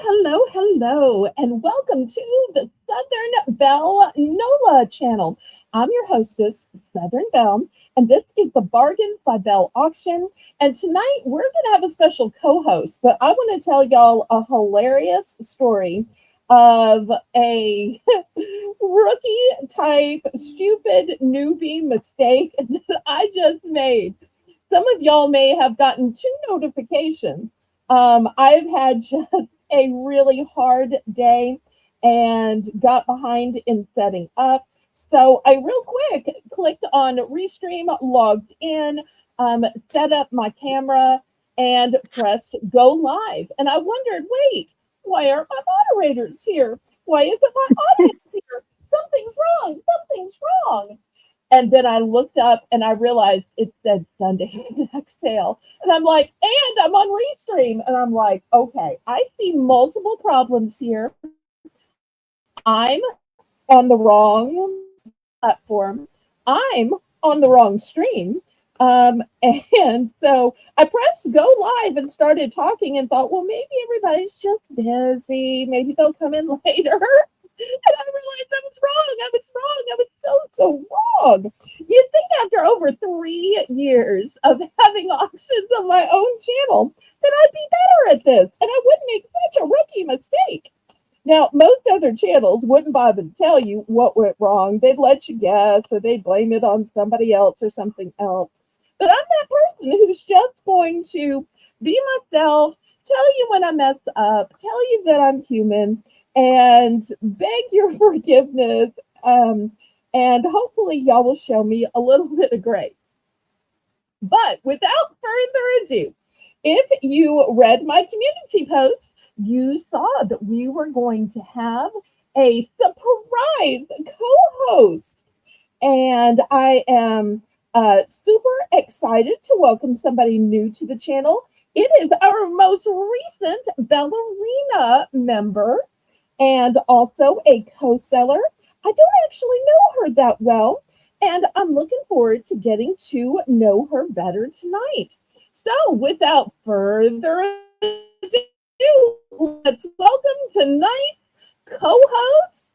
hello, and welcome to the Southern Belle NOLA channel. I'm your hostess, Southern Belle, and this is the Bargains by Belle auction. And tonight we're going to have a special co host, but I want to tell y'all a hilarious story of a rookie type stupid newbie mistake that I just made. Some of y'all may have gotten two notifications. I've had just a really hard day and got behind in setting up. So I real quick clicked on Restream, logged in, set up my camera, and pressed go live. And I wondered, wait, why aren't my moderators here? Why isn't my audience here? Something's wrong. Something's wrong. And then I looked up and I realized it said Sunday next sale. And I'm like, and I'm on Restream. And I'm like, okay, I see multiple problems here. I'm on the wrong platform. I'm on the wrong stream. And so I pressed go live and started talking and thought, well, maybe everybody's just busy. Maybe they'll come in later. And I realized I was wrong. I was wrong. I was so wrong. You'd think after over 3 years of having auctions on my own channel that I'd be better at this and I wouldn't make such a rookie mistake. Now, most other channels wouldn't bother to tell you what went wrong. They'd let you guess or they'd blame it on somebody else or something else. But I'm that person who's just going to be myself, tell you when I mess up, tell you that I'm human, and beg your forgiveness. And hopefully y'all will show me a little bit of grace. But without further ado, if you read my community post, you saw that we were going to have a surprise co-host. And I am super excited to welcome somebody new to the channel. It is our most recent ballerina member and also a co-seller. I don't actually know her that well, and I'm looking forward to getting to know her better tonight. So without further ado, let's welcome tonight's co-host,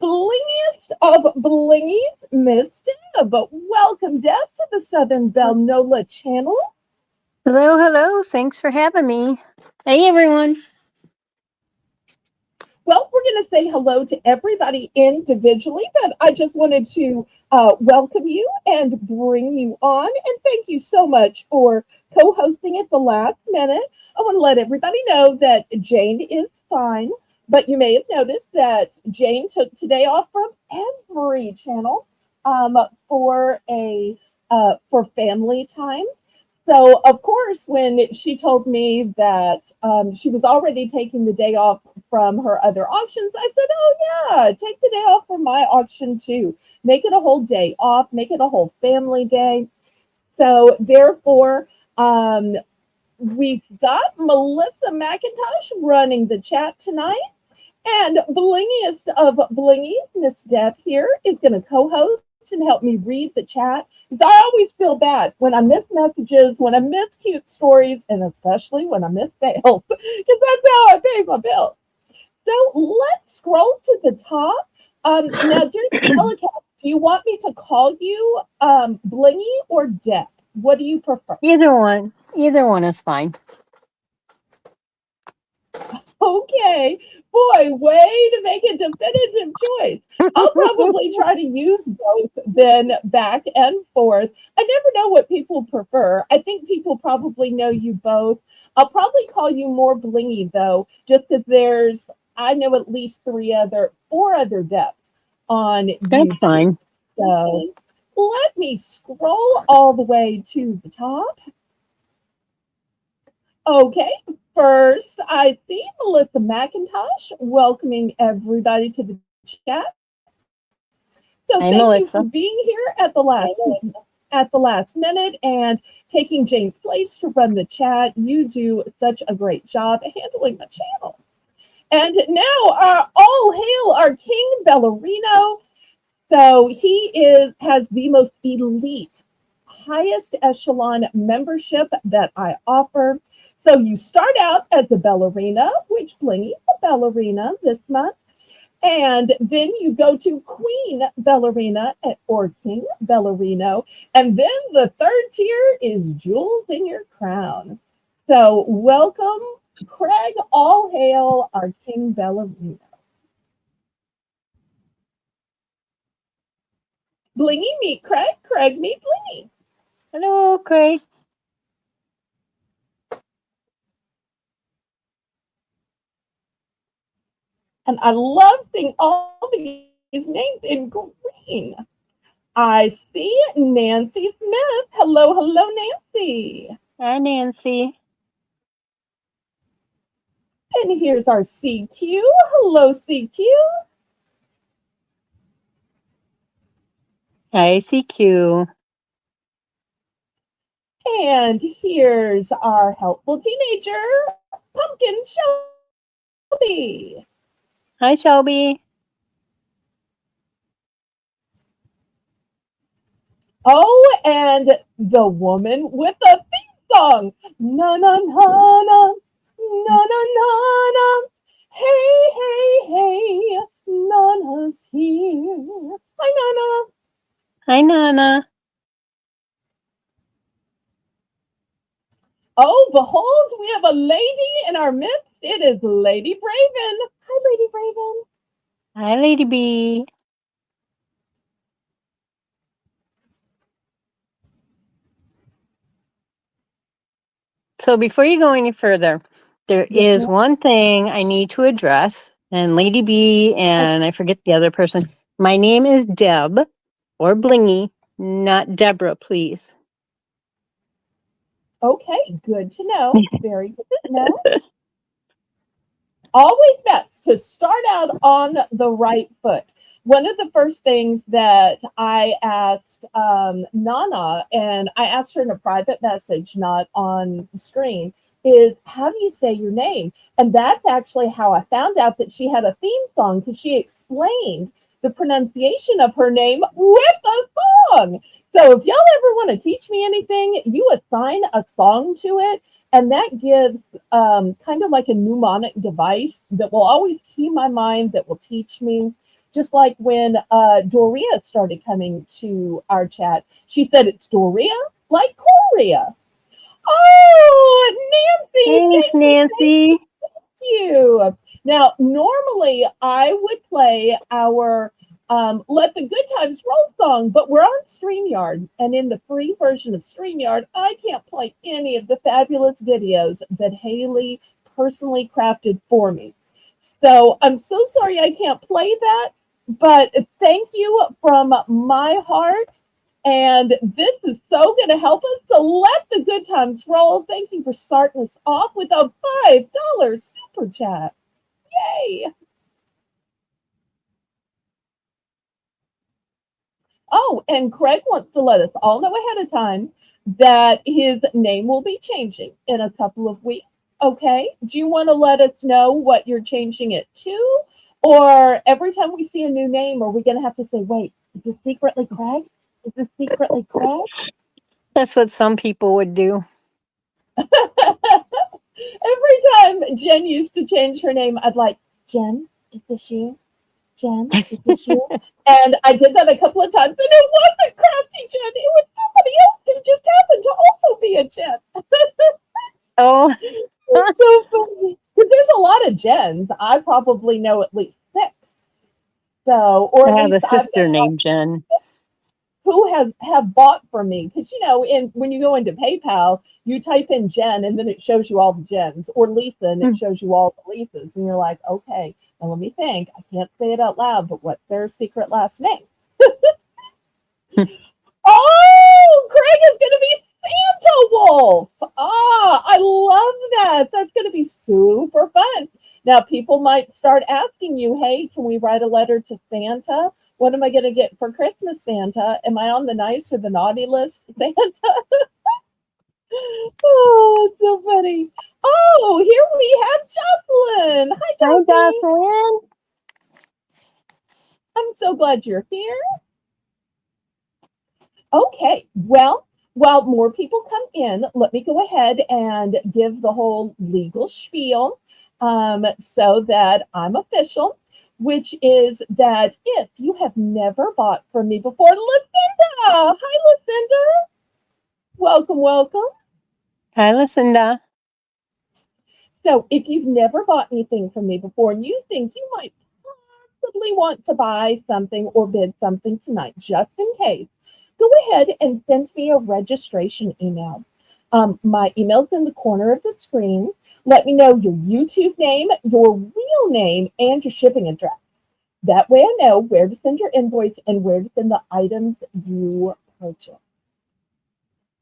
blingiest of blingies, Miss Deb. Welcome, Deb, to the Southern Belle NOLA channel. Hello. Thanks for having me. Hey, everyone. Well, we're going to say hello to everybody individually, but I just wanted to welcome you and bring you on. And thank you so much for co-hosting at the last minute. I want to let everybody know that Jane is fine, but you may have noticed that Jane took today off from every channel for family time. So, of course, when she told me that she was already taking the day off from her other auctions, I said, oh, yeah, take the day off from my auction too. Make it a whole day off, make it a whole family day. So, therefore, we've got Melissa McIntosh running the chat tonight. And blingiest of blingies, Miss Deb here, is going to co-host and help me read the chat. Because I always feel bad when I miss messages, when I miss cute stories, and especially when I miss sales, because that's how I pay my bills. So let's scroll to the top. Now, during the telecast, do you want me to call you Blingy or Deb? What do you prefer? Either one. Either one is fine. Okay, boy, way to make a definitive choice. I'll probably try to use both then back and forth. I never know what people prefer. I think people probably know you both. I'll probably call you more blingy though, just because I know at least four other depths on That's YouTube. fine. So let me scroll all the way to the top. Okay, first I see Melissa McIntosh welcoming everybody to the chat. So Hi, thank Melissa. you for being here at the last minute and taking Jane's place to run the chat. You do such a great job handling the channel. And now all hail our King Ballerino. So he has the most elite, highest echelon membership that I offer. So you start out as a ballerina, which Blingy's a ballerina this month. And then you go to Queen Ballerina or King Ballerino. And then the third tier is Jewels in Your Crown. So welcome, Craig. All hail our King Ballerino. Blingy, meet Craig. Craig, meet Blingy. Hello, Craig. And I love seeing all these names in green. I see Nancy Smith. Hello, hello, Nancy. Hi, Nancy. And here's our CQ. Hello, CQ. Hi, CQ. And here's our helpful teenager, Pumpkin Shelby. Hi, Shelby. Oh, and the woman with the theme song. Na na na na, na na na na. Hey, hey, hey, Nana's here. Hi, Nana. Hi, Nana. Oh, behold, we have a lady in our midst. It is Lady Braven. Hi, Lady Braven. Hi, Lady B. So before you go any further, there Yes, is ma'am. one thing I need to address. And Lady B and I forget the other person. My name is Deb or Blingy, not Deborah, please. Okay, good to know. Very good to know. Always best to start out on the right foot. One of the first things that I asked Nana, and I asked her in a private message, not on the screen, is how do you say your name? And that's actually how I found out that she had a theme song because she explained the pronunciation of her name with a song. So if y'all ever want to teach me anything, you assign a song to it, and that gives kind of like a mnemonic device that will always key my mind, that will teach me. Just like when Doria started coming to our chat, she said it's Doria, like Korea. Oh, Nancy, Thanks, thank you, thank Nancy. you. Now, normally I would play our Let the Good Times Roll song, but we're on StreamYard. And in the free version of StreamYard, I can't play any of the fabulous videos that Haley personally crafted for me. So I'm so sorry I can't play that, but thank you from my heart. And this is so going to help us. So let the good times roll. Thank you for starting us off with a $5 super chat. Yay. Oh, and Craig wants to let us all know ahead of time that his name will be changing in a couple of weeks. Okay. Do you want to let us know what you're changing it to? Or every time we see a new name, are we going to have to say, wait, is this secretly Craig? Is this secretly Craig? That's what some people would do. Every time Jen used to change her name, I'd like, Jen, is this you? Jen, is this you? And I did that a couple of times, and it wasn't Crafty Jen. It was somebody else who just happened to also be a Jen. Oh, It's so funny. Because there's a lot of Jens. I probably know at least six. So, or I at have a least I've sister got named Jen. who have bought from me, because in when you go into PayPal, you type in Jen and then it shows you all the Jens, or Lisa and it shows you all the Lisas, and you're like, okay, now let me think. I can't say it out loud, but what's their secret last name? Oh, Craig is going to be Santa Wolf. Ah, I love that. That's going to be super fun. Now, people might start asking you, hey, can we write a letter to Santa? What am I going to get for Christmas, Santa? Am I on the nice or the naughty list, Santa? Oh, it's so funny. Oh, here we have Jocelyn. Hi, Hi, Jocelyn. Jocelyn. I'm so glad you're here. Okay, well, While more people come in, let me go ahead and give the whole legal spiel so that I'm official, which is that if you have never bought from me before, Lucinda! Hi, Lucinda! Welcome, welcome. Hi, Lucinda. So, if you've never bought anything from me before and you think you might possibly want to buy something or bid something tonight, just in case, go ahead and send me a registration email. My email's in the corner of the screen. Let me know your YouTube name, your real name, and your shipping address. That way I know where to send your invoice and where to send the items you purchase.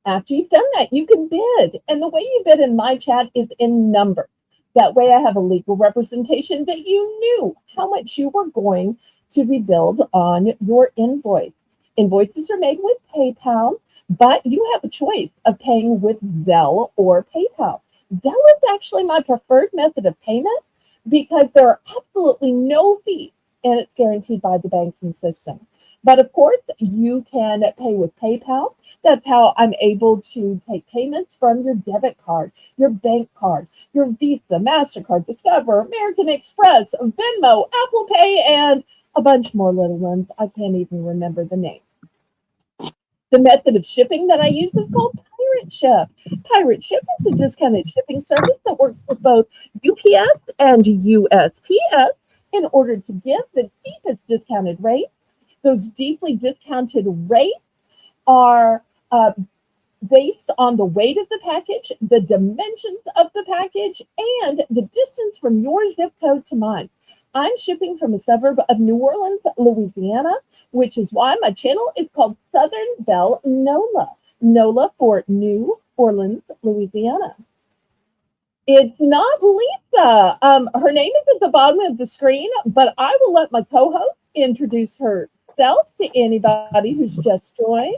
After you've done that, you can bid. And the way you bid in my chat is in numbers. That way I have a legal representation that you knew how much you were going to be billed on your invoice. Invoices are made with PayPal, but you have a choice of paying with Zelle or PayPal. Zelle is actually my preferred method of payment because there are absolutely no fees and it's guaranteed by the banking system. But of course, you can pay with PayPal. That's how I'm able to take payments from your debit card, your bank card, your Visa, MasterCard, Discover, American Express, Venmo, Apple Pay, and a bunch more little ones. I can't even remember the name. The method of shipping that I use is called Pirate Ship. Pirate Ship is a discounted shipping service that works with both UPS and USPS in order to give the deepest discounted rates. Those deeply discounted rates are based on the weight of the package, the dimensions of the package, and the distance from your zip code to mine. I'm shipping from a suburb of New Orleans, Louisiana, which is why my channel is called Southern Belle NOLA. NOLA for New Orleans, Louisiana. It's not Lisa. Her name is at the bottom of the screen, but I will let my co-host introduce herself to anybody who's just joined.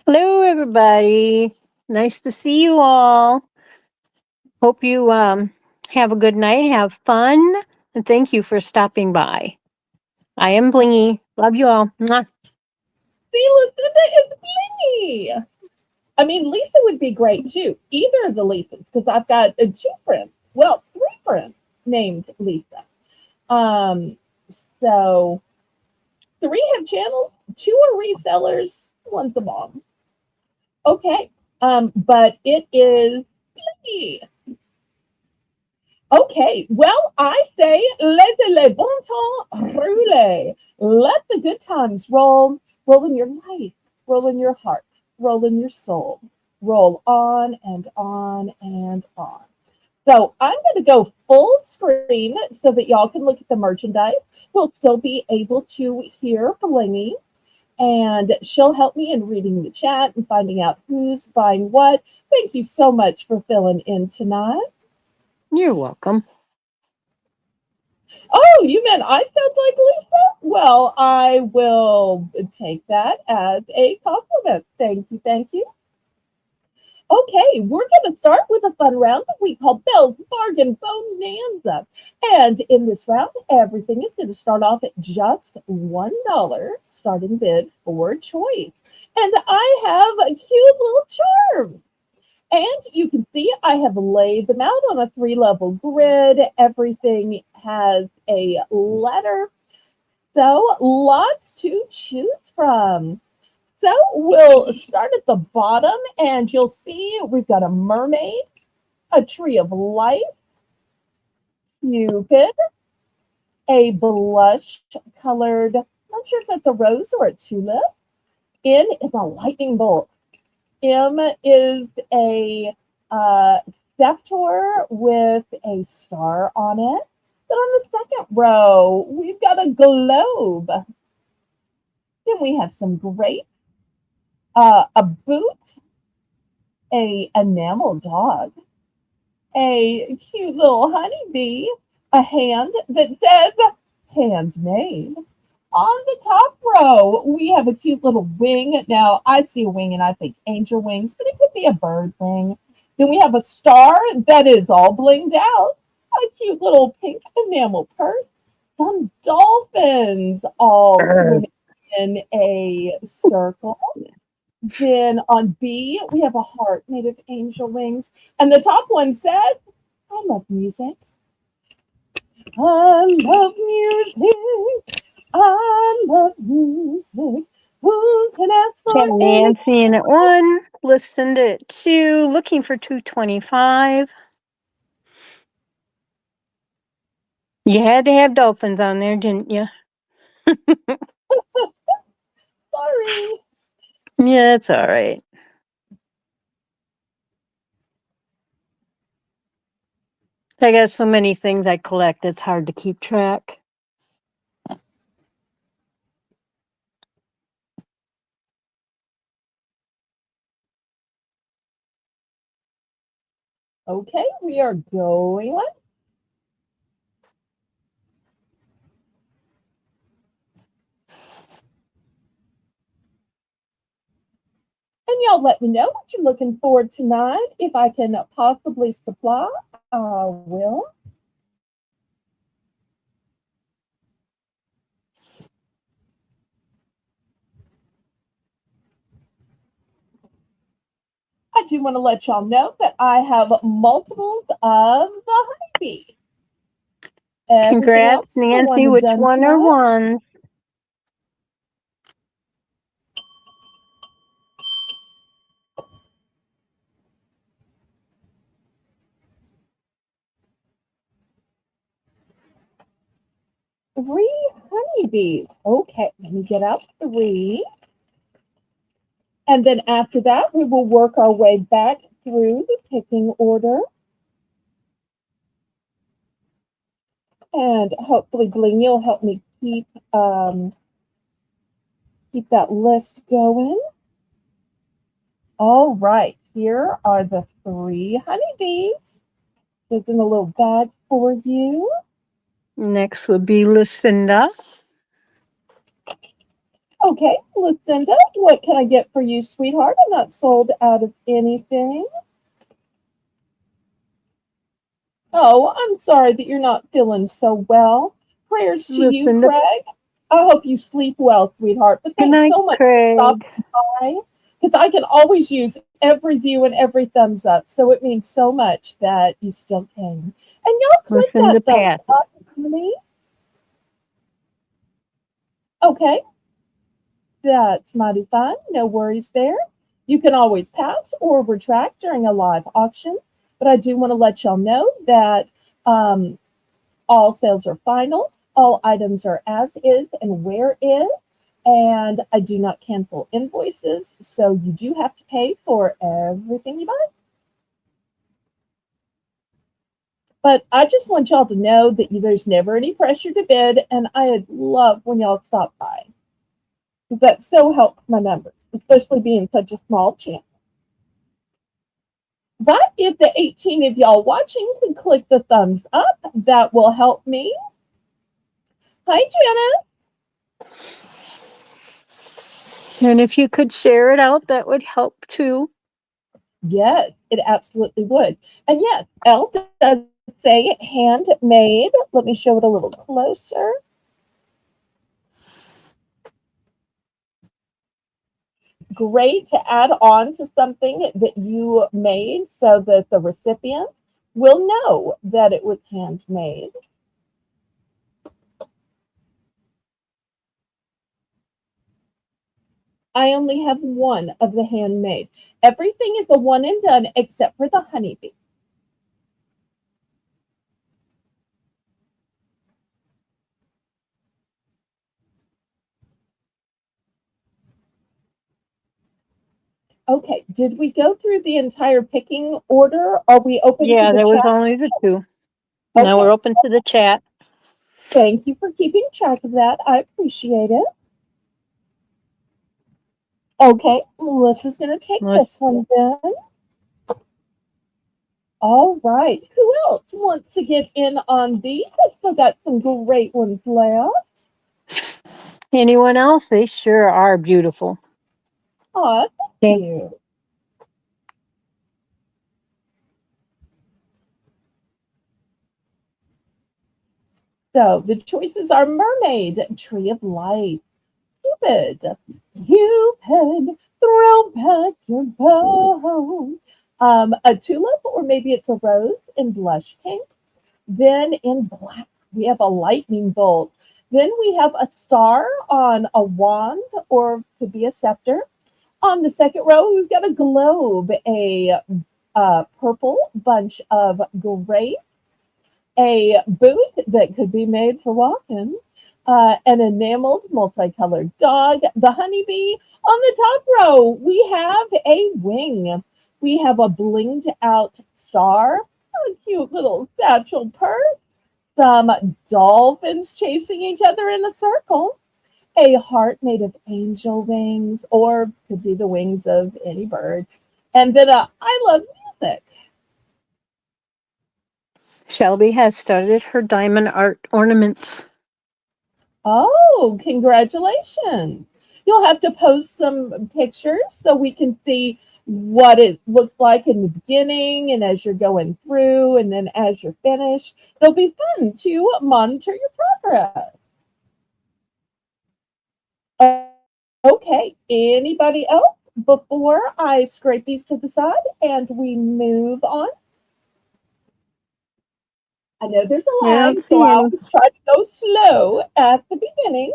Hello, everybody. Nice to see you all. Hope you have a good night, have fun, and thank you for stopping by. I am Blingy. Love you all. Mwah. See, Lucinda, it's Blingy. I mean, Lisa would be great too. Either of the Lisas, because I've got two friends. Well, three friends named Lisa. Um, so three have channels, two are resellers, one's a mom. Okay. But it is Blingy. Okay, well, I say, laissez le bon temps rouler. Let the good times roll. Roll in your life, roll in your heart, roll in your soul. Roll on and on and on. So I'm going to go full screen so that y'all can look at the merchandise. We'll still be able to hear Blingy, and she'll help me in reading the chat and finding out who's buying what. Thank you so much for filling in tonight. You're welcome. Oh, you meant I sound like Lisa? Well, I will take that as a compliment. Thank you, thank you. Okay, we're going to start with a fun round that we call Belle's Bargain Bonanza. And in this round, everything is going to start off at just $1 starting bid for choice. And I have a cute little charm. And you can see I have laid them out on a 3-level grid. Everything has a letter. So lots to choose from. So we'll start at the bottom and you'll see we've got a mermaid, a tree of life, Cupid, a blush colored, not sure if that's a rose or a tulip. N is a lightning bolt. M is a scepter with a star on it. Then on the second row, we've got a globe. Then we have some grapes, a boot, a enamel dog, a cute little honeybee, a hand that says handmade. On the top row, we have a cute little wing. Now, I see a wing and I think angel wings, but it could be a bird wing. Then we have a star that is all blinged out, a cute little pink enamel purse, some dolphins all swimming in a circle. Then on B, we have a heart made of angel wings. And the top one says, I love music. I love music. I love music. Who can ask for Got anything? Nancy in at 1, listened at 2, looking for 225. You had to have dolphins on there, didn't you? Sorry. Yeah, it's all right. I got so many things I collect, it's hard to keep track. Okay, we are going on. And y'all let me know what you're looking for tonight. If I can possibly supply, I will. I do want to let y'all know that I have multiples of the honeybee. Everything Congrats, else, the one Nancy. and Which done one are tonight. ones? Three honeybees. Okay, let me get out three. And then after that, we will work our way back through the picking order. And hopefully, Glenn, you'll help me keep that list going. All right, here are the three honeybees. There's in a little bag for you. Next would be Lucinda. Okay, Lucinda, what can I get for you, sweetheart? I'm not sold out of anything. Oh, I'm sorry that you're not feeling so well. Prayers to you, Lucinda. Craig. I hope you sleep well, sweetheart. But Good thanks night, so much for Craig. stopping by because I can always use every view and every thumbs up. So it means so much that you still came. And y'all click Lucinda that thumbs Patty. up for me. Okay, that's mighty fine. No worries there. You can always pass or retract during a live auction. But I do want to let y'all know that all sales are final. All items are as is and where is. And I do not cancel invoices. So you do have to pay for everything you buy. But I just want y'all to know that there's never any pressure to bid. And I love when y'all stop by because that so helps my numbers, especially being such a small channel. But if the 18 of y'all watching can click the thumbs up, that will help me. Hi, Janice. And if you could share it out, that would help too. Yes, it absolutely would. And yes, Elle does say handmade. Let me show it a little closer. Great to add on to something that you made so that the recipient will know that it was handmade. I only have one of the handmade. Everything is a one and done except for the honeybee. Okay, did we go through the entire picking order? Are we open to Yeah, the there was chat? only the 2. Now Okay, we're open to the chat. thank you for keeping track of that. I appreciate it. Okay, Melissa's going to take Let's this one then. All right, who else wants to get in on these? I've still got some great ones left. Anyone else? They sure are beautiful. Aw, thank you. So the choices are mermaid, tree of life, Cupid, Cupid, Throw back your bow. A tulip, or maybe it's a rose in blush pink. Then in black, we have a lightning bolt. Then we have a star on a wand, or could be a scepter. On the second row, we've got a globe, a purple bunch of grapes, a boot that could be made for walking, an enameled multicolored dog, the honeybee. On the top row, we have a wing. We have a blinged out star, a cute little satchel purse, some dolphins chasing each other in a circle, a heart made of angel wings, or could be the wings of any bird, and then a I love music. Shelby has started her diamond art ornaments. Oh, congratulations. You'll have to post some pictures so we can see what it looks like in the beginning and as you're going through, and then as you're finished. It'll be fun to monitor your progress. Okay, anybody else before I scrape these to the side and we move on? I know there's a Yeah, I lag, don't so see I any. always try to go slow at the beginning.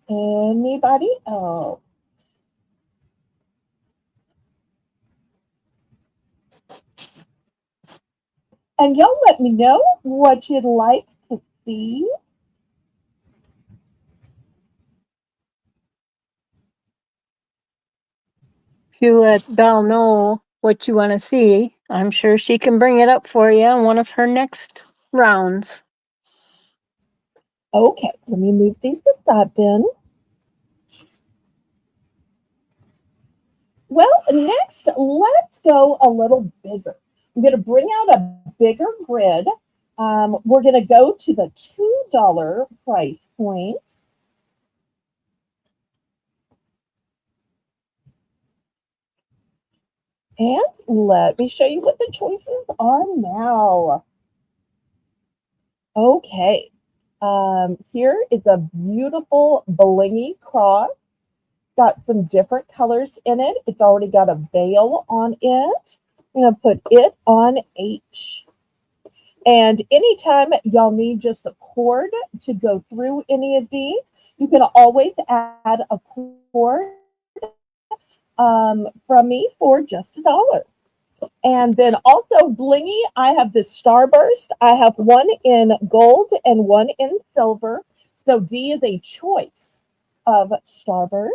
Anybody else? And y'all let me know what you'd like to see. If you let Belle know what you want to see, I'm sure she can bring it up for you in one of her next rounds. Okay, let me move these aside then. Well, next, let's go a little bigger. I'm going to bring out a bigger grid. We're going to go to the $2 price point. And let me show you what the choices are now. Okay, here is a beautiful blingy cross. Got some different colors in it. It's already got a veil on it. I'm going to put it on H. And anytime y'all need just a cord to go through any of these, you can always add a cord from me for just $1. And then also blingy, I have this starburst. I have one in gold and one in silver. So D is a choice of starburst.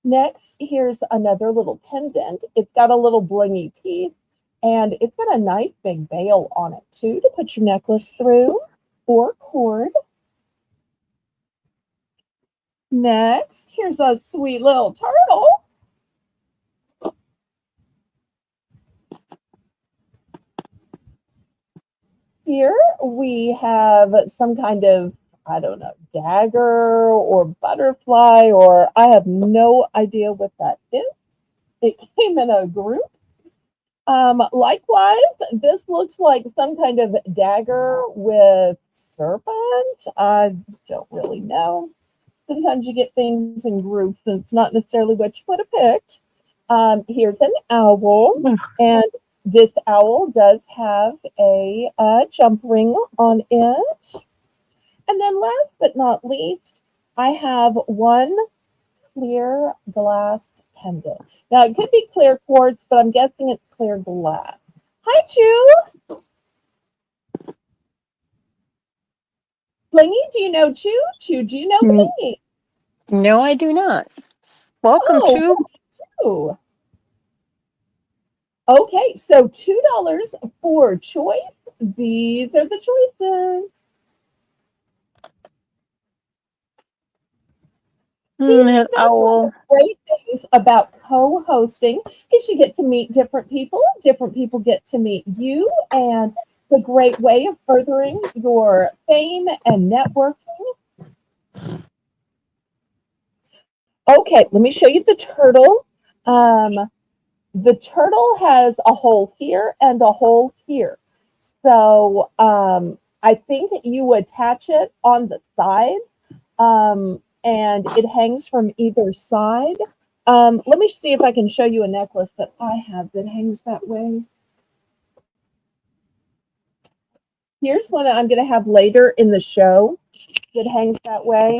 Next, here's another little pendant. It's got a little blingy piece, and it's got a nice big veil on it too to put your necklace through, or cord. Next, here's a sweet little turtle. Here we have some kind of, I don't know, dagger or butterfly, or I have no idea what that is. It came in a group. Likewise, this looks like some kind of dagger with serpent. I don't really know. Sometimes you get things in groups and it's not necessarily what you would have picked. Here's an owl, and this owl does have a jump ring on it. And then last but not least, I have one clear glass pendant. Now, it could be clear quartz, but I'm guessing it's clear glass. Hi, Chew. Blingy, do you know Chew? Chew, do you know Blingy? No, I do not. Welcome to. Chew. Okay, so $2 for choice. These are the choices. That That's one of owl. the great things about co-hosting is you get to meet different people. Different people get to meet you, and it's a great way of furthering your fame and networking. Okay, let me show you the turtle. The turtle has a hole here and a hole here. So I think you attach it on the sides, and it hangs from either side. Let me see if I can show you a necklace that I have that hangs that way. Here's one I'm going to have later in the show that hangs that way.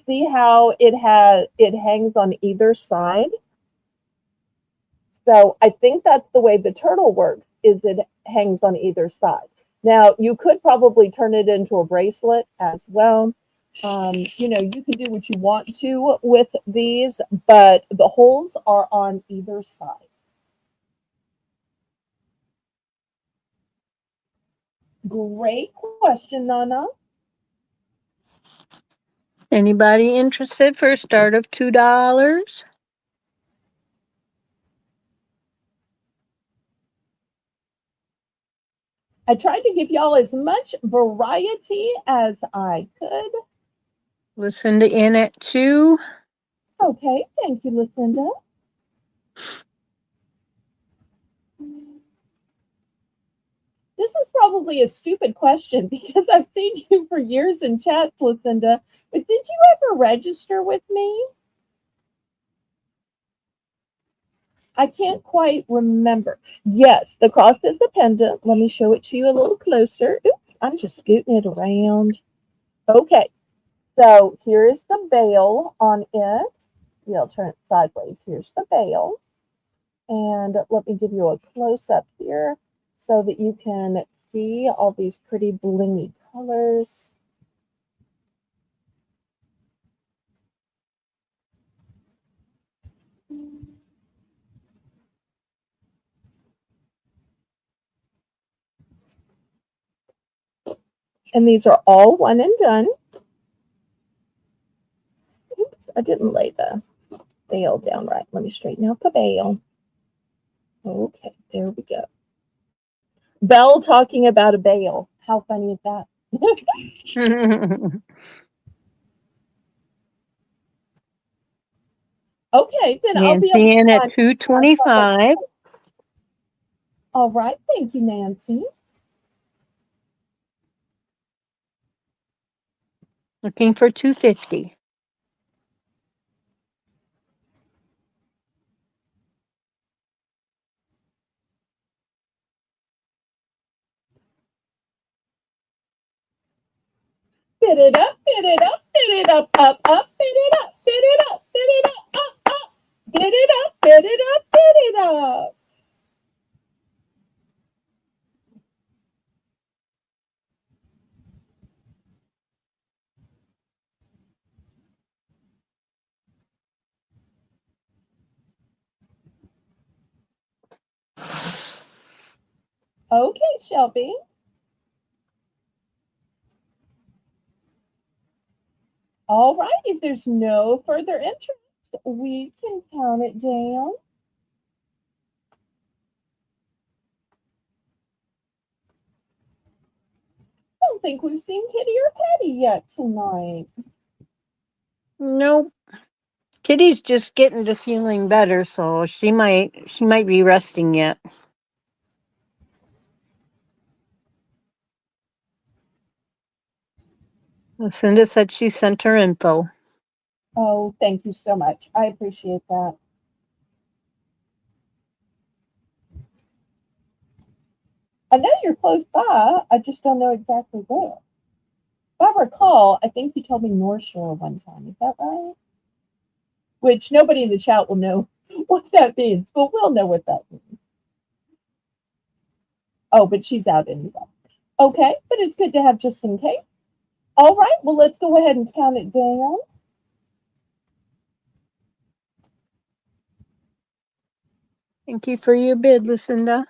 See how it hangs on either side? So I think that's the way the turtle works, is it hangs on either side. Now, you could probably turn it into a bracelet as well. You know, you can do what you want to with these, but the holes are on either side. Great question, Nana. Anybody interested for a start of $2? I tried to give y'all as much variety as I could. Lucinda in at 2. Okay, thank you, Lucinda. This is probably a stupid question because I've seen you for years in chats, Lucinda, but did you ever register with me? I can't quite remember. Yes, the cross is the pendant. Let me show it to you a little closer. Oops, I'm just scooting it around. Okay, so here's the bail on it. Yeah, I'll turn it sideways. Here's the bail. And let me give you a close up here so that you can see all these pretty blingy colors. And these are all one and done. Oops, I didn't lay the bail down right. Let me straighten out the bail. Okay, there we go. Belle talking about a bail. How funny is that? Okay, then I'll be able Nancy to in at find 225. All right, thank you, Nancy. Looking for 250. Fit it up, fit it up, fit it up, up, fit it up, fit it up, fit it up, up. Fit it up, fit it up, fit it up. Okay, Shelby. All right, if there's no further interest, we can count it down. I don't think we've seen Kitty or Patty yet tonight. Nope. Kitty's just getting to feeling better, so she might be resting yet. Lucinda said she sent her info. Oh, thank you so much. I appreciate that. I know you're close by. I just don't know exactly where. If I recall, I think you told me North Shore one time. Is that right? Which nobody in the chat will know what that means, but we'll know what that means. Oh, but she's out anyway. Okay, but it's good to have just in case. All right, well, let's go ahead and count it down. Thank you for your bid, Lucinda.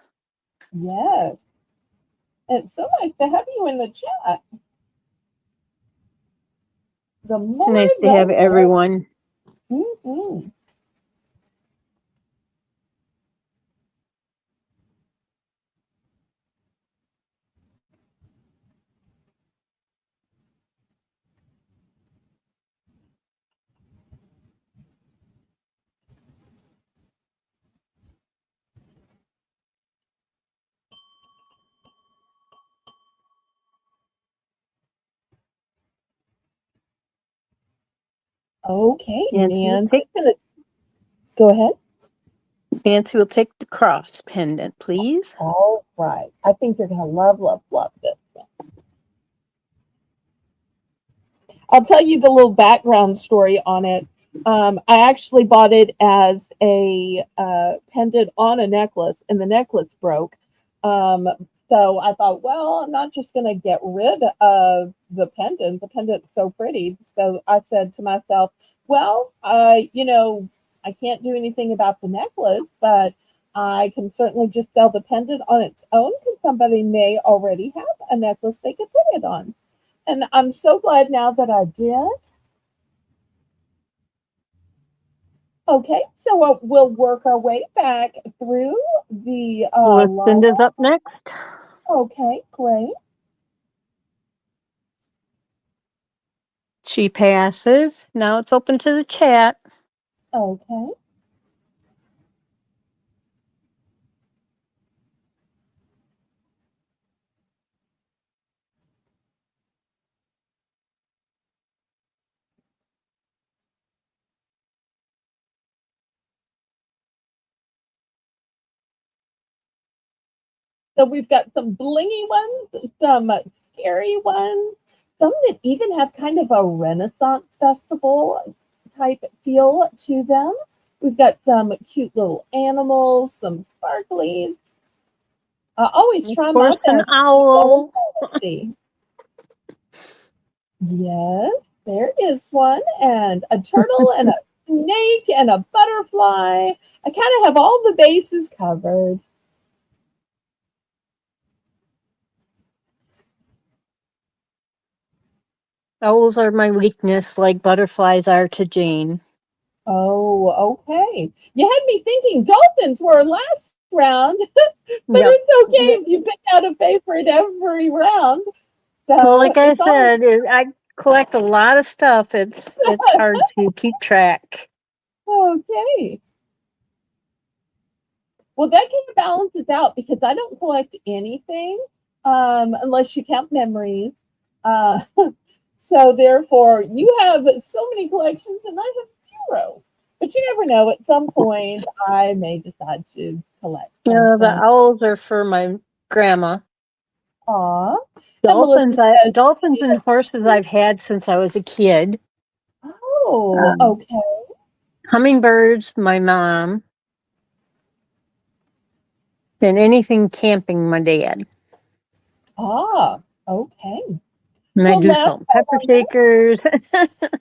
Yes. It's so nice to have you in the chat. The It's more, nice to the have more. everyone. Mm-hmm. Okay, Nancy will take, go ahead. Nancy will take the cross pendant, please. All right. I think you're going to love, love, love this one. I'll tell you the little background story on it. I actually bought it as a pendant on a necklace, and the necklace broke. Um, so I thought, well, I'm not just going to get rid of the pendant. The pendant's so pretty. So I said to myself, well, I can't do anything about the necklace, but I can certainly just sell the pendant on its own because somebody may already have a necklace they could put it on. And I'm so glad now that I did. Okay, so we'll work our way back through the line. Lucinda's up next. Okay, great. She passes. Now it's open to the chat. Okay. So we've got some blingy ones, some scary ones, some that even have kind of a Renaissance festival type feel to them. We've got some cute little animals, some sparklies. I always try Of my course, an best to keep all owl. fantasy. Yes, there is one, and a turtle, and a snake, and a butterfly. I kind of have all the bases covered. Owls are my weakness, like butterflies are to Jane. Oh, okay. You had me thinking dolphins were last round, but Yep. it's okay if you pick out a favorite every round. Well, So like I it's all said, I collect a lot of stuff. It's hard to keep track. okay. Well, that kind of balances out because I don't collect anything unless you count memories. Uh, so therefore, you have so many collections and I have zero. But you never know. At some point, I may decide to collect Yeah, the something. owls are for my grandma. Aw. And Melissa says, Dolphins and horses I've had since I was a kid. oh, Um, okay. Hummingbirds, my mom, and anything camping, my dad. Ah, okay. And I Well, do last salt and call pepper on this. shakers.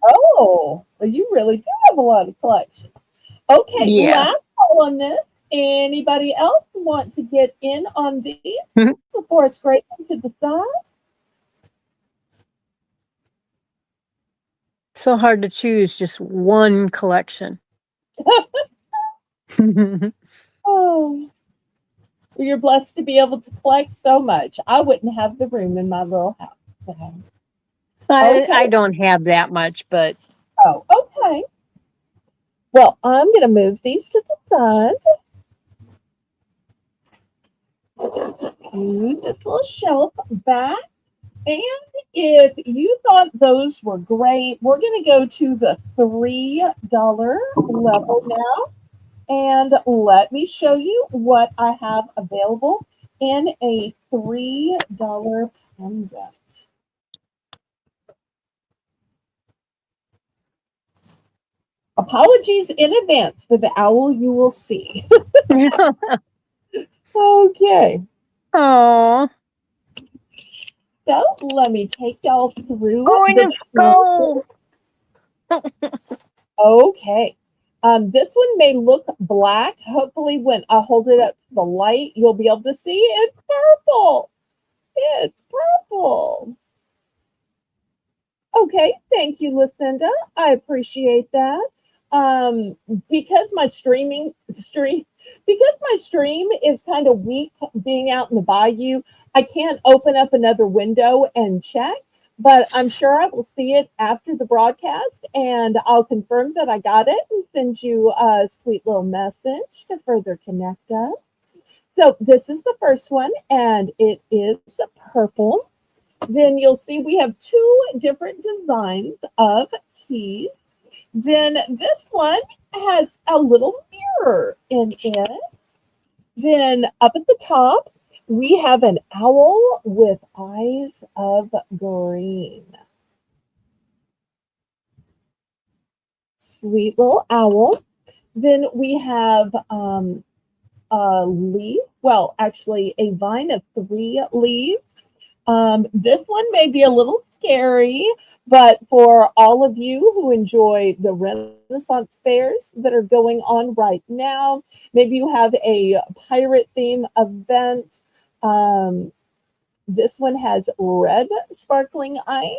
Oh, well, you really do have a lot of collections. Okay, Yeah. last call on this. Anybody else want to get in on these before I scrape them to the side? So hard to choose just one collection. Oh, well, you're blessed to be able to collect so much. I wouldn't have the room in my little house. So. I Okay. don't have that much, but Oh, okay. Well, I'm going to move these to the side. Move this little shelf back. And if you thought those were great, we're going to go to the $3 level now. And let me show you what I have available in a $3 pendant. Apologies in advance for the owl you will see. Okay, oh, so let me take y'all through going the to choices. skull. Okay. This one may look black. Hopefully, when I hold it up to the light, you'll be able to see it's purple. It's purple. Okay, thank you, Lucinda. I appreciate that. Um, because my because my stream is kind of weak being out in the bayou, I can't open up another window and check, but I'm sure I will see it after the broadcast and I'll confirm that I got it and send you a sweet little message to further connect us. So this is the first one and it is purple. Then you'll see we have two different designs of keys. Then this one has a little mirror in it. Then up at the top, we have an owl with eyes of green. Sweet little owl. Then we have a leaf, well, actually, a vine of 3 leaves. This one may be a little scary, but for all of you who enjoy the Renaissance fairs that are going on right now, maybe you have a pirate theme event. This one has red sparkling eyes.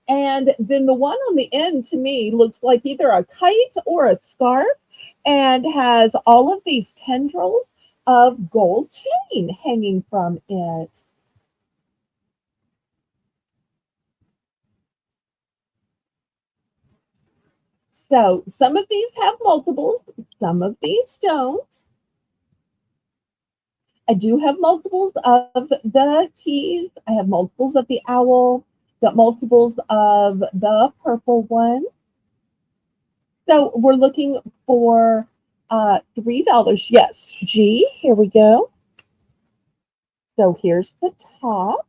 And then the one on the end to me looks like either a kite or a scarf and has all of these tendrils of gold chain hanging from it. So some of these have multiples, some of these don't. I do have multiples of the keys. I have multiples of the owl, got multiples of the purple one. So we're looking for $3. Yes, G, here we go. So here's the top.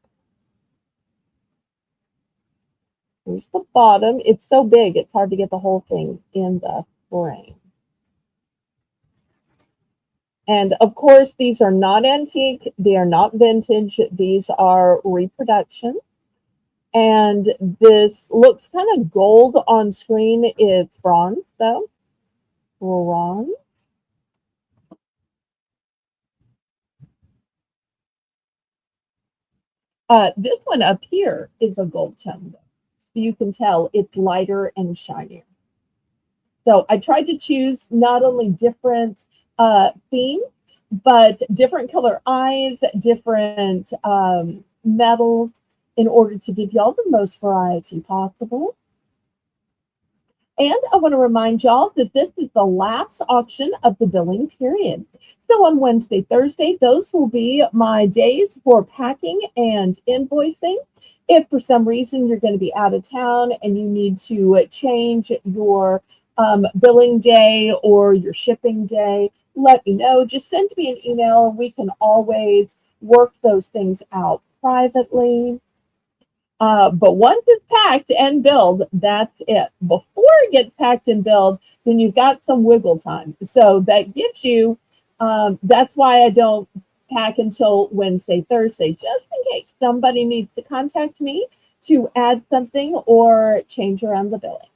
Here's the bottom. It's so big, it's hard to get the whole thing in the frame. And of course, these are not antique. They are not vintage. These are reproduction. And this looks kind of gold on screen. It's bronze, though. Bronze. This one up here is a gold tone, though. So you can tell it's lighter and shinier. So I tried to choose not only different themes, but different color eyes, different metals in order to give y'all the most variety possible. And I want to remind y'all that this is the last auction of the billing period. So on Wednesday, Thursday, those will be my days for packing and invoicing. If for some reason you're going to be out of town and you need to change your billing day or your shipping day, let me know. Just send me an email. We can always work those things out privately. But once it's packed and billed, that's it. Before it gets packed and billed, then you've got some wiggle time. So that gives you, that's why I don't pack until Wednesday, Thursday, just in case somebody needs to contact me to add something or change around the billing.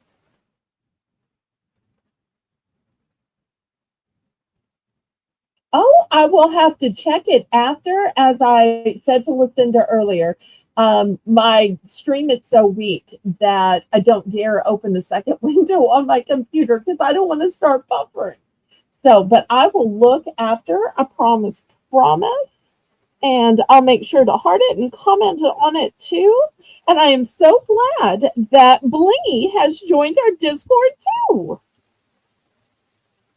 Oh, I will have to check it after. As I said to Lucinda earlier, my stream is so weak that I don't dare open the second window on my computer because I don't want to start buffering. So, but I will look after, I promise, promise. And I'll make sure to heart it and comment on it too. And I am so glad that Blingy has joined our Discord too.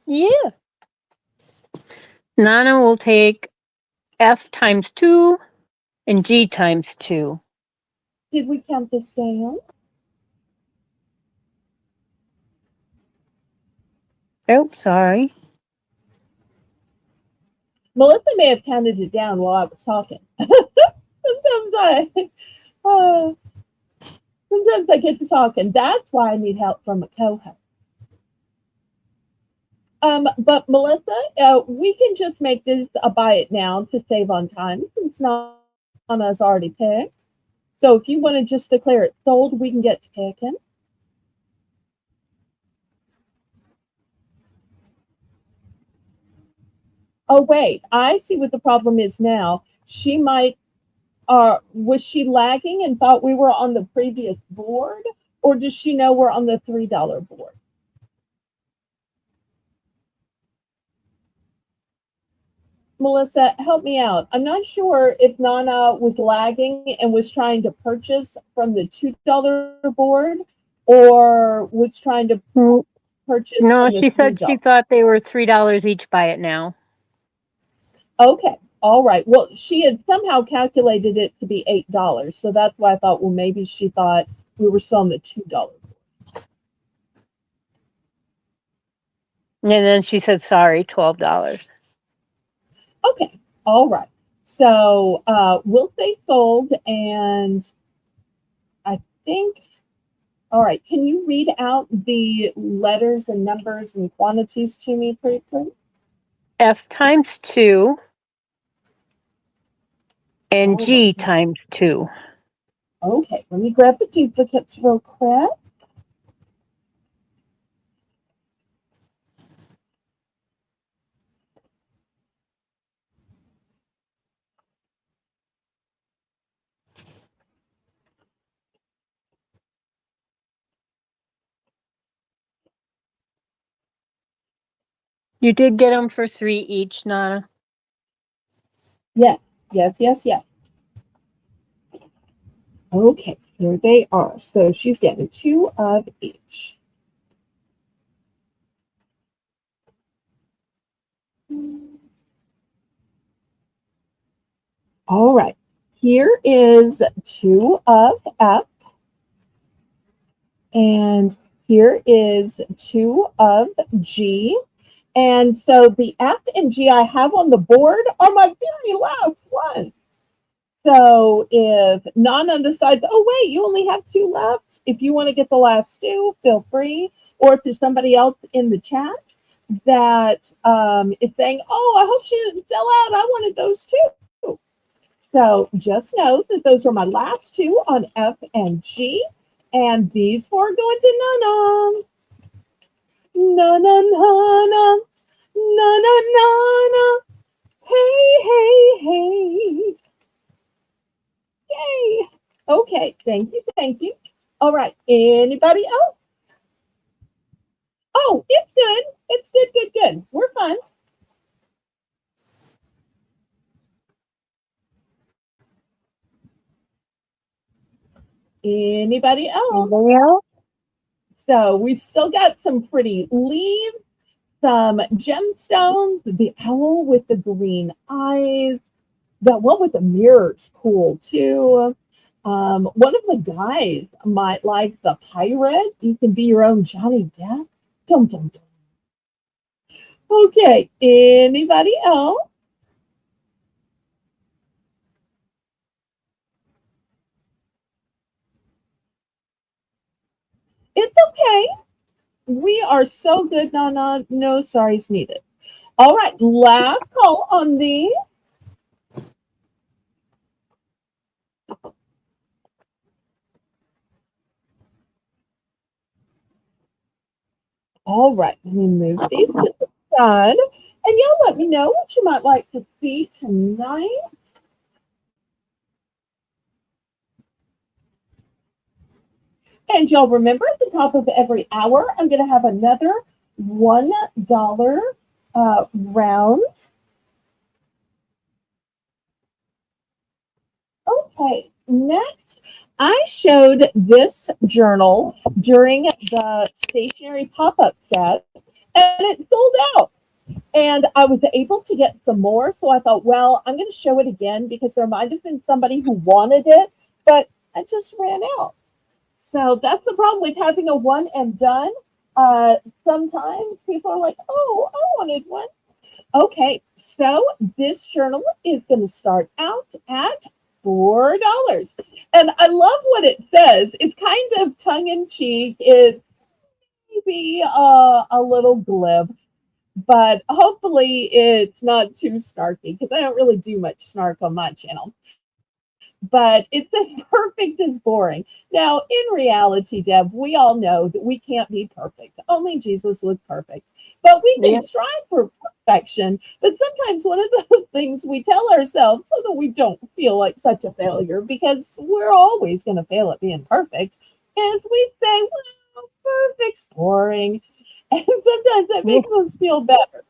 Yeah. Nana will take F times 2 and G times 2. Did we count this down? Oh, sorry. Melissa may have counted it down while I was talking. Uh, sometimes I get to talk, and that's why I need help from a co-host. But Melissa, we can just make this a buy it now to save on time since Nana's already picked. So if you want to just declare it sold, we can get to picking. Oh wait, I see what the problem is now. She might was she lagging and thought we were on the previous board, or does she know we're on the $3 board? Melissa, help me out. I'm not sure if Nana was lagging and was trying to purchase from the $2 board or was trying to purchase No, from the she said $3. she thought they were $3 each. Buy it now. Okay. All right. Well, she had somehow calculated it to be $8. So that's why I thought, well, maybe she thought we were still on the $2. And then she said, sorry, $12. Okay, all right. So we'll say sold, and I think, all right, can you read out the letters and numbers and quantities to me, please? F times 2 and All G right. times 2. Okay, let me grab the duplicates real quick. You did get them for 3 each, Nana. Yes, yes, yes, yes. Okay, here they are. So she's getting 2 of each. All right, here is 2 of F, and here is 2 of G. And so the F and G I have on the board are my very last ones. So if Nana decides, oh, wait, you only have 2 left, if you want to get the last 2, feel free. Or if there's somebody else in the chat that is saying, oh, I hope she didn't sell out, I wanted those too. So just know that those are my last 2 on F and G. And these 4 are going to Nana. Nana, Nana, Nana, Nana. Hey, hey, hey. Yay. Okay, thank you, thank you. All right, anybody else? Oh, it's good. It's good, good, good. We're fine. Anybody else? Anybody else? So we've still got some pretty leaves, some gemstones, the owl with the green eyes, the one with the mirror's cool too. One of the guys might like the pirate. You can be your own Johnny Depp. Dum dum dum. Okay, anybody else? It's okay. We are so good. No, no, no sorries needed. All right, last call on these. All right, let me move these to the side. And y'all let me know what you might like to see tonight. And y'all remember at the top of every hour, I'm going to have another $1 round. Okay, next, I showed this journal during the stationery pop-up set, and it sold out. And I was able to get some more, so I thought, well, I'm going to show it again because there might have been somebody who wanted it, but it just ran out. So that's the problem with having a one and done. Sometimes people are like, oh, I wanted one. Okay, so this journal is going to start out at $4. And I love what it says. It's kind of tongue in cheek. It's maybe a little glib, but hopefully it's not too snarky because I don't really do much snark on my channel. But it says perfect is boring. Now, in reality, Deb, we all know that we can't be perfect. Only Jesus was perfect. But we can strive for perfection. But sometimes one of those things we tell ourselves so that we don't feel like such a failure, because we're always going to fail at being perfect, is we say, well, perfect's boring. And sometimes that makes us feel better.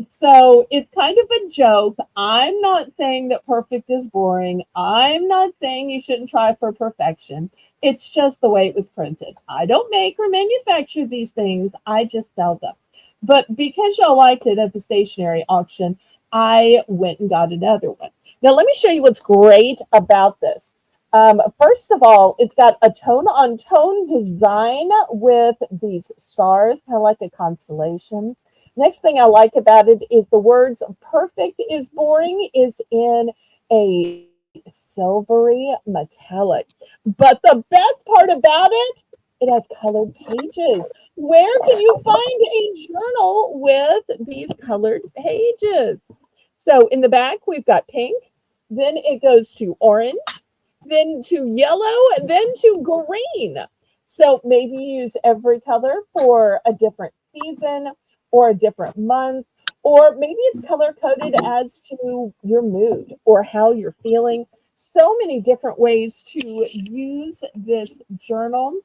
So it's kind of a joke. I'm not saying that perfect is boring. I'm not saying you shouldn't try for perfection. It's just the way it was printed. I don't make or manufacture these things. I just sell them. But because y'all liked it at the stationery auction, I went and got another one. Now let me show you what's great about this. First of all, it's got a tone-on-tone design with these stars, kind of like a constellation. Next thing I like about it is the words perfect is boring is in a silvery metallic. But the best part about it, it has colored pages. Where can you find a journal with these colored pages? So in the back, we've got pink, then it goes to orange, then to yellow, then to green. So maybe use every color for a different season or a different month, or maybe it's color coded as to your mood or how you're feeling. So many different ways to use this journal,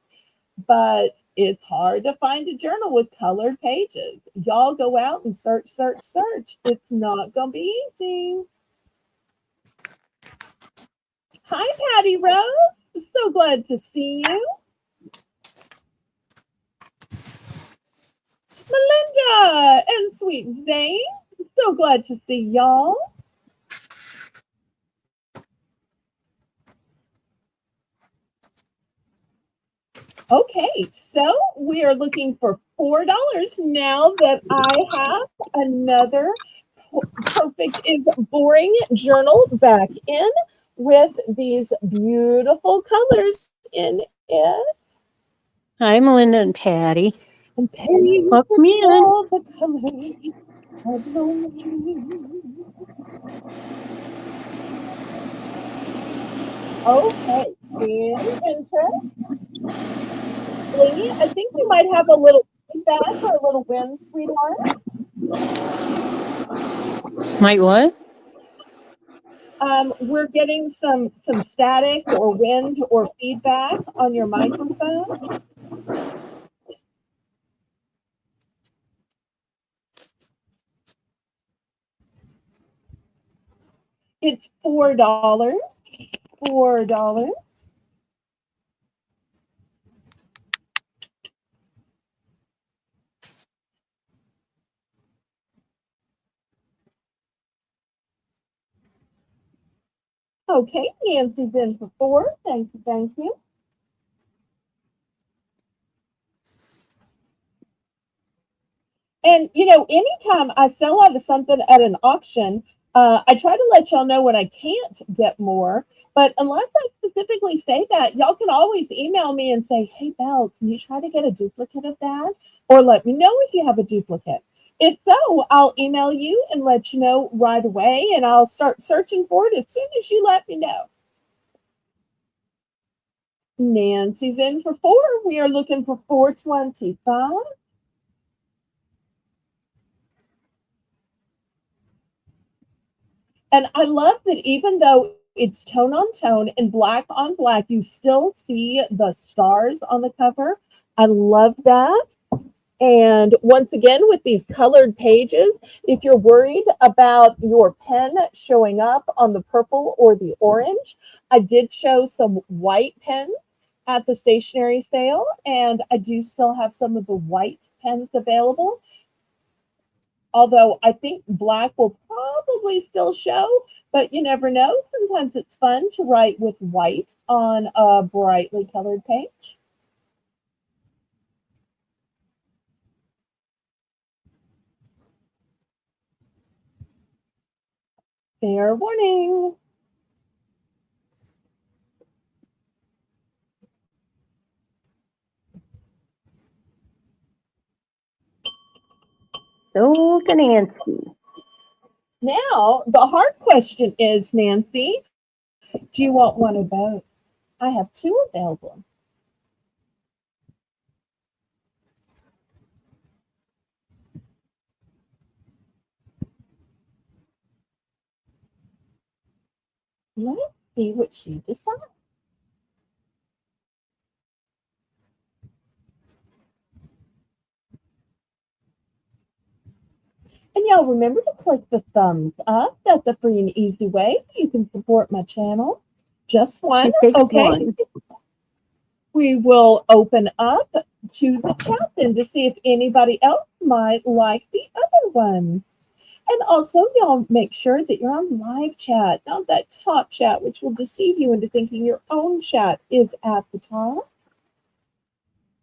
but it's hard to find a journal with colored pages. Y'all go out and search, search, search. It's not going to be easy. Hi, Patty Rose. So glad to see you. Melinda and Sweet Zane. So glad to see y'all. Okay, so we are looking for $4 now that I have another Perfect is Boring journal back in with these beautiful colors in it. Hi, Melinda and Patty. And Patty Welcome in. all the colors of lonely. Okay, any interest? Lee, I think you might have a little feedback or a little wind, sweetheart. Might what? We're getting some static or wind or feedback on your microphone. It's $4. $4. Okay, Nancy's in for 4. Thank you, thank you. And you know, anytime I sell out of something at an auction, I try to let y'all know when I can't get more. But unless I specifically say that, y'all can always email me and say, "Hey, Belle, can you try to get a duplicate of that?" Or let me know if you have a duplicate. If so, I'll email you and let you know right away, and I'll start searching for it as soon as you let me know. Nancy's in for 4. We are looking for 425. And I love that even though it's tone on tone and black on black, you still see the stars on the cover. I love that. And once again, with these colored pages, if you're worried about your pen showing up on the purple or the orange, I did show some white pens at the stationery sale, and I do still have some of the white pens available. Although I think black will probably still show, but you never know. Sometimes it's fun to write with white on a brightly colored page. Fair warning. So to Nancy. Now, the hard question is, Nancy, do you want one or both? I have 2 available. Let's see what she decides. And y'all remember to click the thumbs up. That's a free and easy way you can support my channel. Just one, okay? One. We will open up to the chat then to see if anybody else might like the other one. And also, y'all make sure that you're on live chat, not that top chat, which will deceive you into thinking your own chat is at the top.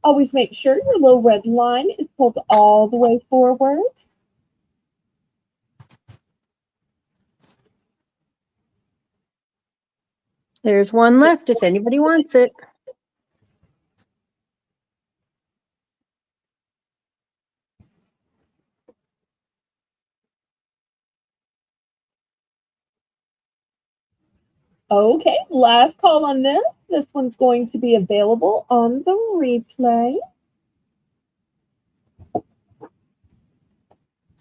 Always make sure your little red line is pulled all the way forward. There's one left if anybody wants it. Okay, last call on this. This one's going to be available on the replay.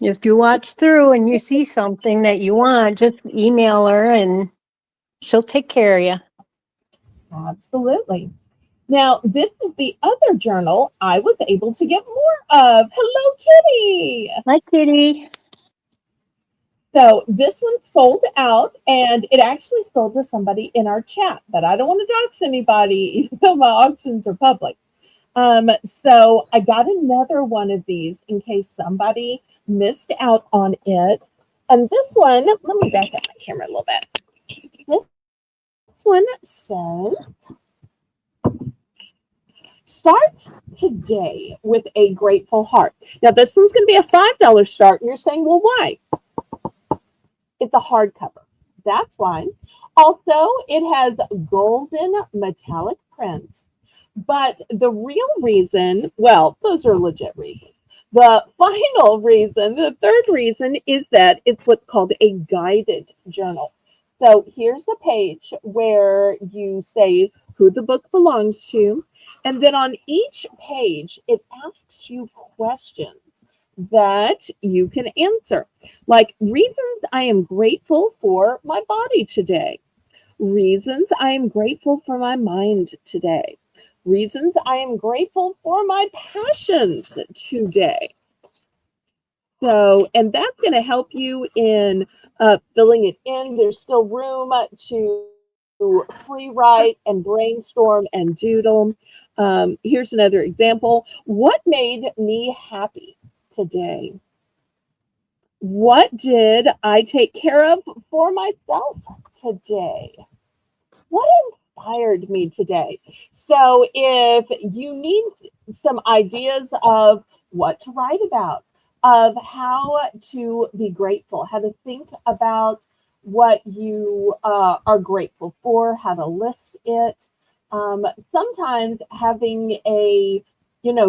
If you watch through and you see something that you want, just email her and she'll take care of you. Absolutely. Now, this is the other journal I was able to get more of. Hello, Kitty. Hi, Kitty. So this one sold out, and it actually sold to somebody in our chat, but I don't want to dox anybody, even though my auctions are public. So I got another one of these in case somebody missed out on it. And this one, let me back up my camera a little bit. This one says, start today with a grateful heart. Now, this one's going to be a $5 start, and you're saying, well, why? It's a hardcover. That's why. Also, it has golden metallic print. But the real reason, well, those are legit reasons. The final reason, the third reason, is that it's what's called a guided journal. So here's a page where you say who the book belongs to. And then on each page, it asks you questions that you can answer. Like reasons I am grateful for my body today. Reasons I am grateful for my mind today. Reasons I am grateful for my passions today. So, and that's going to help you in filling it in. There's still room to free write and brainstorm and doodle. Here's another example. What made me happy today? What did I take care of for myself today? What inspired me today? So if you need some ideas of what to write about, of how to be grateful, how to think about what you are grateful for, how to list it. Sometimes having a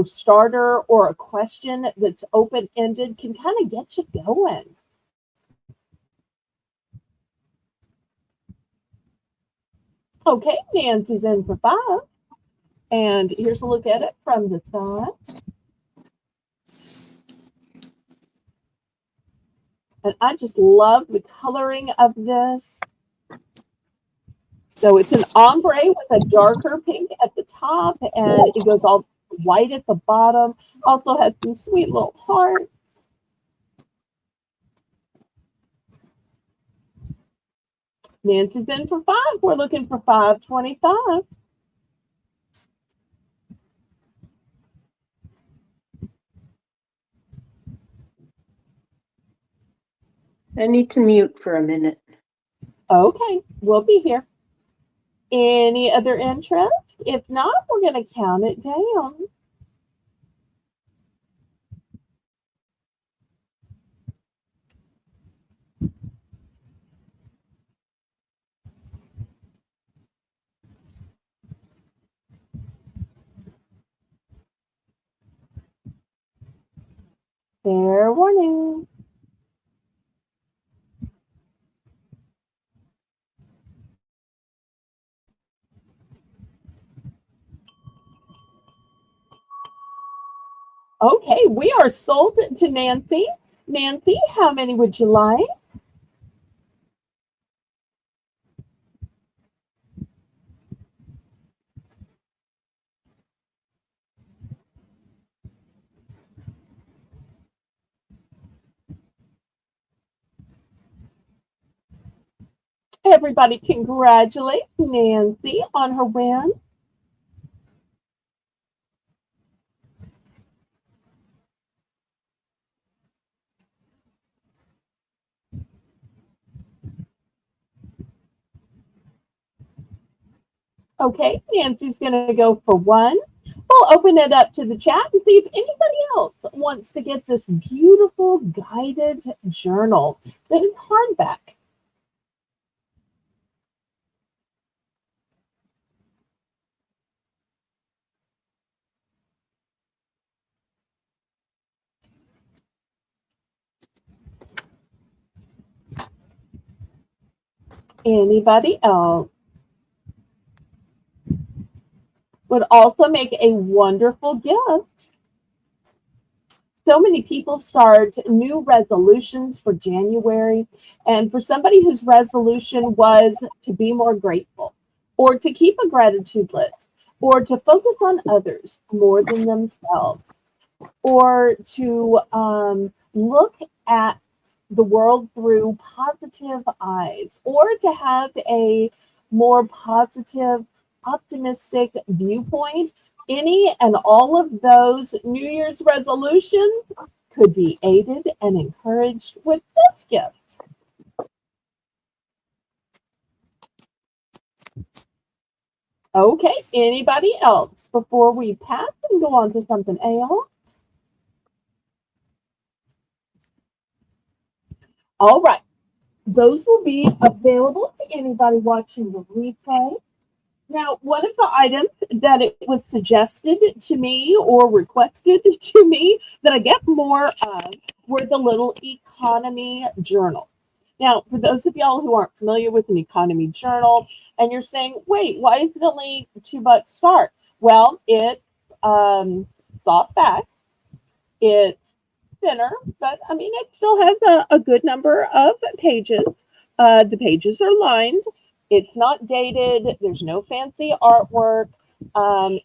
starter or a question that's open-ended can kind of get you going. Okay, Nancy's in for 5. And here's a look at it from the side. And I just love the coloring of this. So it's an ombre with a darker pink at the top, and it goes all white at the bottom. Also has some sweet little hearts. Nancy's in for 5. We're looking for 525. I need to mute for a minute. Okay, we'll be here. Any other interest? If not, we're going to count it down. Fair warning. Okay, we are sold to Nancy. Nancy, how many would you like? Everybody congratulate Nancy on her win. Okay, Nancy's going to go for one. We'll open it up to the chat and see if anybody else wants to get this beautiful guided journal that is hardback. Anybody else? Would also make a wonderful gift. So many people start new resolutions for January, and for somebody whose resolution was to be more grateful, or to keep a gratitude list, or to focus on others more than themselves, or to look at the world through positive eyes, or to have a more positive, optimistic viewpoint. Any and all of those New Year's resolutions could be aided and encouraged with this gift. Okay, anybody else before we pass and go on to something else? All right. Those will be available to anybody watching the replay. Now, one of the items that it was suggested to me or requested to me that I get more of were the little economy journals. Now, for those of y'all who aren't familiar with an economy journal and you're saying, wait, why is it only $2 start? Well, it's soft back. It's thinner, but I mean, it still has a good number of pages. The pages are lined. It's not dated. There's no fancy artwork.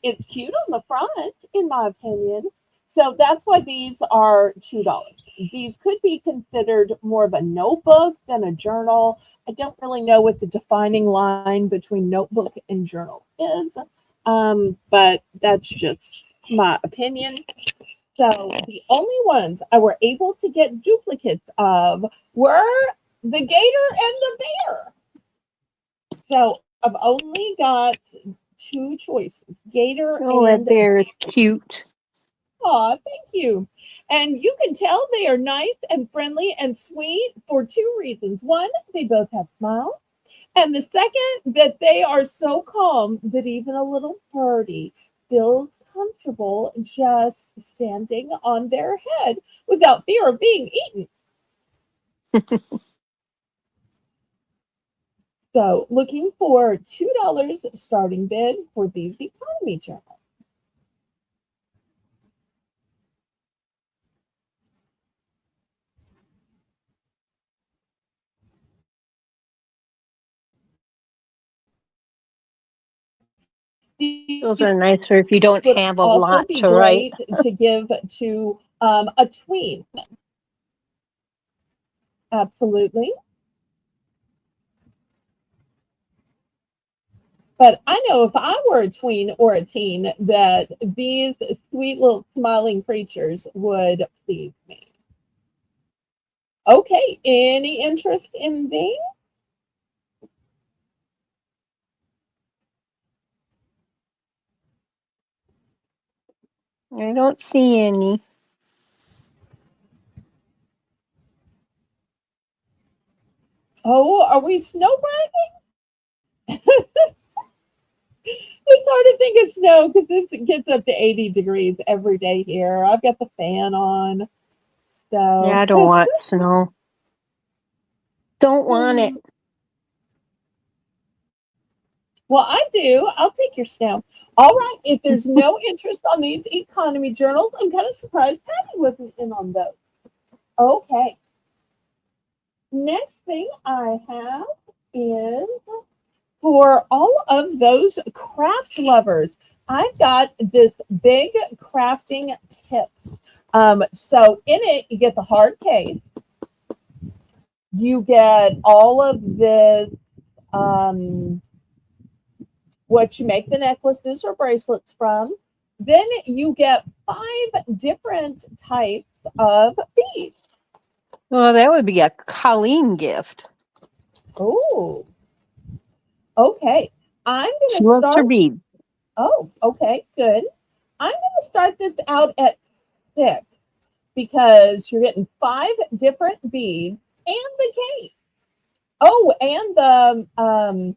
It's cute on the front, in my opinion. So that's why these are $2. These could be considered more of a notebook than a journal. I don't really know what the defining line between notebook and journal is, but that's just my opinion. So the only ones I were able to get duplicates of were the gator and the bear. So I've only got two choices, gator Oh, and that bear is cute. Aw, thank you. And you can tell they are nice and friendly and sweet for two reasons. One, they both have smiles. And the second, that they are so calm that even a little birdie feels comfortable just standing on their head without fear of being eaten. So, looking for $2 starting bid for these economy journals. Those are nicer if you don't Would have a also lot be to write. great to give to a tween. Absolutely. But I know if I were a tween or a teen, that these sweet little smiling creatures would please me. Okay, any interest in these? I don't see any. Oh, are we snowbirding? It's hard to think of snow because it gets up to 80 degrees every day here. I've got the fan on. Yeah, So, I don't want snow. Don't want it. well, I do. I'll take your snow. All right. If there's no interest on these economy journals, I'm kind of surprised Patty wasn't in on those. Okay. Next thing I have is for all of those craft lovers. I've got this big crafting kit. So in it, you get the hard case. You get all of this, what you make the necklaces or bracelets from. Then you get 5 different types of beads. Well, that would be a Colleen gift. Oh, okay. I'm going She to loves her start. beads. Oh, okay, good. I'm going to start this out at 6 because you're getting 5 different beads and the case. Oh, and the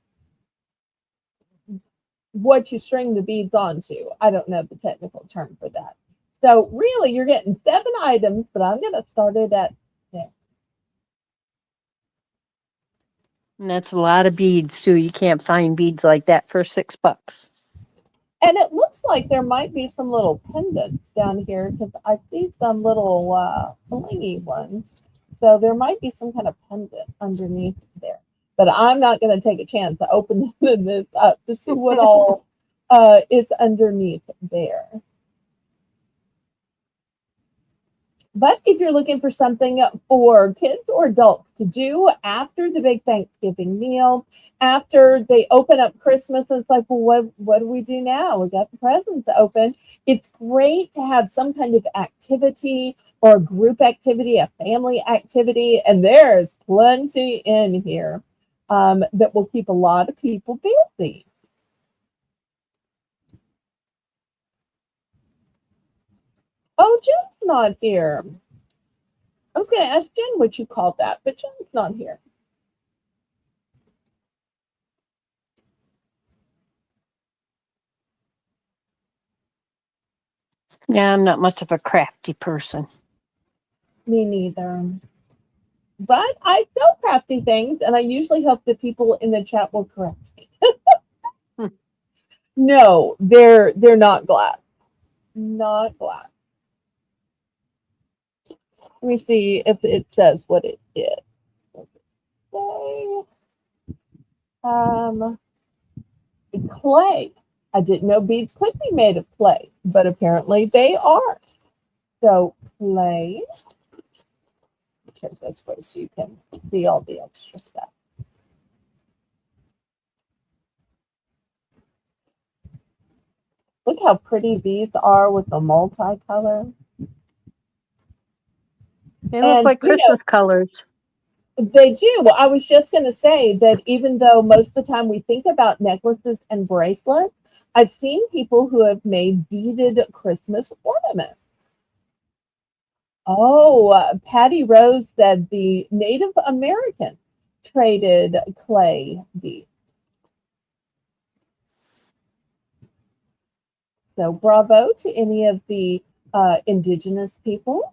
what you string the beads onto. I don't know the technical term for that. So really, you're getting 7 items, but I'm going to start it at 6. And that's a lot of beads too. You can't find beads like that for $6. And it looks like there might be some little pendants down here because I see some little blingy ones. So there might be some kind of pendant underneath there. But I'm not going to take a chance of opening this up to see what all is underneath there. But if you're looking for something for kids or adults to do after the big Thanksgiving meal, after they open up Christmas, and it's like, well, what do we do now? We got the presents open. It's great to have some kind of activity or a group activity, a family activity, and there's plenty in here that will keep a lot of people busy. Oh, Jen's not here. I was going to ask Jen what you called that, but Jen's not here. Yeah, I'm not much of a crafty person. Me neither. But I sell crafty things, and I usually hope that people in the chat will correct me. No, they're not glass. Not glass. Let me see if it says what it is. Does it say? Clay. I didn't know beads could be made of clay, but apparently they are. So clay. Turn this way so you can see all the extra stuff. Look how pretty these are with the multicolor. They look like Christmas colors. They do. Well, I was just going to say that even though most of the time we think about necklaces and bracelets, I've seen people who have made beaded Christmas ornaments. Oh, Patty Rose said the Native Americans traded clay beads. So bravo to any of the indigenous people.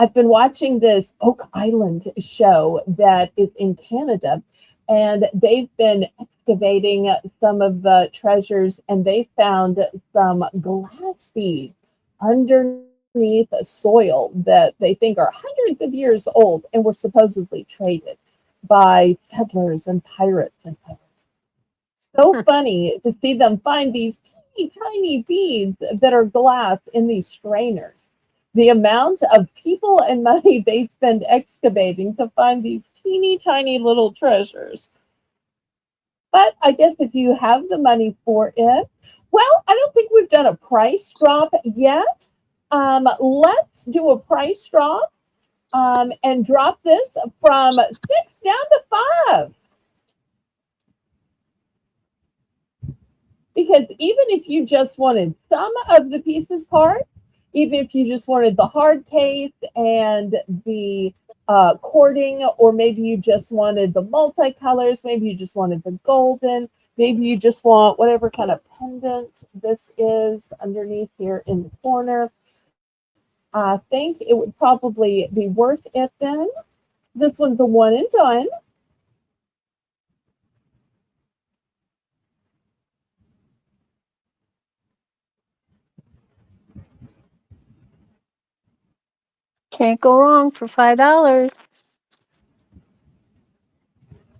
I've been watching this Oak Island show that is in Canada, and they've been excavating some of the treasures, and they found some glass beads underneath soil that they think are hundreds of years old and were supposedly traded by settlers and pirates and others. So funny to see them find these teeny tiny beads that are glass in these strainers. The amount of people and money they spend excavating to find these teeny tiny little treasures. But I guess if you have the money for it, well, I don't think we've done a price drop yet. Let's do a price drop and drop this from 6 down to 5. Because even if you just wanted some of the pieces parts, even if you just wanted the hard case and the cording, or maybe you just wanted the multicolors, maybe you just wanted the golden, maybe you just want whatever kind of pendant this is underneath here in the corner, I think it would probably be worth it then. This one's a one and done. Can't go wrong for $5.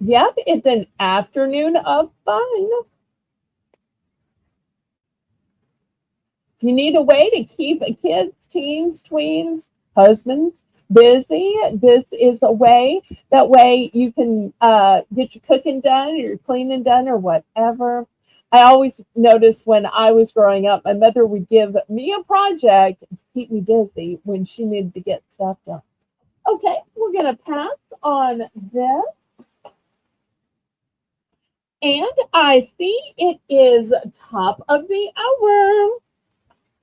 Yep, it's an afternoon of fun. If you need a way to keep kids, teens, tweens, husbands busy, this is a way. That way you can get your cooking done or your cleaning done or whatever. I always noticed when I was growing up, my mother would give me a project to keep me busy when she needed to get stuff done. Okay, we're going to pass on this. And I see it is top of the hour.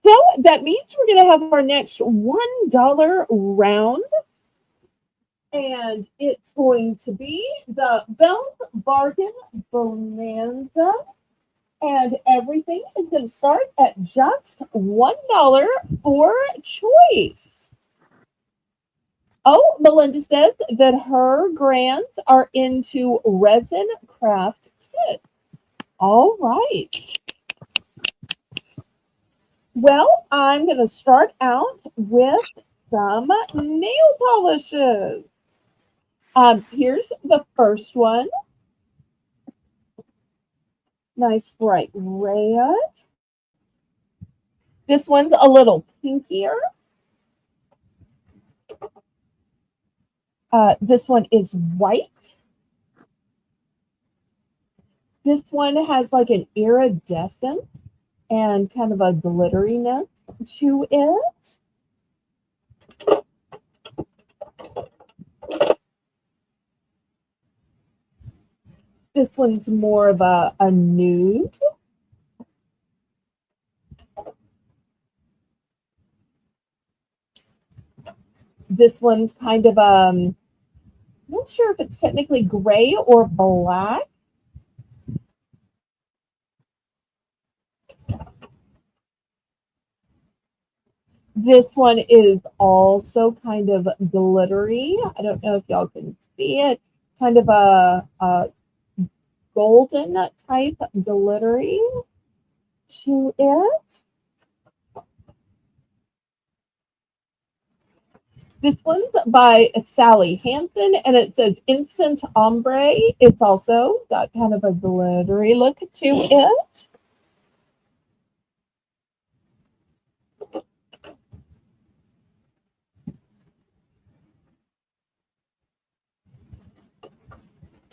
So that means we're going to have our next $1 round. And it's going to be the Belle's Bargain Bonanza. And everything is going to start at just $1 for choice. Oh, Melinda says that her grands are into resin craft kits. All right. Well, I'm going to start out with some nail polishes. Here's the first one. Nice bright red. This one's a little pinkier. This one is white. This one has like an iridescent and kind of a glitteriness to it. This one's more of a nude. This one's kind of I'm not sure if it's technically gray or black. This one is also kind of glittery. I don't know if y'all can see it. Kind of a golden type glittery to it. This one's by Sally Hansen, and it says Instant Ombre. It's also got kind of a glittery look to it.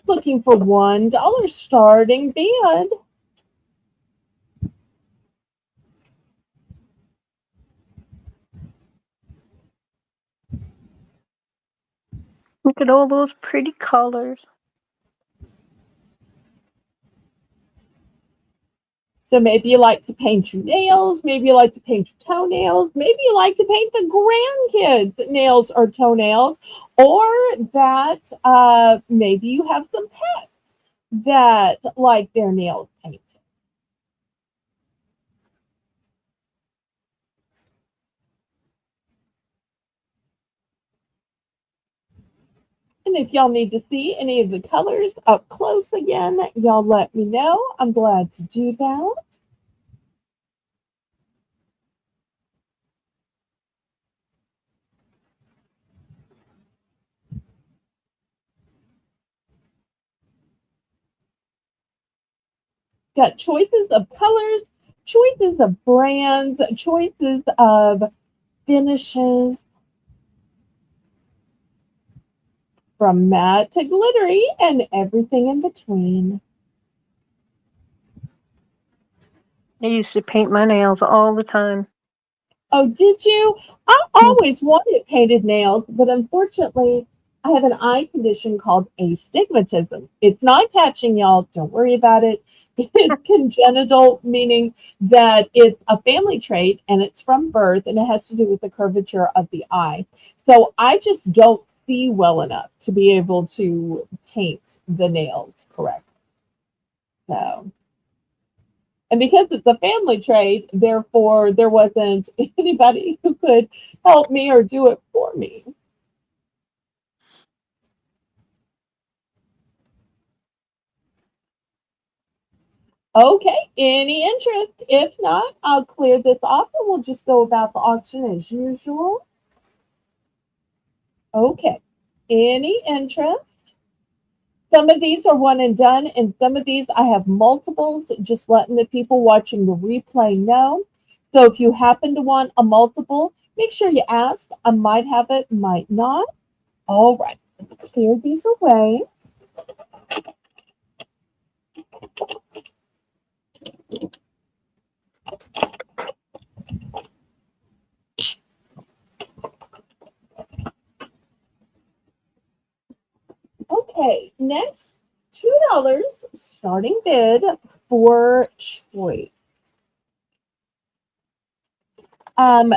Looking for $1 starting bid. Look at all those pretty colors. So maybe you like to paint your nails, maybe you like to paint your toenails, maybe you like to paint the grandkids' nails or toenails, or that maybe you have some pets that like their nails painted. And if y'all need to see any of the colors up close again, y'all let me know. I'm glad to do that. Got choices of colors, choices of brands, choices of finishes, from matte to glittery and everything in between. I used to paint my nails all the time. Oh, did you? I always wanted painted nails, but unfortunately, I have an eye condition called astigmatism. It's not catching, y'all. Don't worry about it. It's congenital, meaning that it's a family trait and it's from birth and it has to do with the curvature of the eye. So I just don't see well enough to be able to paint the nails correctly. So, and because it's a family trait, therefore there wasn't anybody who could help me or do it for me. Okay, any interest? If not, I'll clear this off and we'll just go about the auction as usual. Okay, any interest? Some of these are one and done, and some of these I have multiples, just letting the people watching the replay know. So if you happen to want a multiple, make sure you ask. I might have it, might not. All right, let's clear these away. Okay, next, $2 starting bid for choice.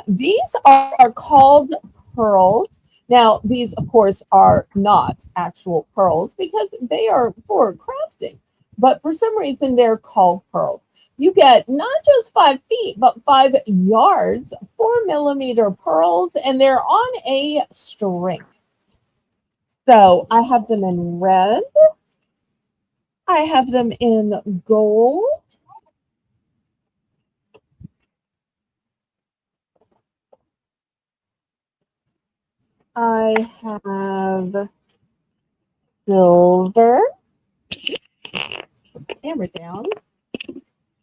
These are called pearls. Now, these, of course, are not actual pearls because they are for crafting. But for some reason, they're called pearls. You get not just 5 feet, but 5 yards, 4 millimeter pearls, and they're on a string. So I have them in red. I have them in gold. I have silver. Camera down.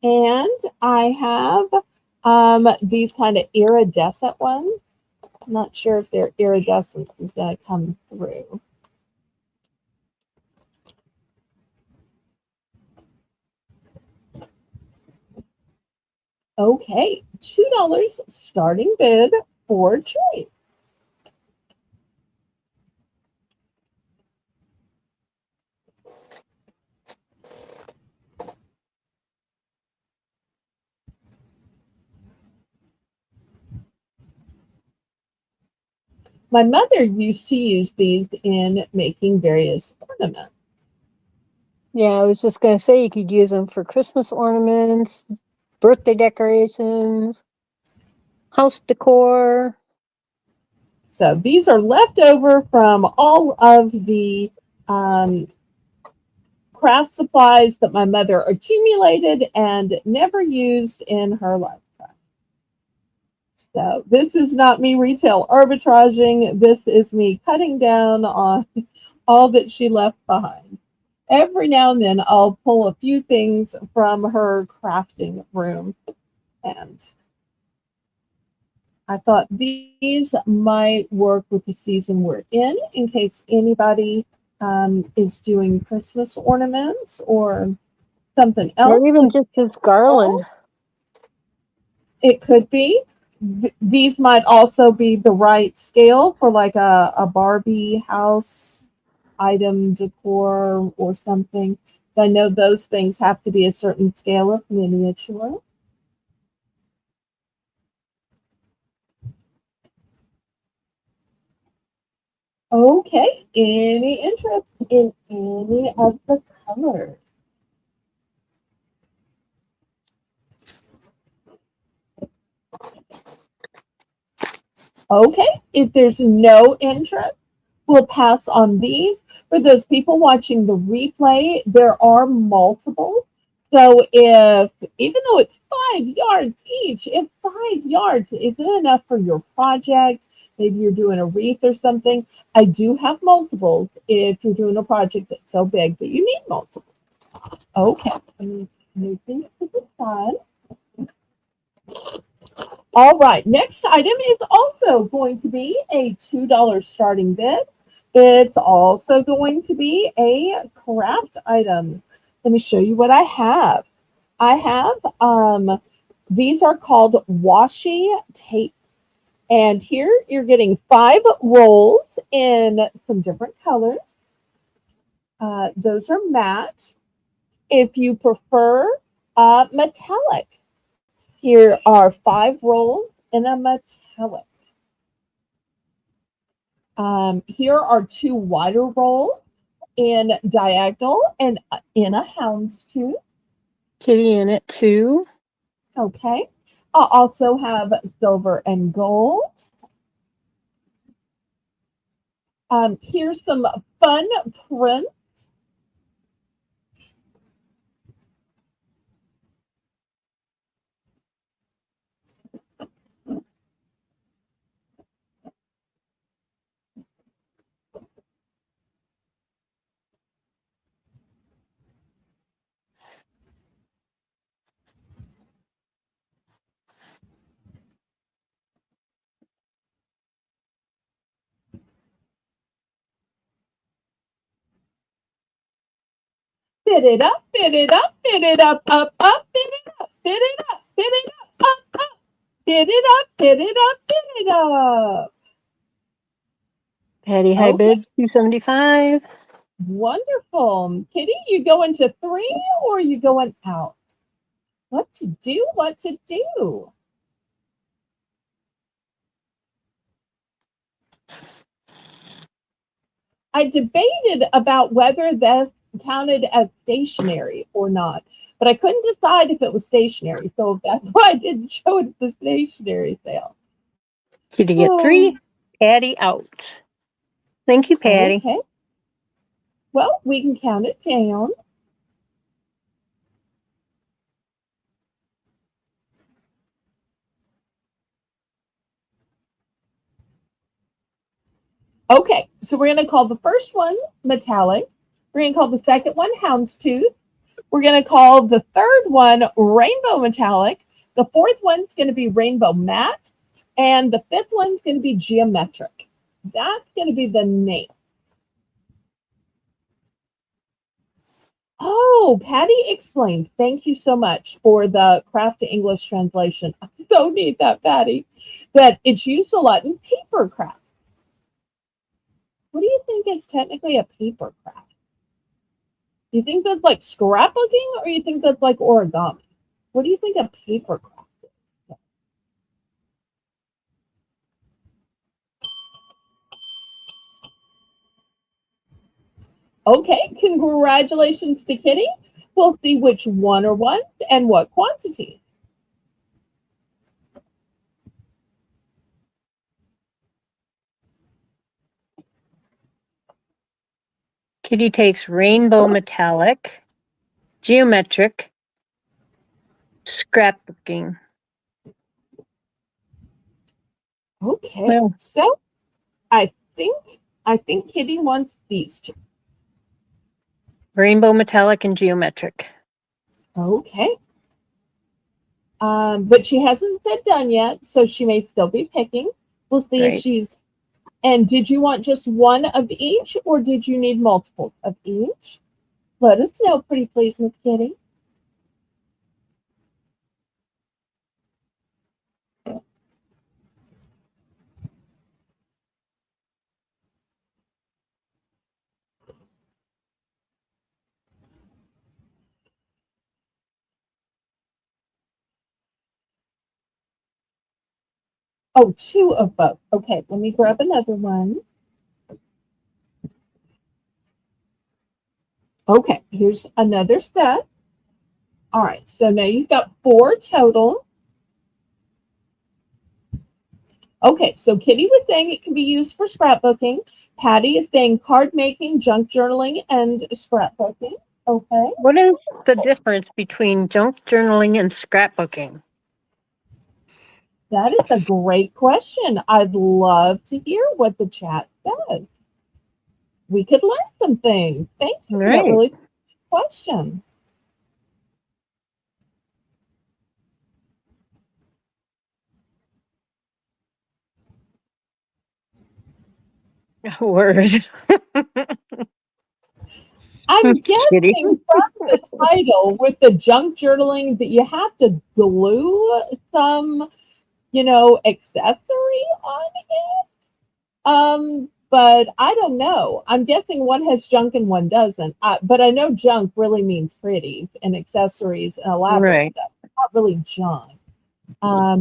And I have these kind of iridescent ones. I'm not sure if their iridescence is going to come through. Okay, $2 starting bid for choice. My mother used to use these in making various ornaments. Yeah, I was just going to say you could use them for Christmas ornaments, birthday decorations, house decor. So these are left over from all of the um, craft supplies that my mother accumulated and never used in her lifetime. So this is not me retail arbitraging. This is me cutting down on all that she left behind. Every now and then I'll pull a few things from her crafting room, and I thought these might work with the season we're in case anybody is doing Christmas ornaments or something Or else. even just as garland. It could be. These might also be the right scale for like a Barbie house item decor or something. I know those things have to be a certain scale of miniature. Okay, any interest in any of the colors? Okay, if there's no interest, we'll pass on these. For those people watching the replay, there are multiples. So if, even though it's 5 yards each, if 5 yards isn't enough for your project, maybe you're doing a wreath or something, I do have multiples if you're doing a project that's so big that you need multiples. Okay, let me move things to the side. All right, next item is also going to be a $2 starting bid. It's also going to be a craft item. Let me show you what I have. I have, these are called washi tape. And here you're getting 5 rolls in some different colors. Those are matte. If you prefer metallic, here are 5 rolls in a metallic. Here are 2 wider rolls in diagonal and in a houndstooth. Kitty in it too. Okay. I also have silver and gold. Here's some fun prints. Fit it up, fit it up, fit it up, up, fit it up, fit it up, fit it up, fit it up, fit it up, fit it up. Patty high Okay. bid $2.75. Wonderful. Kitty, you going to 3 or you going out? What to do? What to do? I debated about whether this counted as stationary or not, but I couldn't decide if it was stationary. So that's why I didn't show it at the stationary sale. Kitty get Oh, 3, Patty out. Thank you, Patty. okay. Well, we can count it down. Okay, so we're going to call the first one metallic. We're going to call the second one houndstooth. We're going to call the third one rainbow metallic. The fourth one's going to be rainbow matte. And the fifth one's going to be geometric. That's going to be the name. Oh, Patty explained. Thank you so much for the craft to English translation. I so need that, Patty. That it's used a lot in paper crafts. What do you think is technically a paper craft? Do you think that's like scrapbooking or you think that's like origami? What do you think a paper craft is? Okay, congratulations to Kitty. We'll see which one are ones and what quantities. Kitty takes rainbow metallic, geometric, scrapbooking. Okay, Well, so I think Kitty wants these two. rainbow metallic and geometric. Okay. But she hasn't said done yet, so she may still be picking. We'll see if Right. she's. And did you want just one of each, or did you need multiples of each? Let us know, pretty please, Miss Kitty. Oh, 2 of both. Okay, let me grab another one. Okay, here's another set. All right, so now you've got 4 total. Okay, so Kitty was saying it can be used for scrapbooking. Patty is saying card making, junk journaling, and scrapbooking. Okay. What is the difference between junk journaling and scrapbooking? That is a great question. I'd love to hear what the chat says. We could learn some things. Thank you for that Right. really good question. Word. I'm Kitty. guessing from the title with the junk journaling that you have to glue some, accessory on it. But I don't know. I'm guessing one has junk and one doesn't. But I know junk really means pretties and accessories and elaborate Right. stuff. It's not really junk. How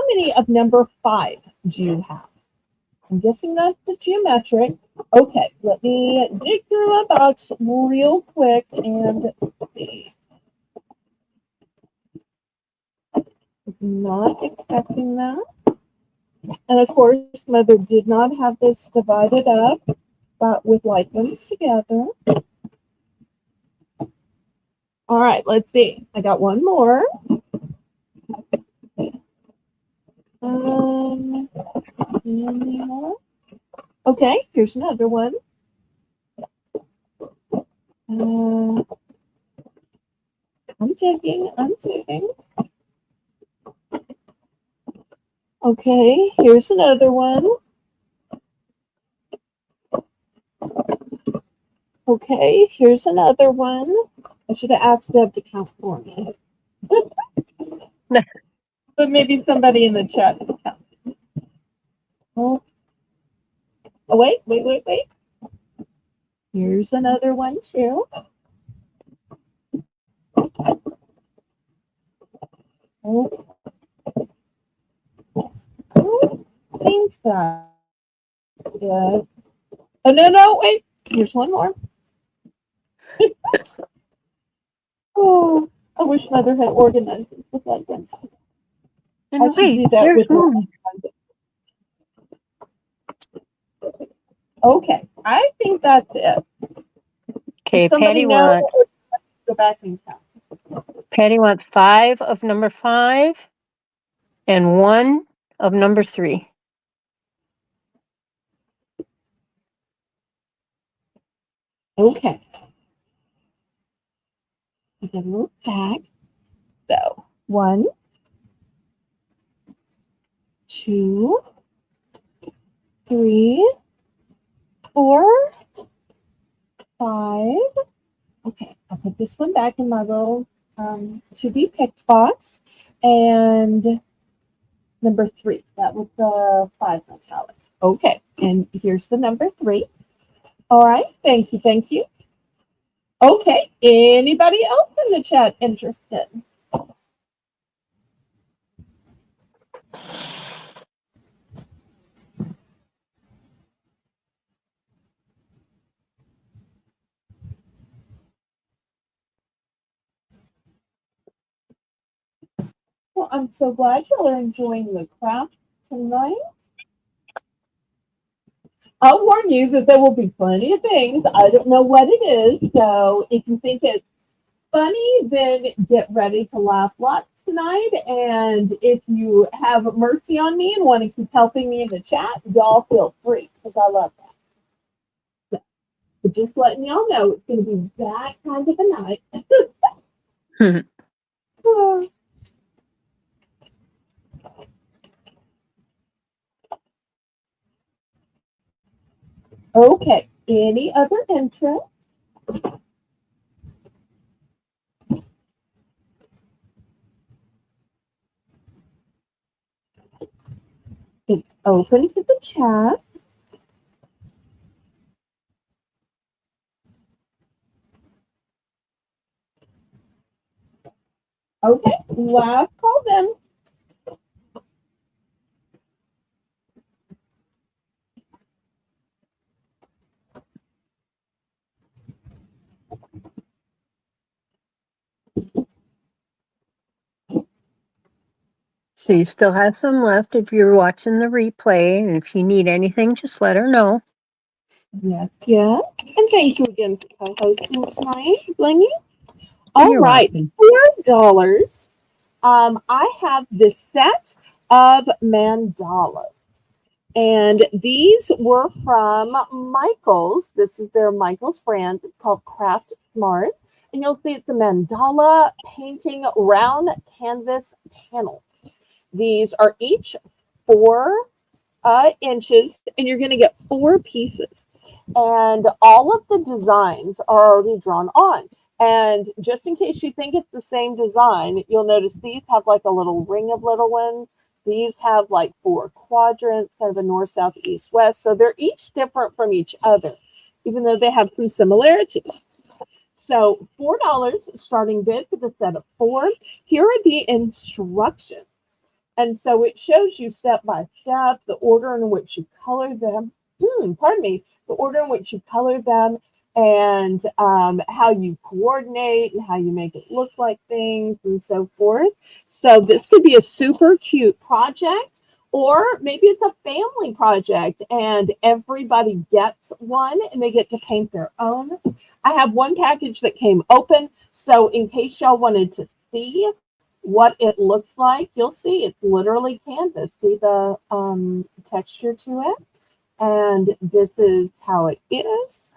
many of number 5 do you have? I'm guessing that's the geometric. Okay, let me dig through my box real quick and see. Not expecting that. And of course, Mother did not have this divided up, but with like ones together. All right, let's see. I got one more. Okay, here's another one. I'm digging. Okay, here's another one. Okay, here's another one. I should have asked Deb to count for me. But maybe somebody in the chat can count. Oh, wait. Here's another one too. Oh, I don't think that's it. Oh, no, wait. Here's one more. Oh, I wish Mother had organized this with that one. I And should wait, do that there's with her. one. Okay, I think that's it. Does Okay, somebody know, or go back and count? Patty wants 5 of number 5 and 1 of number 3. Okay. We get a little back. So 1, 2, 3, 4, 5. Okay, I'll put this one back in my little to be picked box. And number 3, that was the 5 metallic. Okay, and here's the number 3. All right, thank you, thank you. Okay, anybody else in the chat interested? Well, I'm so glad y'all are enjoying the craft tonight. I'll warn you that there will be plenty of things. I don't know what it is, so if you think it's funny, then get ready to laugh lots tonight. And if you have mercy on me and want to keep helping me in the chat, y'all feel free because I love that. So, but just letting y'all know, it's going to be that kind of a night. Okay, any other interest? It's open to the chat. Okay, last call then. So you still have some left if you're watching the replay, and if you need anything, just let her know. Yes, yes. And thank you again for co-hosting tonight, Blingy. All You're right, welcome. $4. I have this set of mandalas. And these were from Michaels. This is their Michaels brand. It's called Craft Smart. And you'll see it's a mandala painting round canvas panels. These are each 4 inches, and you're going to get 4 pieces. And all of the designs are already drawn on. And just in case you think it's the same design, you'll notice these have like a little ring of little ones. These have like 4 quadrants, kind of a north, south, east, west. So they're each different from each other, even though they have some similarities. So $4 starting bid for the set of 4. Here are the instructions. And so it shows you step by step the order in which you color them. Pardon me, the order in which you color them, and how you coordinate and how you make it look like things and so forth. So this could be a super cute project, or maybe it's a family project and everybody gets one and they get to paint their own. I have one package that came open, so in case y'all wanted to see what it looks like, you'll see it's literally canvas. See the texture to it? And this is how it is.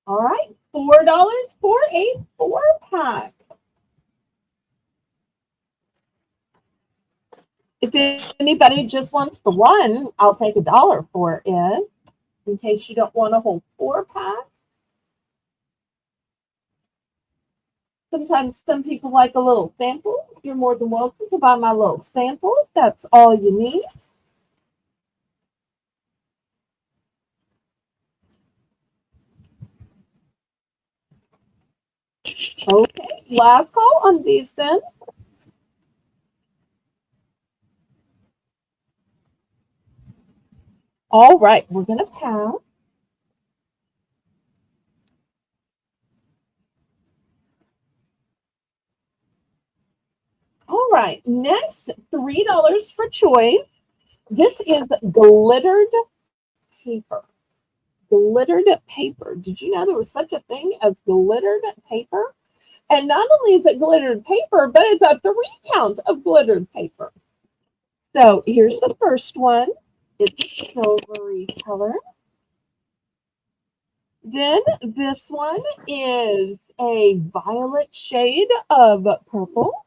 All right, $4 for a 4-pack. If anybody just wants the one, I'll take $1 for it in case you don't want a whole 4-pack. Sometimes some people like a little sample. You're more than welcome to buy my little sample if that's all you need. Okay, last call on these then. All right, we're going to pass. All right, next, $3 for choice. This is glittered paper. Glittered paper. Did you know there was such a thing as glittered paper? And not only is it glittered paper, but it's a 3 count of glittered paper. So here's the first one. It's a silvery color. Then this one is a violet shade of purple.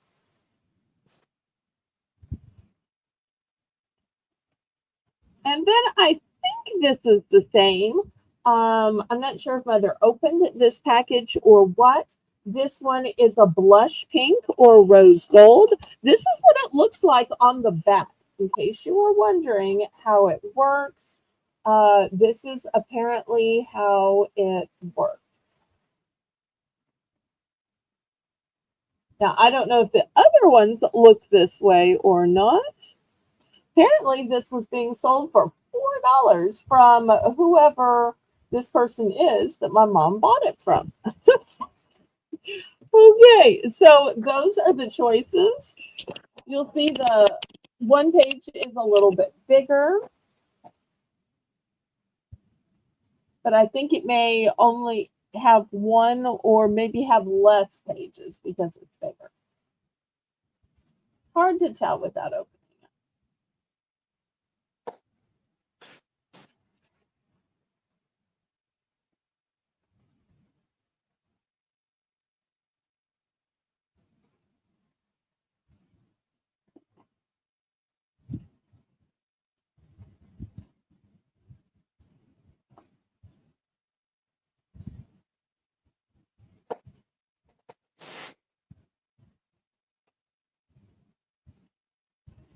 And then I think this is the same. I'm not sure if Mother opened this package or what. This one is a blush pink or rose gold. This is what it looks like on the back, in case you were wondering how it works. This is apparently how it works. Now, I don't know if the other ones look this way or not. Apparently, this was being sold for $4 from whoever this person is that my mom bought it from. Okay, so those are the choices. You'll see the one page is a little bit bigger, but I think it may only have one or maybe have less pages because it's bigger. Hard to tell without opening it.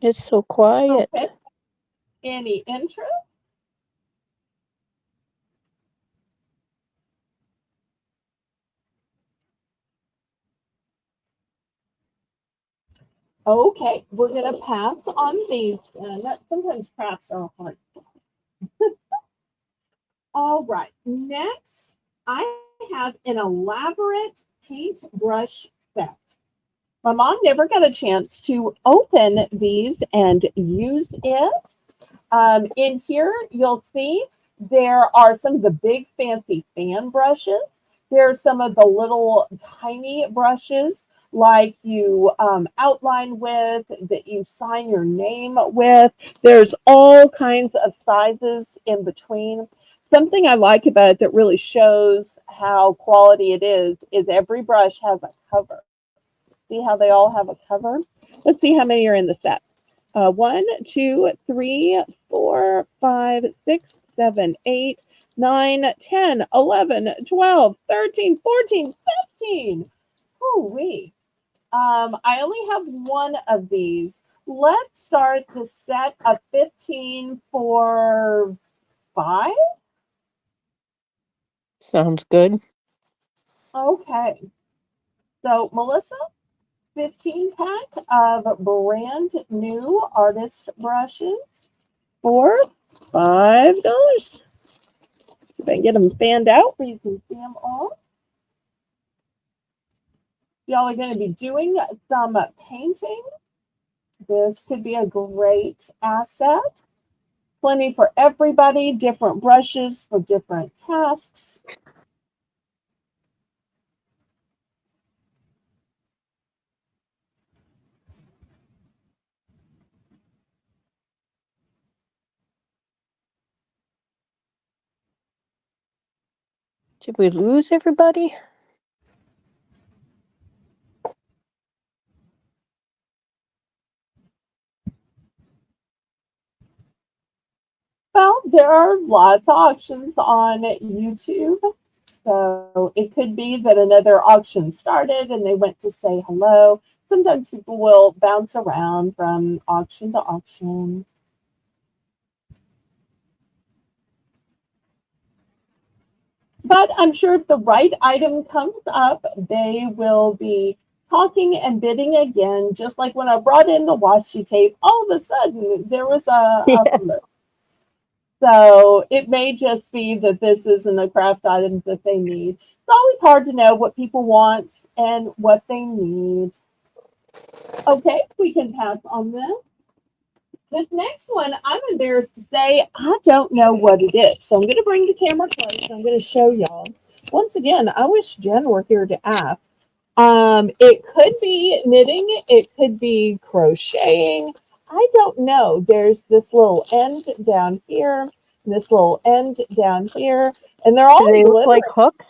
It's so quiet. Okay. Any interest? Okay, we're going to pass on these. Sometimes crafts are hard. All right, next I have an elaborate paintbrush set. My mom never got a chance to open these and use it. In here, you'll see there are some of the big fancy fan brushes. There are some of the little tiny brushes like you outline with, that you sign your name with. There's all kinds of sizes in between. Something I like about it that really shows how quality it is every brush has a cover. See how they all have a cover? Let's see how many are in the set. 1, 2, 3, 4, 5, 6, 7, 8, 9, 10, 11, 12, 13, 14, 15. Hoo-wee. I only have one of these. Let's start the set of 15 for 5. Sounds good. Okay. So, Melissa, 15-pack of brand new artist brushes for $5. If I can get them fanned out where you can see them all. Y'all are going to be doing some painting. This could be a great asset. Plenty for everybody, different brushes for different tasks. Did we lose everybody? There are lots of auctions on YouTube. So it could be that another auction started and they went to say hello. Sometimes people will bounce around from auction to auction. But I'm sure if the right item comes up, they will be talking and bidding again, just like when I brought in the washi tape, all of a sudden there was a Yeah. flip. So it may just be that this isn't a craft item that they need. It's always hard to know what people want and what they need. Okay, we can pass on this. This next one, I'm embarrassed to say, I don't know what it is. So I'm going to bring the camera close and I'm going to show y'all. Once again, I wish Jen were here to ask. It could be knitting, it could be crocheting. I don't know. There's this little end down here, and this little end down here, and they're Do all they look like glittering. hooks?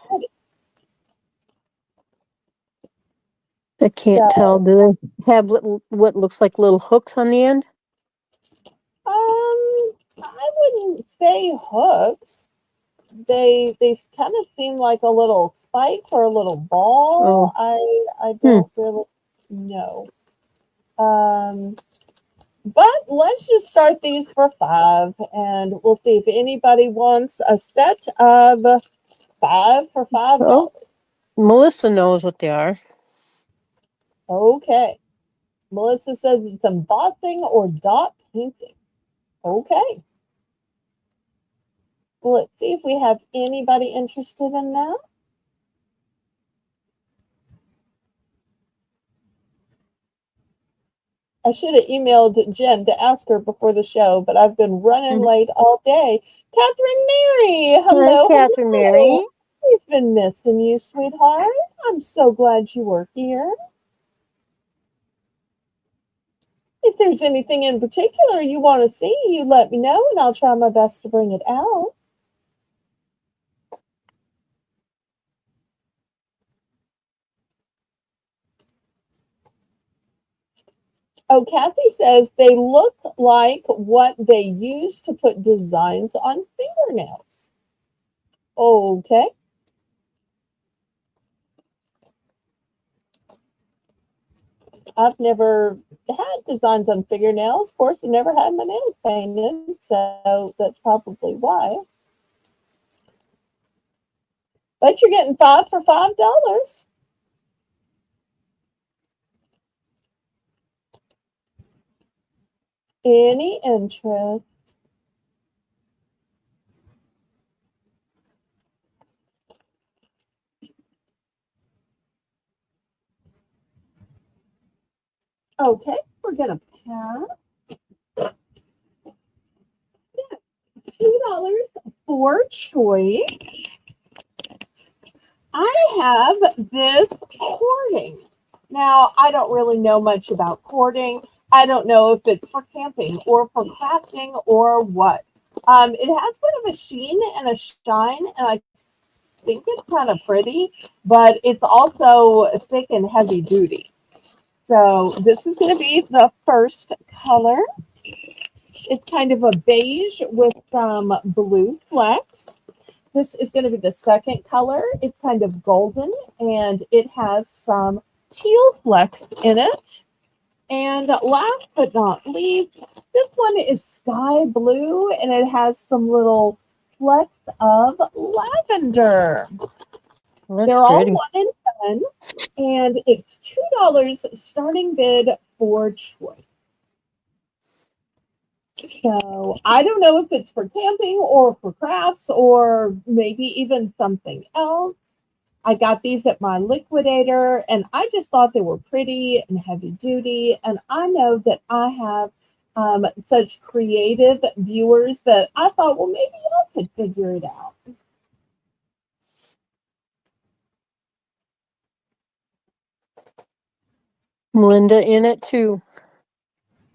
I can't tell. So, Do they have little, what looks like little hooks on the end? I wouldn't say hooks. They kind of seem like a little spike or a little ball. Oh, I hmm. don't really know. Um, But let's just start these for 5, and we'll see if anybody wants a set of 5 for Oh, $5. Melissa knows what they are. Okay. Melissa says it's embossing or dot painting. Okay. Well, let's see if we have anybody interested in that. I should have emailed Jen to ask her before the show, but I've been running Mhm. late all day. Catherine Mary, Hi, hello, Catherine hello. Mary. We've been missing you, sweetheart. I'm so glad you were here. If there's anything in particular you want to see, you let me know and I'll try my best to bring it out. Oh, Kathy says they look like what they use to put designs on fingernails. Okay. I've never had designs on fingernails. Of course, I've never had my nails painted, so that's probably why. But you're getting 5 for $5. Any interest? Okay, we're gonna pass $2 for choice. I have this cording. Now, I don't really know much about cording. I don't know if it's for camping or for crafting or what. It has kind of a sheen and a shine, and I think it's kind of pretty, but it's also thick and heavy duty. So this is going to be the first color. It's kind of a beige with some blue flecks. This is going to be the second color. It's kind of golden and it has some teal flecks in it. And last but not least, this one is sky blue and it has some little flecks of lavender. That's They're all pretty. 1 and 10, and it's $2 starting bid for choice. So I don't know if it's for camping or for crafts or maybe even something else. I got these at my liquidator and I just thought they were pretty and heavy duty. And I know that I have such creative viewers that I thought, well, maybe y'all could figure it out. Melinda in it too.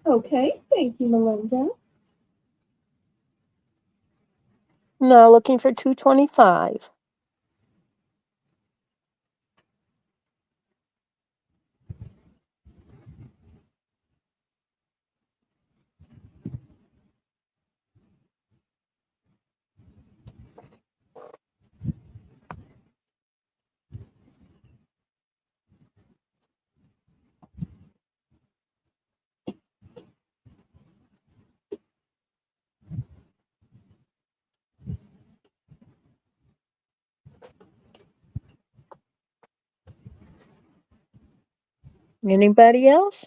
Okay, thank you, Melinda. No, looking for 225. Anybody else?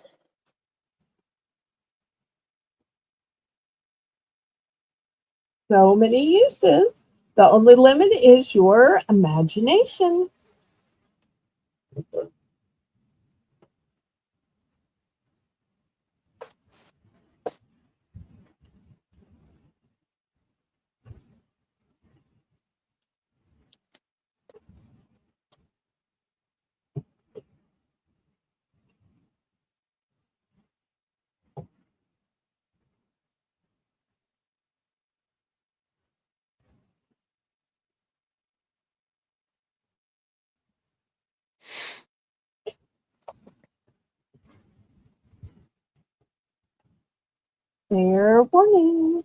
So many uses. The only limit is your imagination. Fair warning.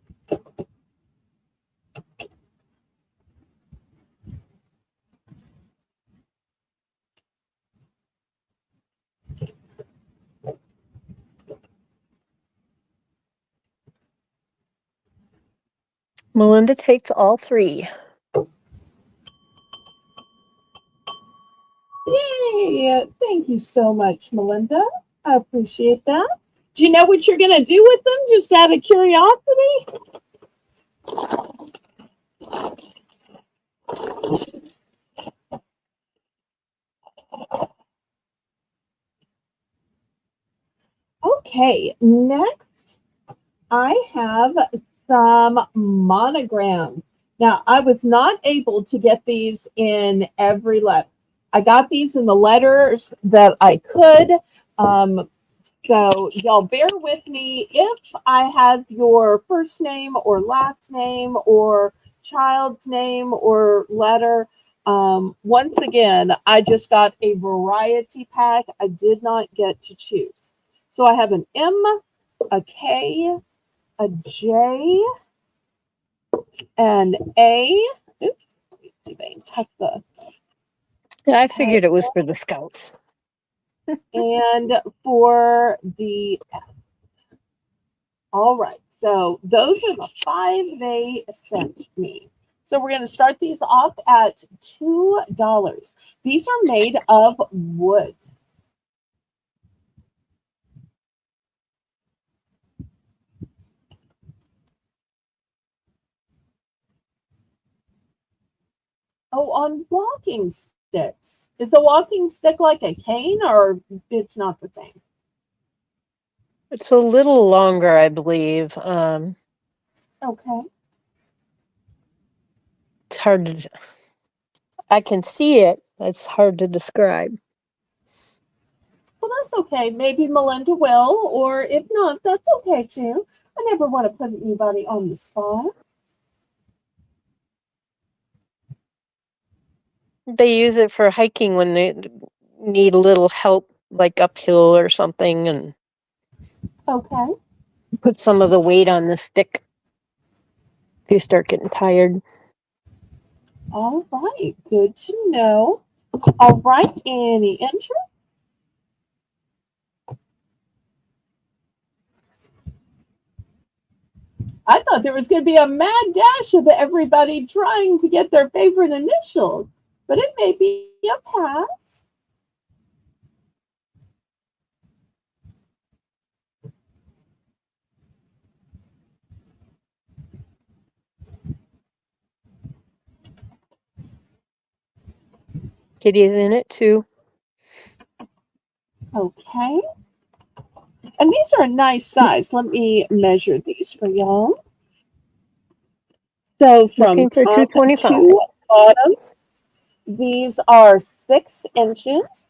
Melinda takes all three. Yay! Thank you so much, Melinda. I appreciate that. Do you know what you're going to do with them, just out of curiosity? Okay, next I have some monograms. Now, I was not able to get these in every letter. I got these in the letters that I could. So y'all bear with me if I have your first name or last name or child's name or letter. Once again, I just got a variety pack. I did not get to choose. So I have an M, a K, a J, an A. Oops, let me see if I can tuck the Yeah, I okay. figured it was for the scouts. And for the S. All right, so those are the 5 they sent me. So we're going to start these off at $2. These are made of wood. Oh, on walking sticks. Is a walking stick like a cane or it's not the same? It's a little longer, I believe. Okay. It's hard to. I can see it. It's hard to describe. Well, that's okay. Maybe Melinda will, or if not, that's okay too. I never want to put anybody on the spot. They use it for hiking when they need a little help, like uphill or something, and Okay. put some of the weight on the stick if you start getting tired. All right. Good to know. All right. Any interest? I thought there was going to be a mad dash of everybody trying to get their favorite initials, but it may be a pass. Kitty's in it too. Okay. And these are a nice size. Let me measure these for y'all. So from Looking for top 225. to bottom, these are 6 inches.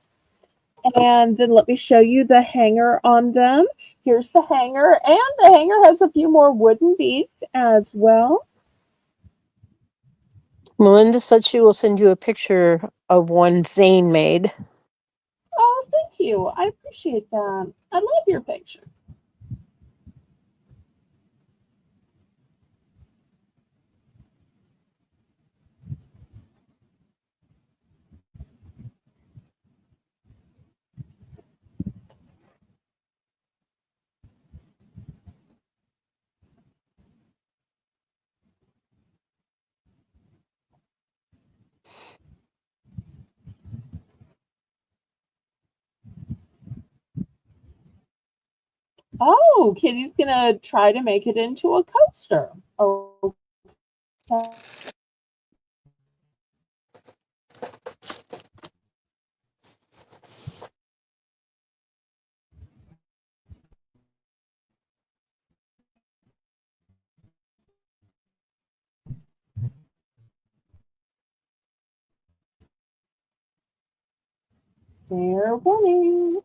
And then let me show you the hanger on them. Here's the hanger, and the hanger has a few more wooden beads as well. Melinda said she will send you a picture of one Zane made. Oh, thank you. I appreciate that. I love your pictures. Oh, Kitty's gonna try to make it into a coaster. Okay. Fair warning.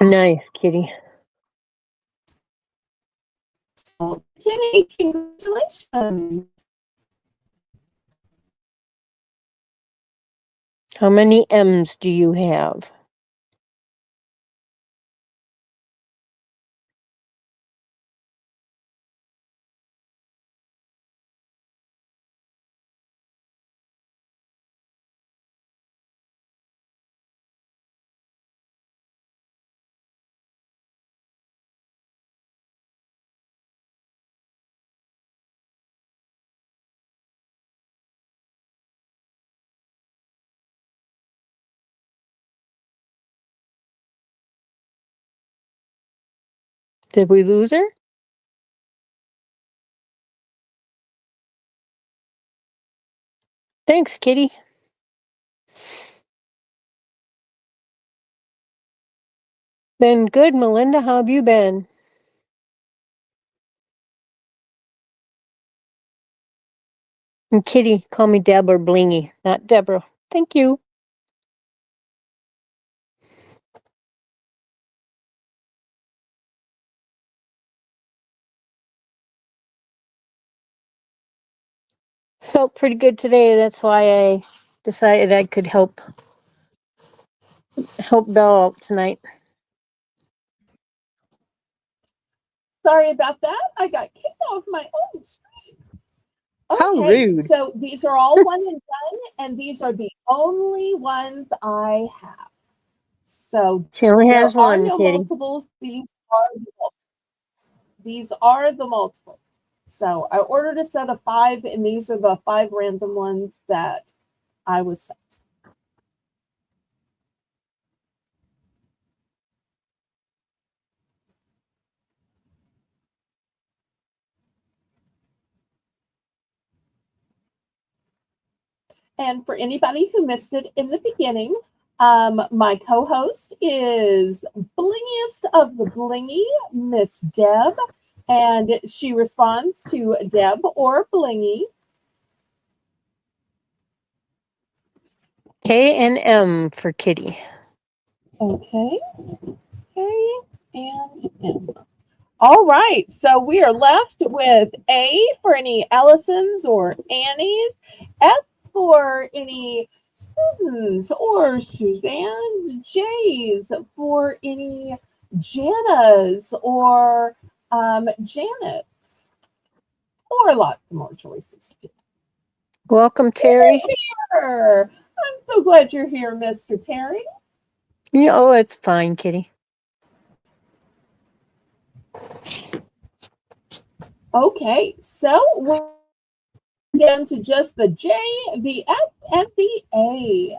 Nice, Kitty. Oh, Kitty, congratulations. How many M's do you have? Did we lose her? Thanks, Kitty. Been good, Melinda. How have you been? And Kitty, call me Deb or Blingy, not Deborah. Thank you. Felt pretty good today. That's why I decided I could help Belle out tonight. Sorry about that. I got kicked off my own screen. How Okay, rude. so these are all one and done, and these are the only ones I have. So She only has there are one, no Kitty. multiples. These are the multiples. So I ordered a set of 5, and these are the 5 random ones that I was sent. And for anybody who missed it in the beginning, my co-host is blingiest of the blingy, Miss Deb, and she responds to Deb or Blingy. K and M for Kitty. Okay, K and M. All right, so we are left with A for any Allisons or Annies, S for any Susans or Suzannes, J's for any Jannas or Janets, or lots more choices. Welcome, Terry. Here. I'm so glad you're here, Mr. Terry. Oh, it's fine, Kitty. Okay, so we're down to just the J, the F, and the A.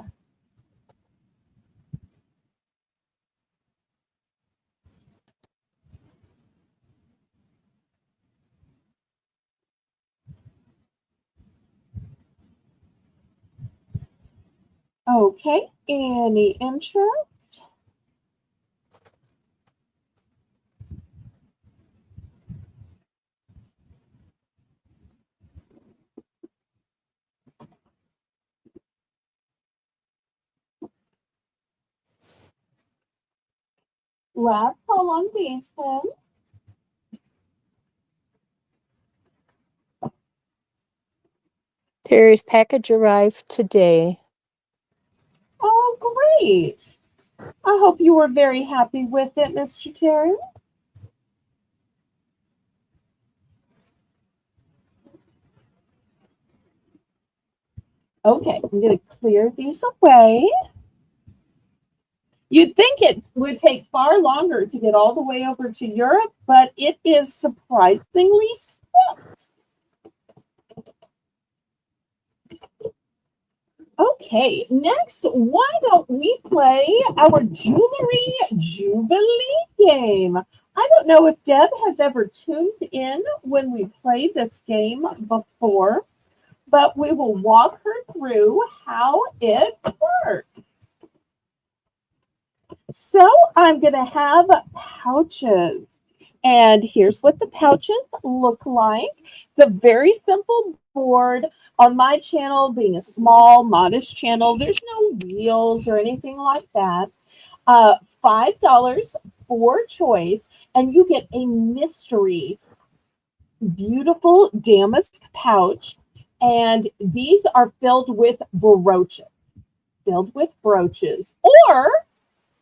Okay, any interest? Last call on these then. Terry's package arrived today. Oh, great. I hope you were very happy with it, Mr. Terry. Okay, I'm going to clear these away. You'd think it would take far longer to get all the way over to Europe, but it is surprisingly swift. Okay, next, why don't we play our Jewelry Jubilee game? I don't know if Deb has ever tuned in when we played this game before, but we will walk her through how it works. So I'm going to have pouches. And here's what the pouches look like. It's a very simple board. On my channel, being a small, modest channel, there's no wheels or anything like that. $5 for choice, and you get a mystery, beautiful damask pouch. And these are filled with brooches, or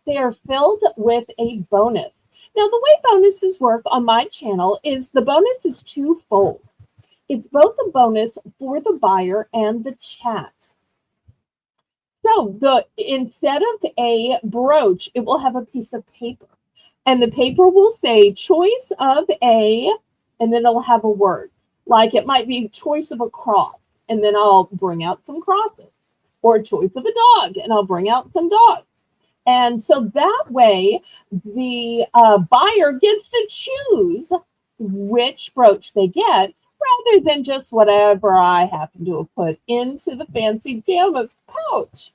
they are filled with a bonus. Now, the way bonuses work on my channel is the bonus is twofold. It's both a bonus for the buyer and the chat. So instead of a brooch, it will have a piece of paper. And the paper will say choice of a, and then it'll have a word. Like it might be choice of a cross, and then I'll bring out some crosses. Or choice of a dog, and I'll bring out some dogs. And so that way, the buyer gets to choose which brooch they get rather than just whatever I happen to have put into the fancy damask pouch.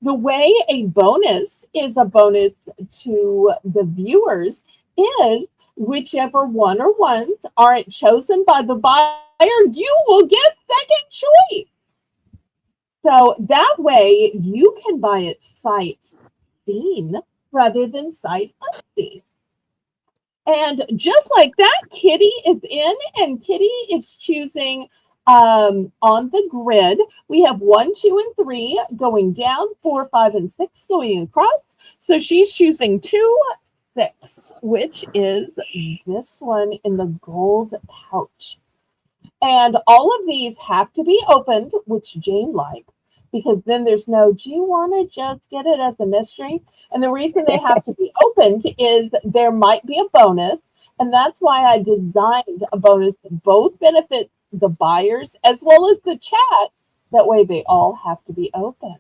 The way a bonus is a bonus to the viewers is whichever one or ones aren't chosen by the buyer, you will get second choice. So that way you can buy it sight seen rather than sight unseen. And just like that, Kitty is in, and Kitty is choosing on the grid. We have 1, 2, and 3 going down, 4, 5, and 6 going across. So she's choosing 2, 6, which is this one in the gold pouch. And all of these have to be opened, which Jane likes, because then there's no, do you want to just get it as a mystery? And the reason they have to be opened is there might be a bonus. And that's why I designed a bonus that both benefits the buyers as well as the chat. That way they all have to be opened.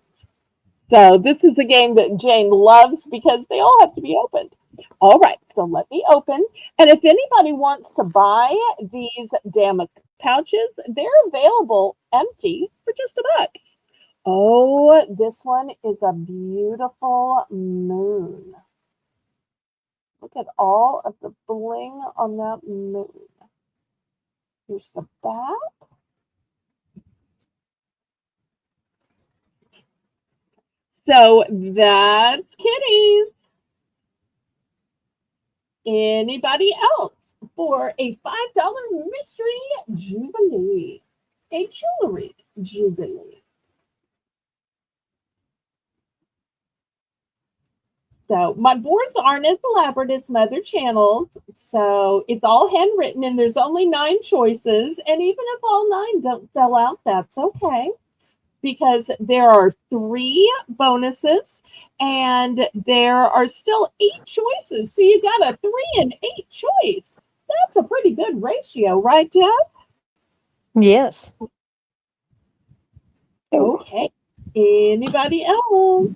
So this is the game that Jane loves because they all have to be opened. All right, so let me open. And if anybody wants to buy these damask pouches, they're available empty for just $1. Oh, this one is a beautiful moon. Look at all of the bling on that moon. Here's the back. So that's Kitty's. Anybody else for a $5 mystery jubilee? A jewelry jubilee. So my boards aren't as elaborate as some other channels. So it's all handwritten and there's only 9 choices. And even if all 9 don't sell out, that's okay. Because there are 3 bonuses and there are still 8 choices. So you got a 3 and 8 choice. That's a pretty good ratio, right, Deb? Yes. Okay. Anybody else?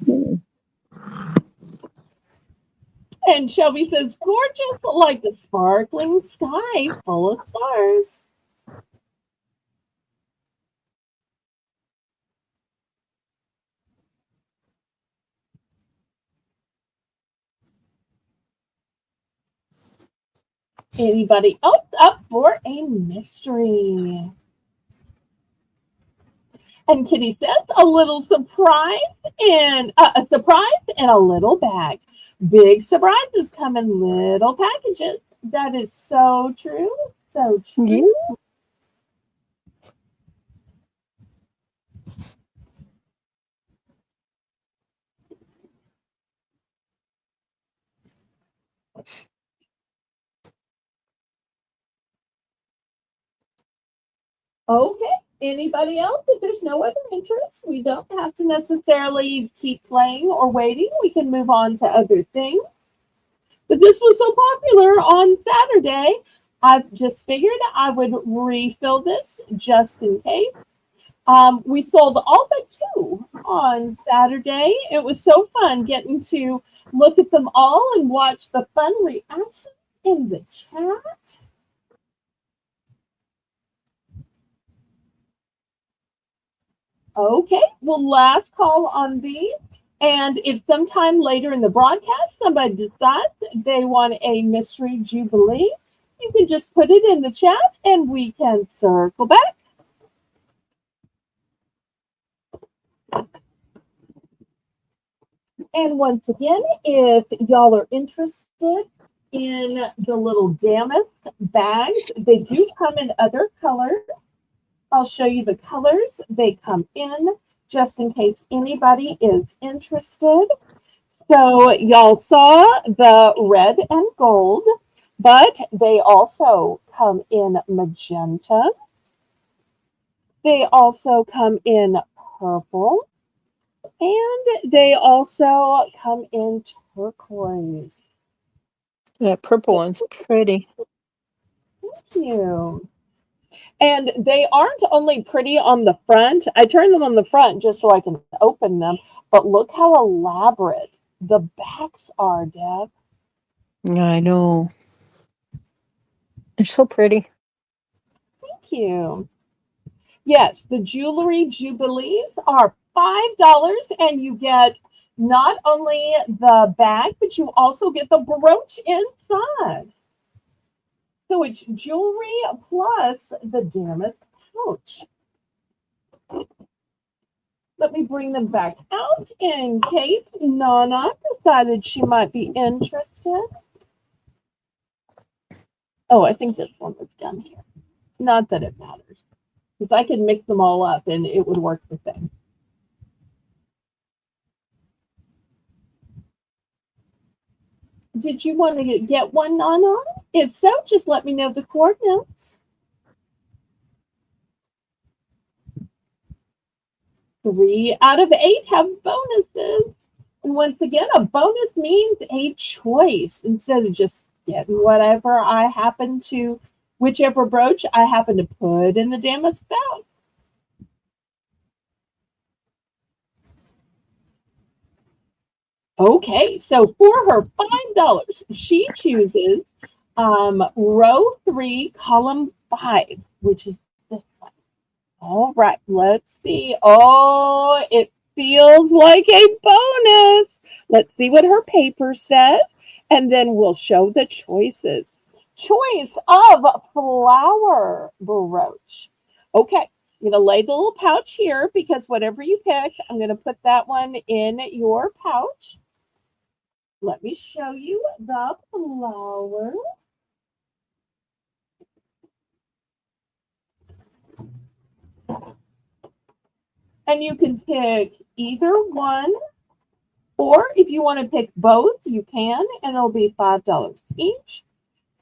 And Shelby says, gorgeous, like the sparkling sky full of stars. Anybody else up for a mystery? And Kitty says, a little surprise and a surprise in a little bag. Big surprises come in little packages. That is so true. So true. Yeah. Okay. Anybody else? If there's no other interest, we don't have to necessarily keep playing or waiting. We can move on to other things. But this was so popular on Saturday, I just figured I would refill this just in case. We sold all but two on Saturday. It was so fun getting to look at them all and watch the fun reactions in the chat. Okay, well, last call on these. And if sometime later in the broadcast somebody decides they want a mystery jubilee, you can just put it in the chat and we can circle back. And once again, if y'all are interested in the little damask bags, they do come in other colors. I'll show you the colors they come in just in case anybody is interested. So y'all saw the red and gold, but they also come in magenta. They also come in purple. And they also come in turquoise. That purple one's pretty. Thank you. And they aren't only pretty on the front. I turn them on the front just so I can open them. But look how elaborate the backs are, Deb. I know. They're so pretty. Thank you. Yes, the jewelry jubilees are $5, and you get not only the bag, but you also get the brooch inside. So it's jewelry plus the damask pouch. Let me bring them back out in case Nana decided she might be interested. Oh, I think this one was done here. Not that it matters, because I could mix them all up and it would work the same. Did you want to get one, Nana? If so, just let me know the coordinates. 3 out of 8 have bonuses. And once again, a bonus means a choice instead of just getting whatever I happen to, whichever brooch I happen to put in the damask bag. Okay, so for her $5, she chooses row 3, column 5, which is this one. All right, let's see. Oh, it feels like a bonus. Let's see what her paper says, and then we'll show the choices. Choice of flower brooch. Okay, I'm going to lay the little pouch here because whatever you pick, I'm going to put that one in your pouch. Let me show you the flowers. And you can pick either one, or if you want to pick both, you can, and it'll be $5 each.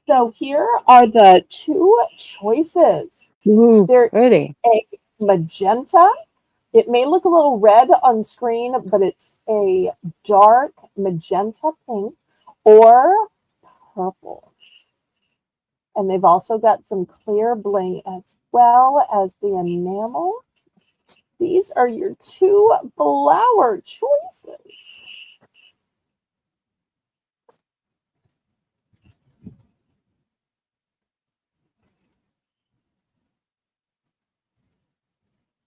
So here are the two choices. Ooh, There's pretty. a magenta. It may look a little red on screen, but it's a dark magenta pink or purple. And they've also got some clear bling as well as the enamel. These are your two flower choices.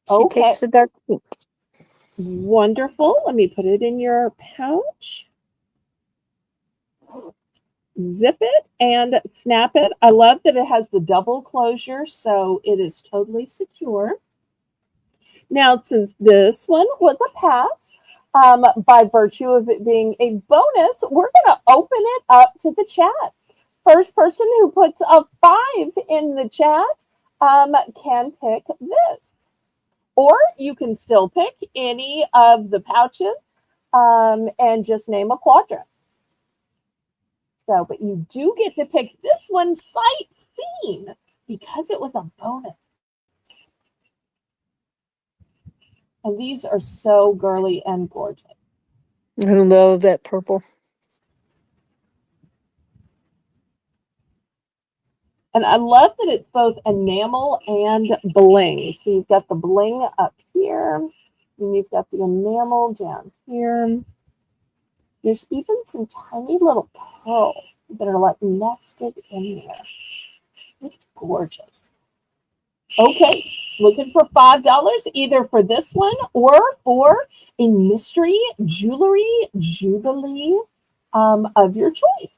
She takes the dark pink. Wonderful. Let me put it in your pouch. Zip it and snap it. I love that it has the double closure, so it is totally secure. Now, since this one was a pass, by virtue of it being a bonus, we're going to open it up to the chat. First person who puts a 5 in the chat can pick this. Or you can still pick any of the pouches and just name a quadrant. So, but you do get to pick this one, sightseeing, because it was a bonus. And these are so girly and gorgeous. I love that purple. And I love that it's both enamel and bling. So you've got the bling up here, and you've got the enamel down here. There's even some tiny little pearls that are like nested in there. It's gorgeous. Okay, looking for $5 either for this one or for a mystery jewelry jubilee of your choice.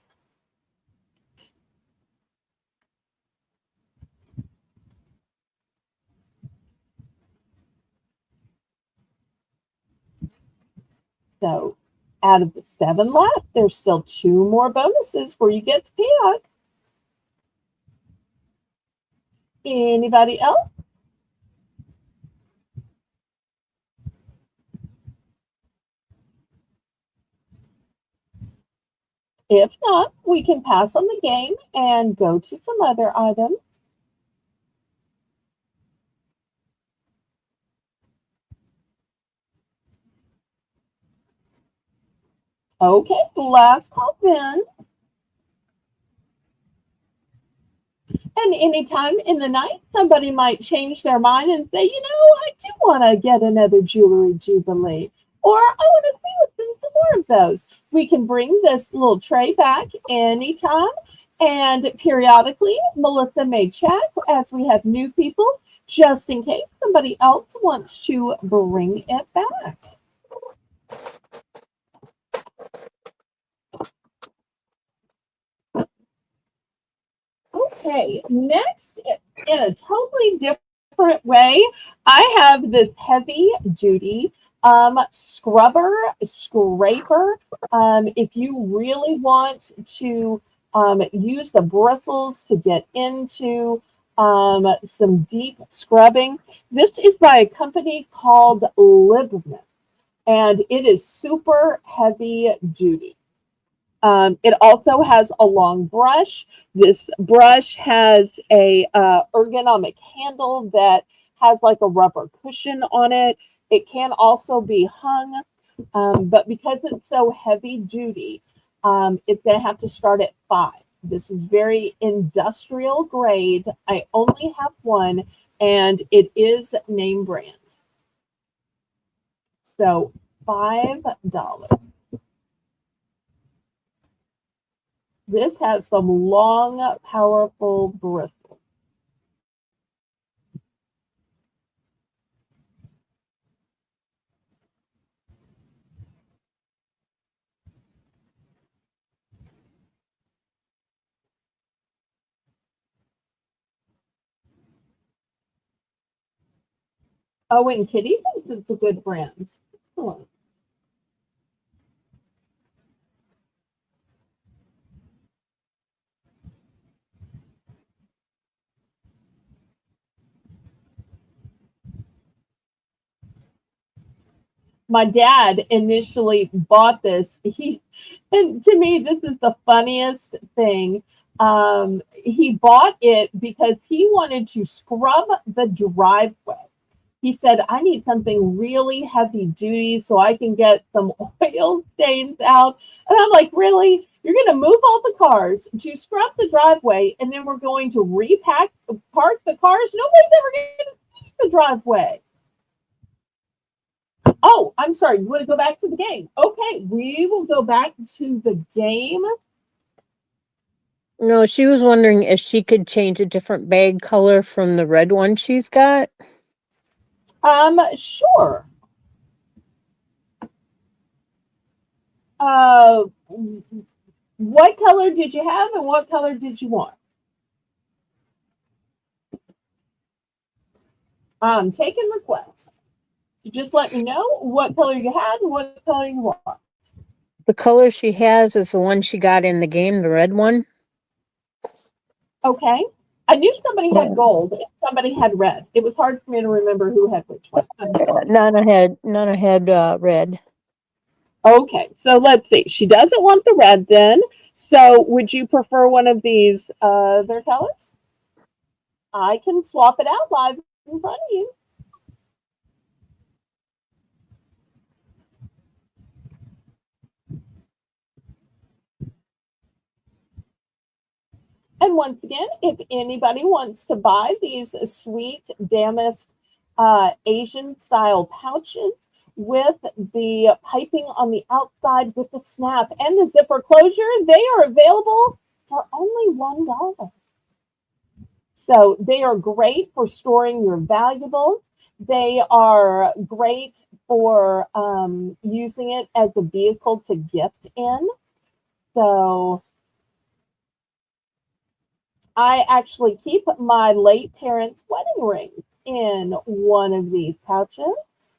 So out of the 7 left, there's still 2 more bonuses where you get to pick. Anybody else? If not, we can pass on the game and go to some other items. Okay, last call then. And anytime in the night, somebody might change their mind and say, I do want to get another jewelry jubilee, or I want to see what's in some more of those. We can bring this little tray back anytime. And periodically, Melissa may check as we have new people, just in case somebody else wants to bring it back. Okay, next, in a totally different way, I have this heavy duty scrubber, scraper. If you really want to use the bristles to get into some deep scrubbing, this is by a company called Libman, and it is super heavy duty. It also has a long brush. This brush has a ergonomic handle that has like a rubber cushion on it. It can also be hung, but because it's so heavy duty, it's going to have to start at 5. This is very industrial grade. I only have one, and it is name brand. So $5. This has some long, powerful bristles. Oh, and Kitty thinks it's a good brand. Excellent. My dad initially bought this. And to me, this is the funniest thing. He bought it because he wanted to scrub the driveway. He said, I need something really heavy duty so I can get some oil stains out. And I'm like, really? You're going to move all the cars to scrub the driveway, and then we're going to park the cars? Nobody's ever going to see the driveway. Oh, I'm sorry. You want to go back to the game? Okay, we will go back to the game. No, she was wondering if she could change a different bag color from the red one she's got. Sure. What color did you have and what color did you want? Taking requests. So just let me know what color you had and what color you want. The color she has is the one she got in the game, the red one. Okay. I knew somebody had gold and somebody had red. It was hard for me to remember who had which one. I'm sorry. Nana had red. Okay, so let's see. She doesn't want the red then. So would you prefer one of these other colors? I can swap it out live in front of you. And once again, if anybody wants to buy these sweet damask Asian style pouches with the piping on the outside with the snap and the zipper closure, they are available for only $1. So they are great for storing your valuables. They are great for using it as a vehicle to gift in. So I actually keep my late parents' wedding rings in one of these pouches.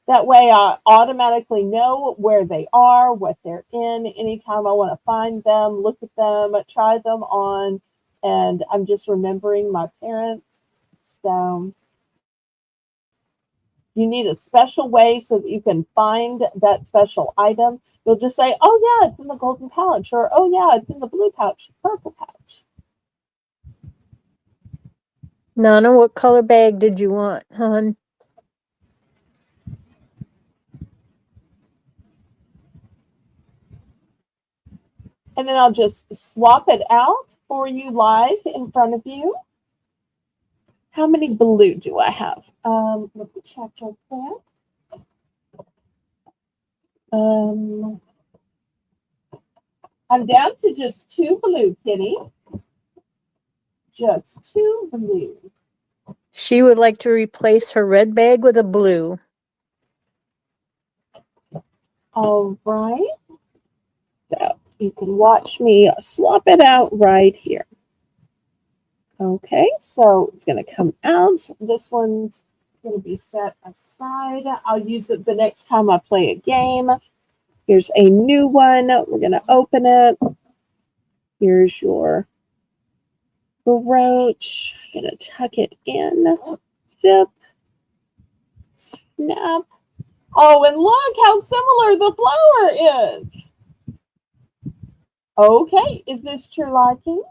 That way I automatically know where they are, what they're in. Anytime I want to find them, look at them, try them on, and I'm just remembering my parents. So you need a special way so that you can find that special item. You'll just say, oh yeah, it's in the golden pouch, or oh yeah, it's in the blue pouch, purple pouch. Nana, what color bag did you want, hon? And then I'll just swap it out for you live in front of you. How many blue do I have? Let me check real quick. I'm down to just 2 blue, Kitty. Just 2 blue. She would like to replace her red bag with a blue. All right. So you can watch me swap it out right here. Okay, so it's going to come out. This one's going to be set aside. I'll use it the next time I play a game. Here's a new one. We're going to open it. Here's your brooch. I'm going to tuck it in. Zip. Snap. Oh, and look how similar the flower is. Okay, is this to your liking?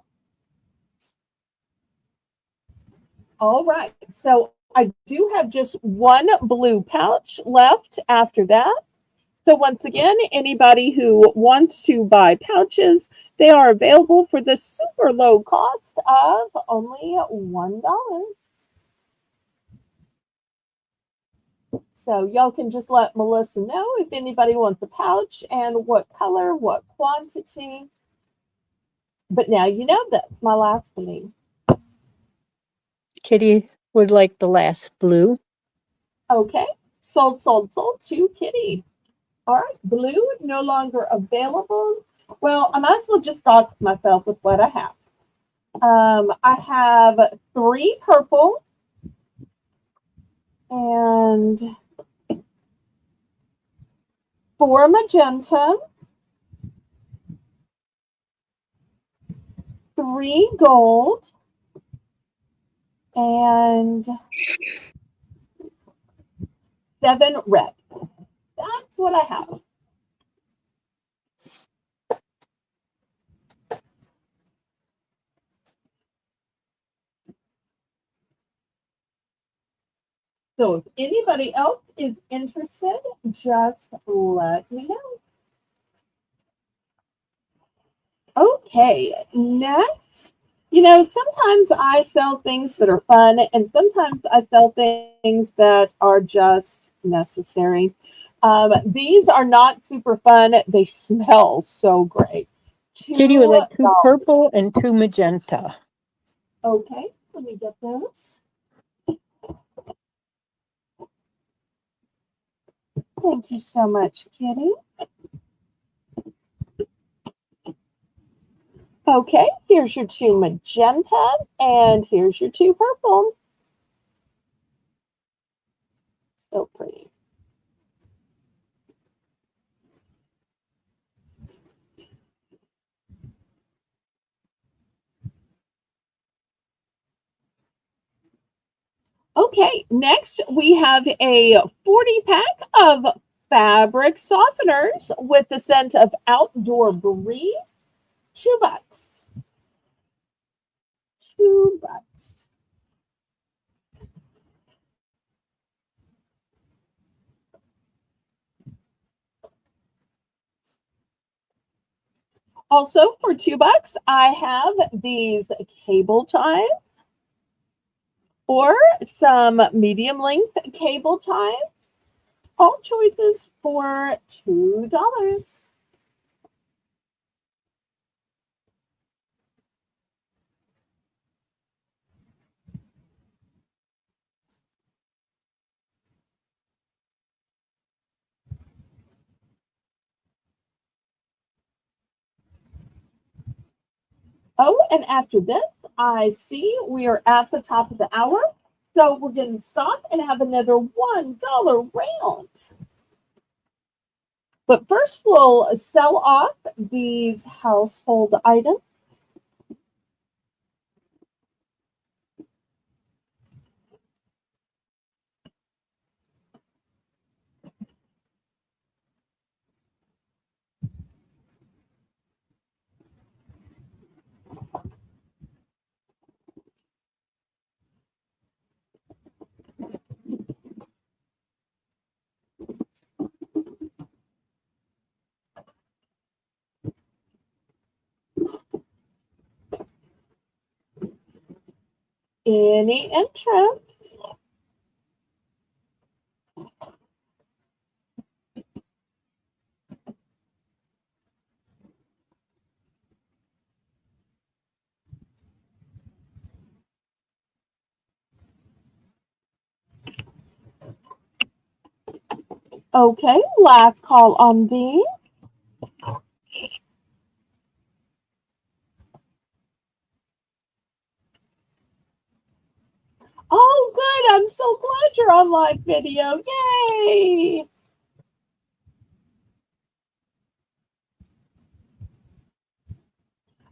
All right, so I do have just 1 blue pouch left after that. So once again, anybody who wants to buy pouches, they are available for the super low cost of only $1. So y'all can just let Melissa know if anybody wants a pouch and what color, what quantity. But now you know that's my last name. Kitty would like the last blue. Okay, sold to Kitty. All right, blue no longer available. Well, I might as well just dox myself with what I have. I have 3 purple and 4 magenta, 3 gold, and 7 red. That's what I have. So if anybody else is interested, just let me know. Okay, next. You know, sometimes I sell things that are fun, and sometimes I sell things that are just necessary. These are not super fun. They smell so great. Kitty would like 2 $2. purple and 2 magenta. Okay, let me get those. Thank you so much, Kitty. Okay, here's your 2 magenta, and here's your 2 purple. So pretty. Okay, next we have a 40-pack of fabric softeners with the scent of Outdoor Breeze. $2. $2. Also, for $2, I have these cable ties or some medium length cable ties. All choices for $2. Oh, and after this, I see we are at the top of the hour. So we're going to stop and have another $1 round. But first, we'll sell off these household items. Any interest? Okay, last call on these. Oh, good. I'm so glad you're on live video. Yay!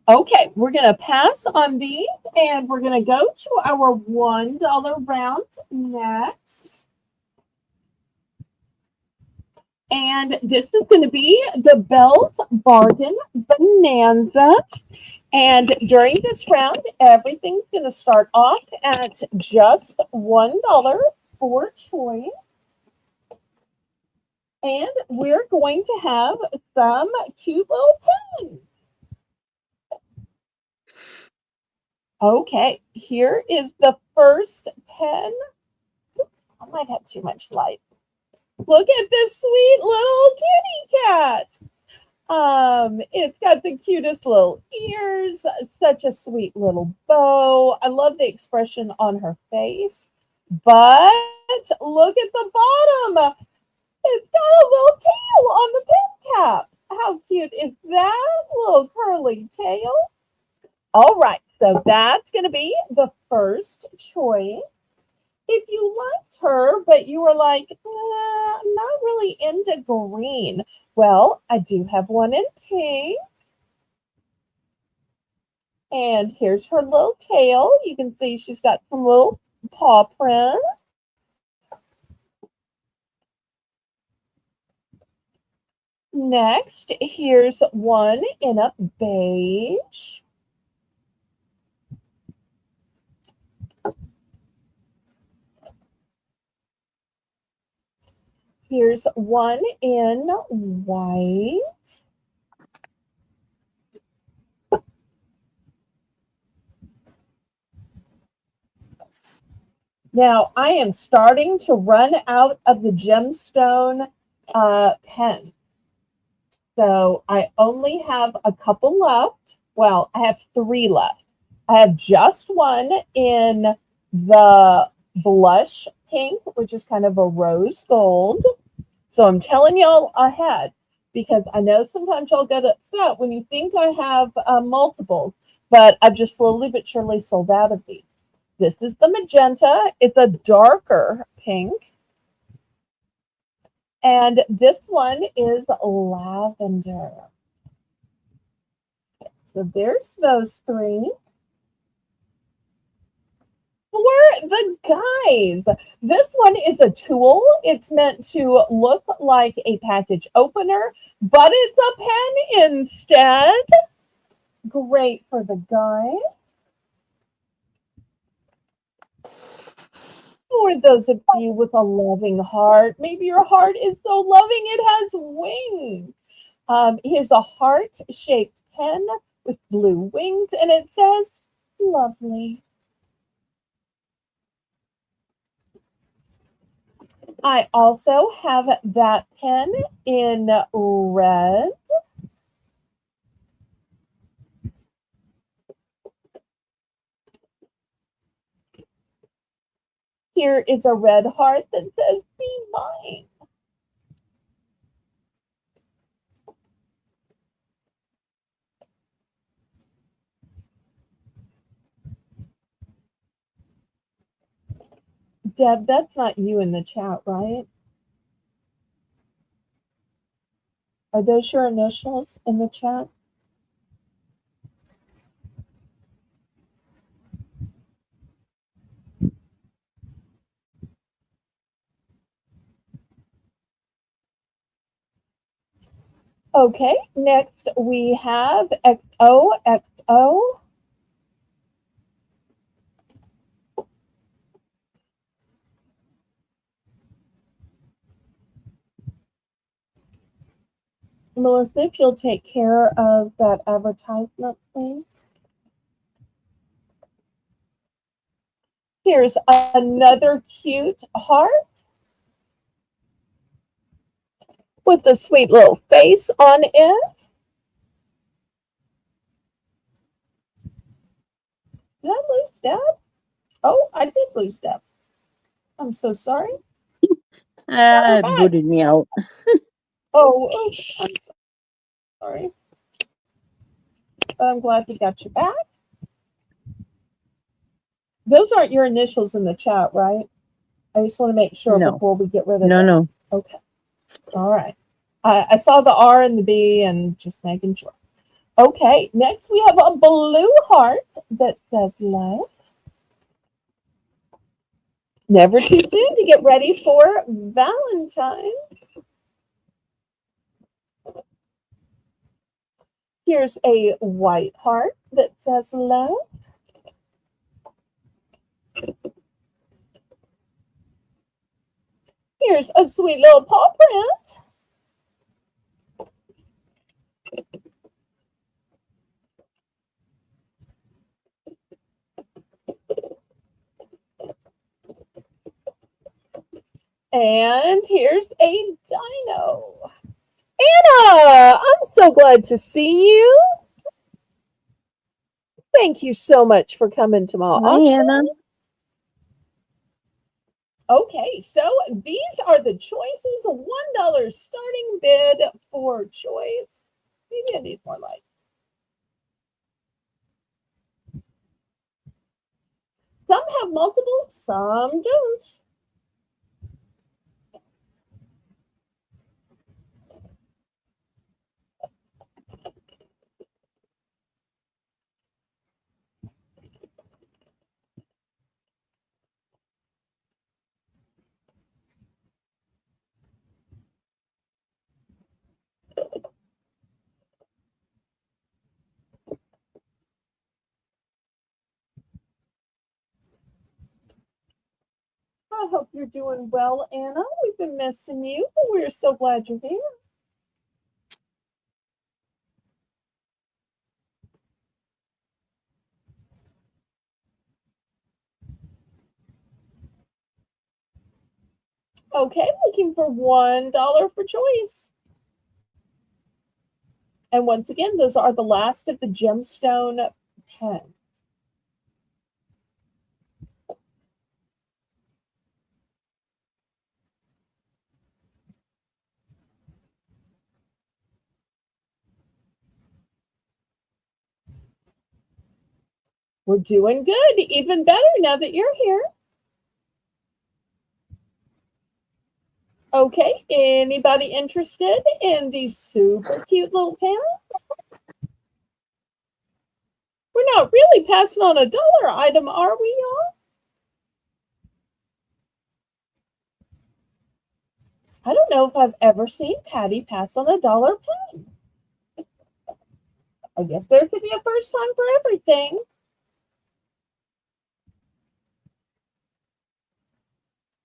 Okay, we're going to pass on these and we're going to go to our $1 round next. And this is going to be the Belle's Bargain Bonanza. And during this round, everything's going to start off at just $1 for choice. And we're going to have some cute little pens. Okay, here is the first pen. Oops, I might have too much light. Look at this sweet little kitty cat. It's got the cutest little ears, such a sweet little bow. I love the expression on her face. But look at the bottom. It's got a little tail on the pen cap. How cute is that? Little curly tail. All right, so that's going to be the first choice. If you liked her, but you were like, nah, I'm not really into green. Well, I do have one in pink. And here's her little tail. You can see she's got some little paw prints. Next, here's one in a beige. Here's one in white. Now, I am starting to run out of the gemstone pens. So I only have a couple left. Well, I have 3 left. I have just one in the blush pink, which is kind of a rose gold. So I'm telling y'all ahead because I know sometimes y'all get upset when you think I have multiples, but I've just slowly but surely sold out of these. This is the magenta. It's a darker pink. And this one is lavender. Okay, so there's those 3. For the guys, this one is a tool. It's meant to look like a package opener, but it's a pen instead. Great for the guys. For those of you with a loving heart, maybe your heart is so loving it has wings. Here's a heart-shaped pen with blue wings, and it says, lovely. I also have that pen in red. Here is a red heart that says, be mine. Deb, that's not you in the chat, right? Are those your initials in the chat? Okay, next we have XOXO. Melissa, if you'll take care of that advertisement, please. Here's another cute heart with a sweet little face on it. Did I lose Deb? Oh, I did lose Deb. I'm so sorry. It booted me out. Oh, I'm sorry. But I'm glad we got you back. Those aren't your initials in the chat, right? I just want to make sure before we get rid of them. No. Okay. All right. I saw the R and the B and just making sure. Okay, next we have a blue heart that says love. Never too soon to get ready for Valentine's. Here's a white heart that says love. Here's a sweet little paw print. And here's a dino. Anna, I'm so glad to see you. Thank you so much for coming to my auction. Anna. Okay, so these are the choices. $1 starting bid for choice. Maybe I need more light. Some have multiple, some don't. I hope you're doing well, Anna. We've been missing you, but we're so glad you're here. Okay, looking for $1 for choice. And once again, those are the last of the gemstone pens. We're doing good, even better now that you're here. Okay, anybody interested in these super cute little pens? We're not really passing on a dollar item, are we, y'all? I don't know if I've ever seen Patty pass on a dollar pen. I guess there could be a first time for everything.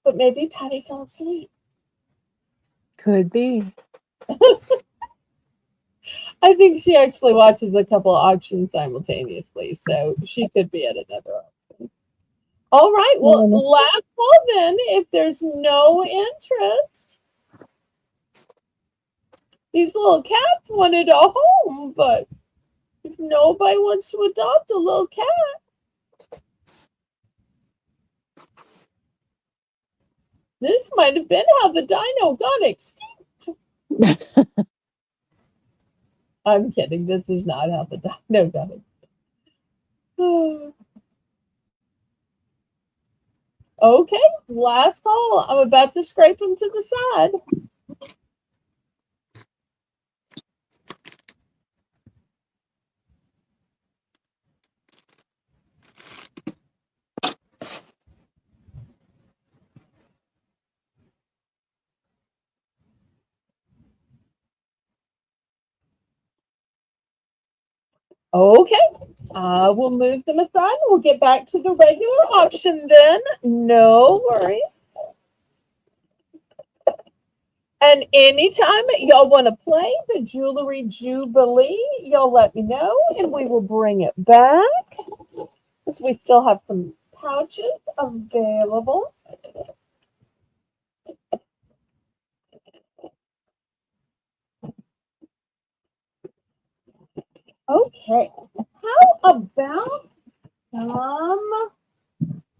But maybe Patty fell asleep. Could be. I think she actually watches a couple of auctions simultaneously, so she could be at another auction. All right, well, last call then, if there's no interest. These little cats wanted a home, but if nobody wants to adopt a little cat. This might have been how the dino got extinct. I'm kidding. This is not how the dino got extinct. Okay, last call. I'm about to scrape them to the side. Okay, I will move them aside. We'll get back to the regular auction then. No worries. And anytime y'all want to play the Jewelry Jubilee, y'all let me know and we will bring it back. Because we still have some pouches available. Okay, how about some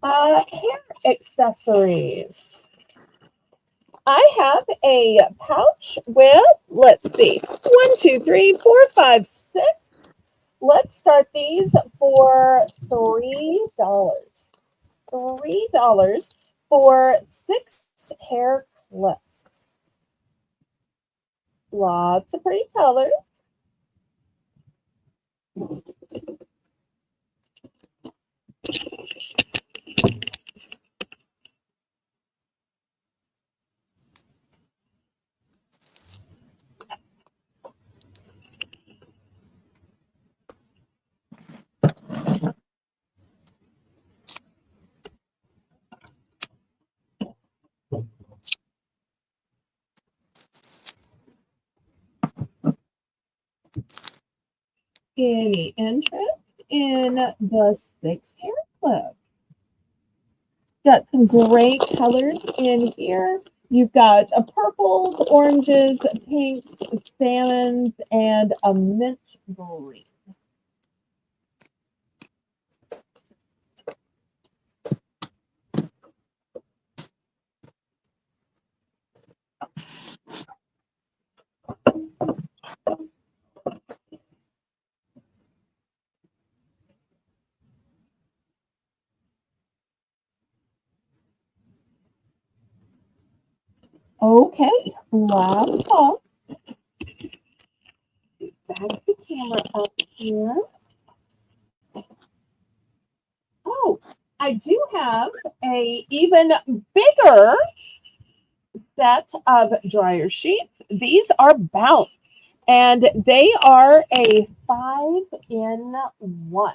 hair accessories? I have a pouch with, let's see, 1, 2, 3, 4, 5, 6. Let's start these for $3. $3 for 6 hair clips. Lots of pretty colors. Any interest in the 6 hair clips? Got some great colors in here. You've got a purples, oranges, pinks, salmons, and a mint green. Okay, last call. Back the camera up here. Oh, I do have a even bigger set of dryer sheets. These are Bounce, and they are a 5-in-1.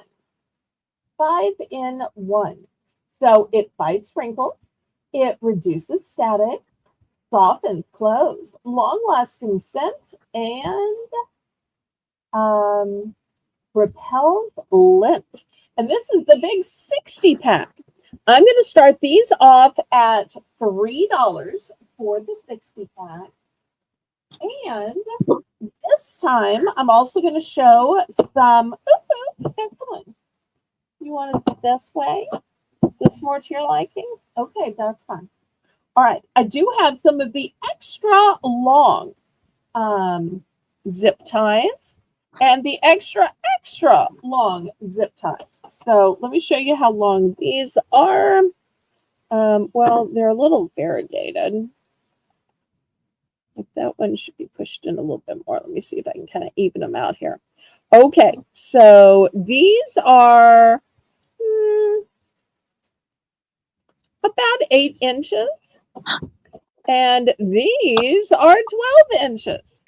5-in-1. So it fights wrinkles, it reduces static, softens clothes, long-lasting scent, and repels lint. And this is the big 60-pack. I'm going to start these off at $3 for the 60-pack. And this time, I'm also going to show some. Okay, come on. You want to sit this way? Is this more to your liking? Okay, that's fine. All right, I do have some of the extra long zip ties and the extra long zip ties. So let me show you how long these are. Well, they're a little variegated. That one should be pushed in a little bit more. Let me see if I can kind of even them out here. Okay, so these are about 8 inches. And these are 12 inches.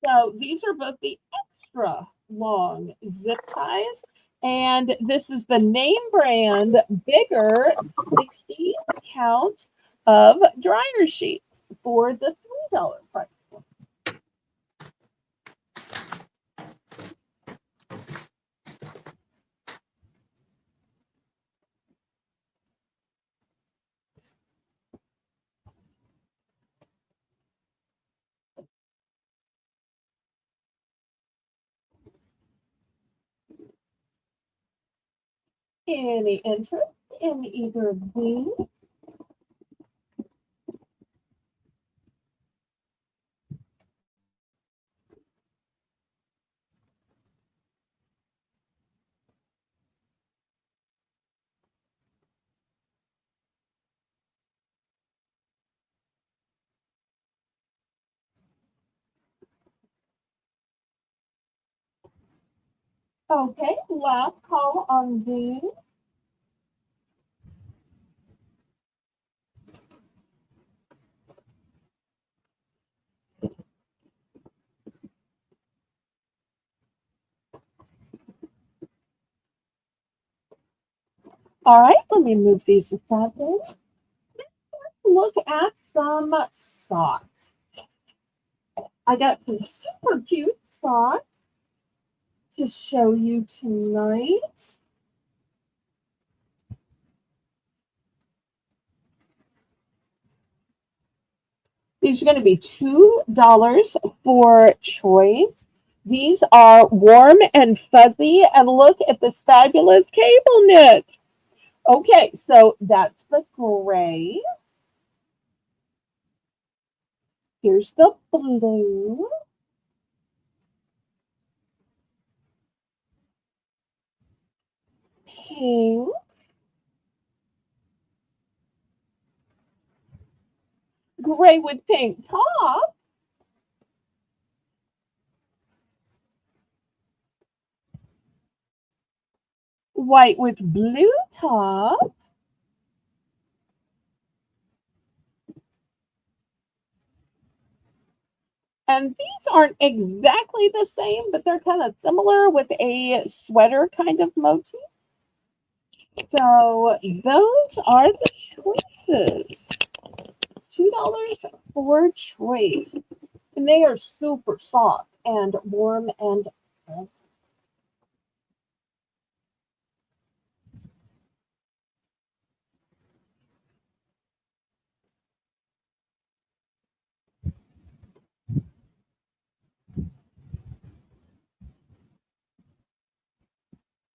So these are both the extra long zip ties. And this is the name brand bigger 60 count of dryer sheets for the $3 price point. Any interest in either of these? Okay, last call on these. All right, let me move these aside then. Look at some socks. I got some super cute socks to show you tonight. These are going to be $2 for choice. These are warm and fuzzy, and look at this fabulous cable knit. Okay, so that's the gray. Here's the blue. Pink. Gray with pink top. White with blue top. And these aren't exactly the same, but they're kind of similar with a sweater kind of motif. So those are the choices. $2 for choice. And they are super soft and warm and fuzzy.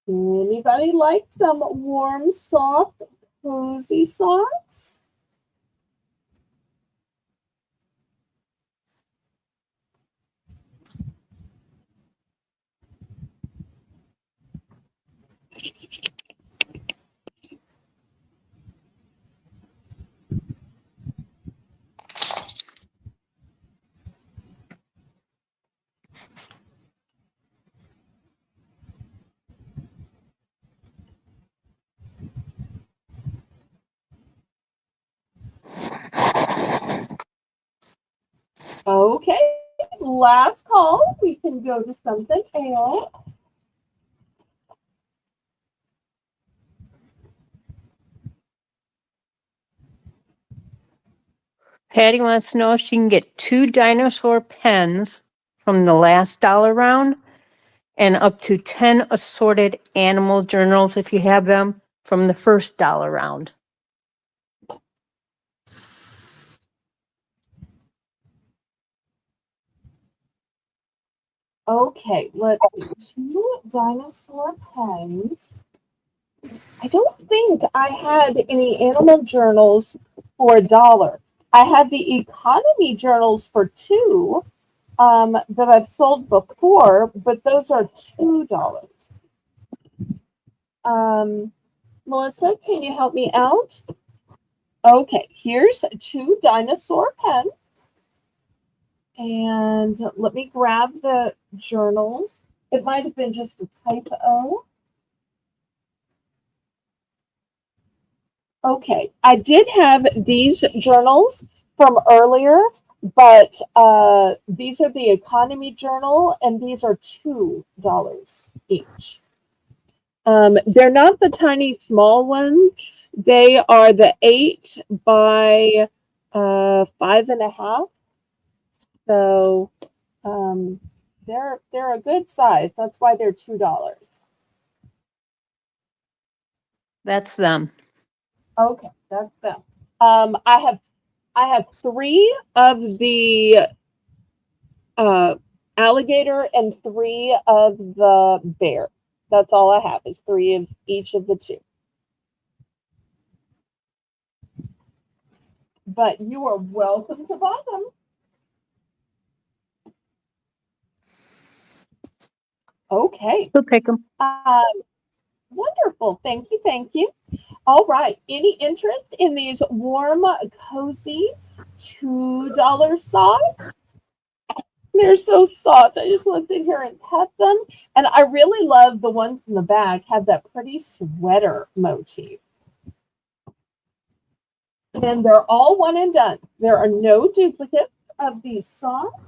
Anybody like some warm, soft, cozy socks? Okay, last call. We can go to something else. Patty wants to know if she can get 2 dinosaur pens from the last dollar round and up to 10 assorted animal journals if you have them from the first dollar round. Okay, let's see. 2 dinosaur pens. I don't think I had any animal journals for $1. I had the economy journals for $2 that I've sold before, but those are $2. Melissa, can you help me out? Okay, here's 2 dinosaur pens. And let me grab the journals. It might have been just a typo. Okay, I did have these journals from earlier, but these are the economy journal, and these are $2 each. They're not the tiny small ones. They are the 8 by 5.5. So they're a good size. That's why they're $2. That's them. Okay, that's them. I have 3 of the alligator and 3 of the bear. That's all I have is 3 of each of the 2. But you are welcome to buy them. Okay. We'll pick them. Wonderful. Thank you. Thank you. All right. Any interest in these warm, cozy $2 socks? They're so soft. I just want to sit here and pet them. And I really love the ones in the back have that pretty sweater motif. And they're all one and done. There are no duplicates of these socks.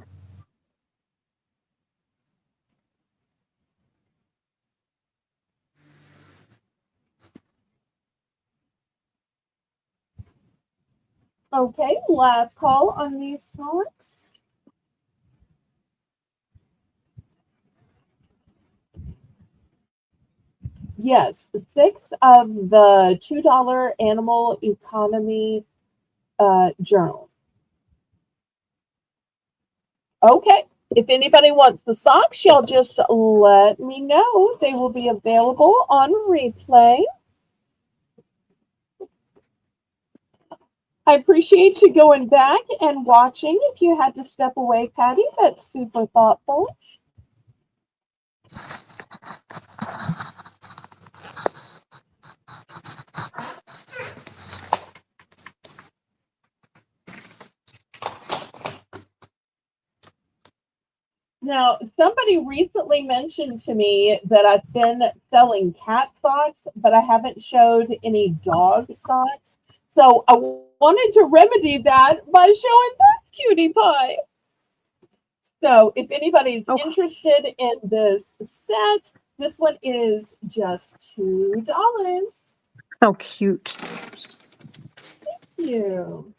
Okay, last call on these socks. Yes, 6 of the $2 animal economy journals. Okay, if anybody wants the socks, y'all just let me know. They will be available on replay. I appreciate you going back and watching. If you had to step away, Patty, that's super thoughtful. Now, somebody recently mentioned to me that I've been selling cat socks, but I haven't showed any dog socks. So I wanted to remedy that by showing this cutie pie. So if anybody's interested in this set, this one is just $2. How cute. Thank you.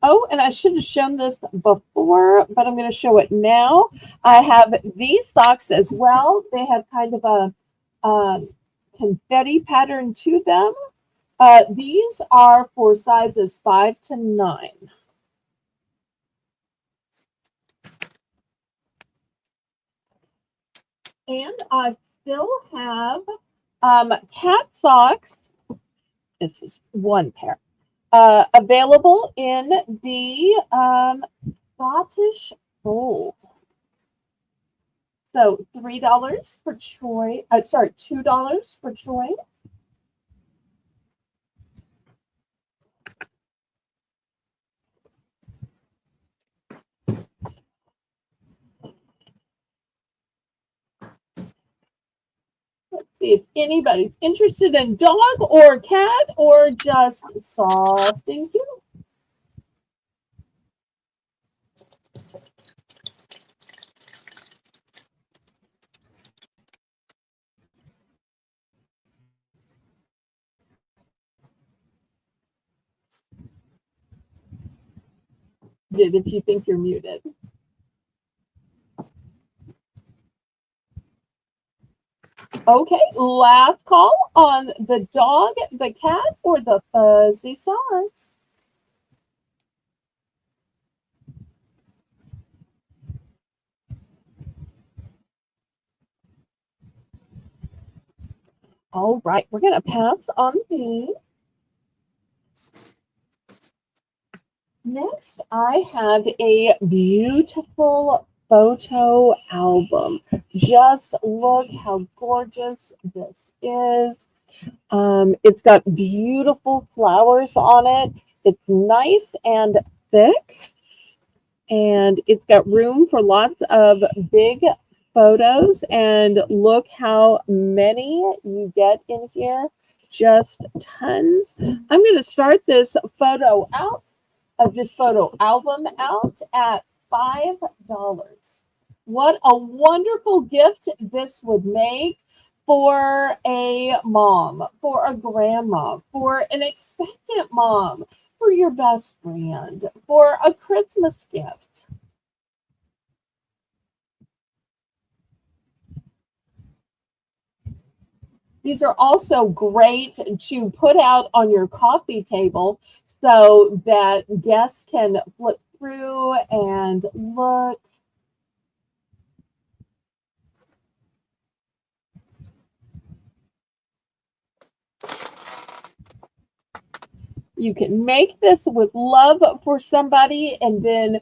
Oh, and I should have shown this before, but I'm going to show it now. I have these socks as well. They have kind of a confetti pattern to them. These are for sizes 5 to 9. And I still have cat socks. This is one pair. Available in the Scottish Fold. So $3 for choice. Sorry, $2 for choice. Let's see if anybody's interested in dog or cat or just soft. Thank you. If you think you're muted. Okay, last call on the dog, the cat, or the fuzzy socks. All right, we're going to pass on these. Next, I have a beautiful photo album. Just look how gorgeous this is. It's got beautiful flowers on it. It's nice and thick. And it's got room for lots of big photos. And look how many you get in here. Just tons. I'm going to start this photo album out at $5. What a wonderful gift this would make for a mom, for a grandma, for an expectant mom, for your best friend, for a Christmas gift. These are also great to put out on your coffee table so that guests can flip through and look. You can make this with love for somebody and then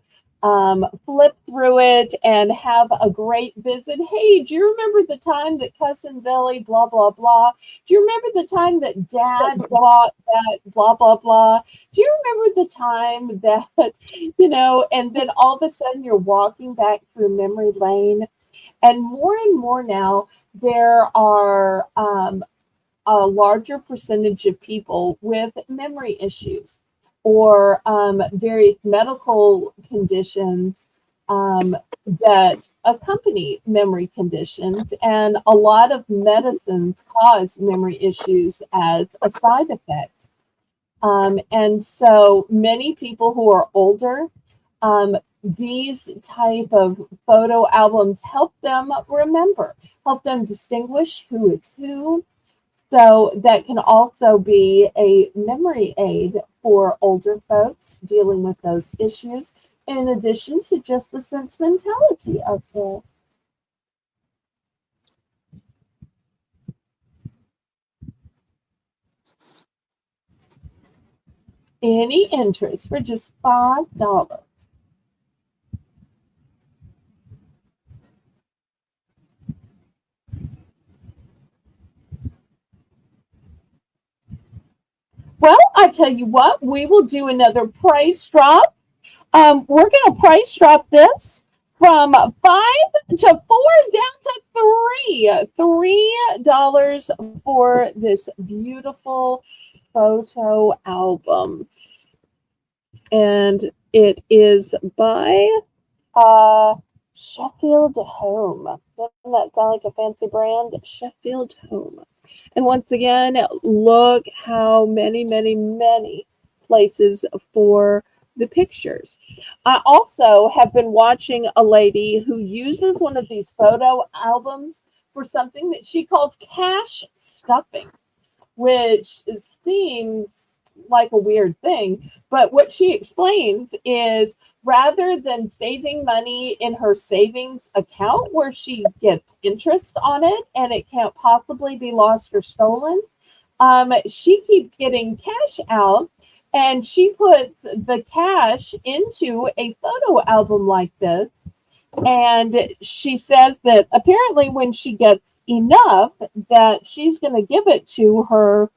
flip through it and have a great visit. Hey, do you remember the time that Cousin Billy, blah, blah, blah? Do you remember the time that Dad bought that, blah, blah, blah? Do you remember the time that, and then all of a sudden you're walking back through memory lane? And more now, there are a larger percentage of people with memory issues or various medical conditions that accompany memory conditions. And a lot of medicines cause memory issues as a side effect. And so many people who are older, these type of photo albums help them remember, help them distinguish who is who. So that can also be a memory aid for older folks dealing with those issues, in addition to just the sentimentality of it. Any interest for just $5. Well, I tell you what, we will do another price drop. We're going to price drop this from 5 to 4 down to $3 for this beautiful photo album. And it is by Sheffield Home. Doesn't that sound like a fancy brand? Sheffield Home. And once again, look how many places for the pictures. I also have been watching a lady who uses one of these photo albums for something that she calls cash stuffing, which seems like a weird thing. But what she explains is rather than saving money in her savings account where she gets interest on it and it can't possibly be lost or stolen, she keeps getting cash out and she puts the cash into a photo album like this. And she says that apparently when she gets enough that she's going to give it to her,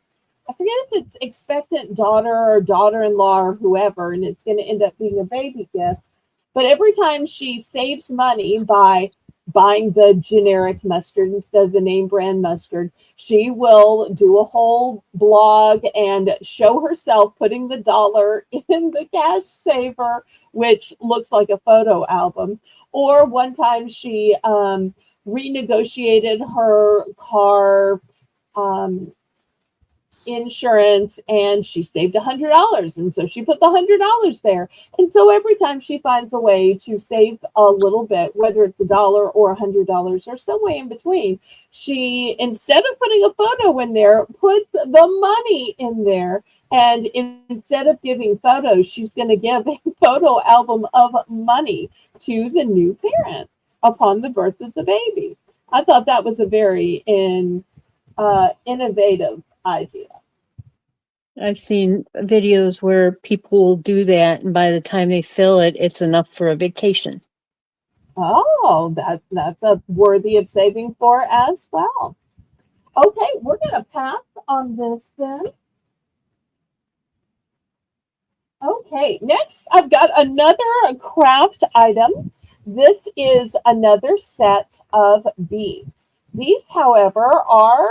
I forget if it's expectant daughter or daughter-in-law or whoever, and it's going to end up being a baby gift. But every time she saves money by buying the generic mustard instead of the name brand mustard, she will do a whole blog and show herself putting the dollar in the cash saver, which looks like a photo album. Or one time she renegotiated her car insurance and she saved $100, and so she put the $100 there. And so every time she finds a way to save a little bit, whether it's $1 or $100 or some way in between, she, instead of putting a photo in there, puts the money in there. And instead of giving photos, she's going to give a photo album of money to the new parents upon the birth of the baby. I thought that was a very innovative idea. I've seen videos where people will do that, and by the time they fill it, it's enough for a vacation. Oh, that's a worthy of saving for as well. Okay, we're going to pass on this then. Okay, next I've got another craft item. This is another set of beads. These, however, are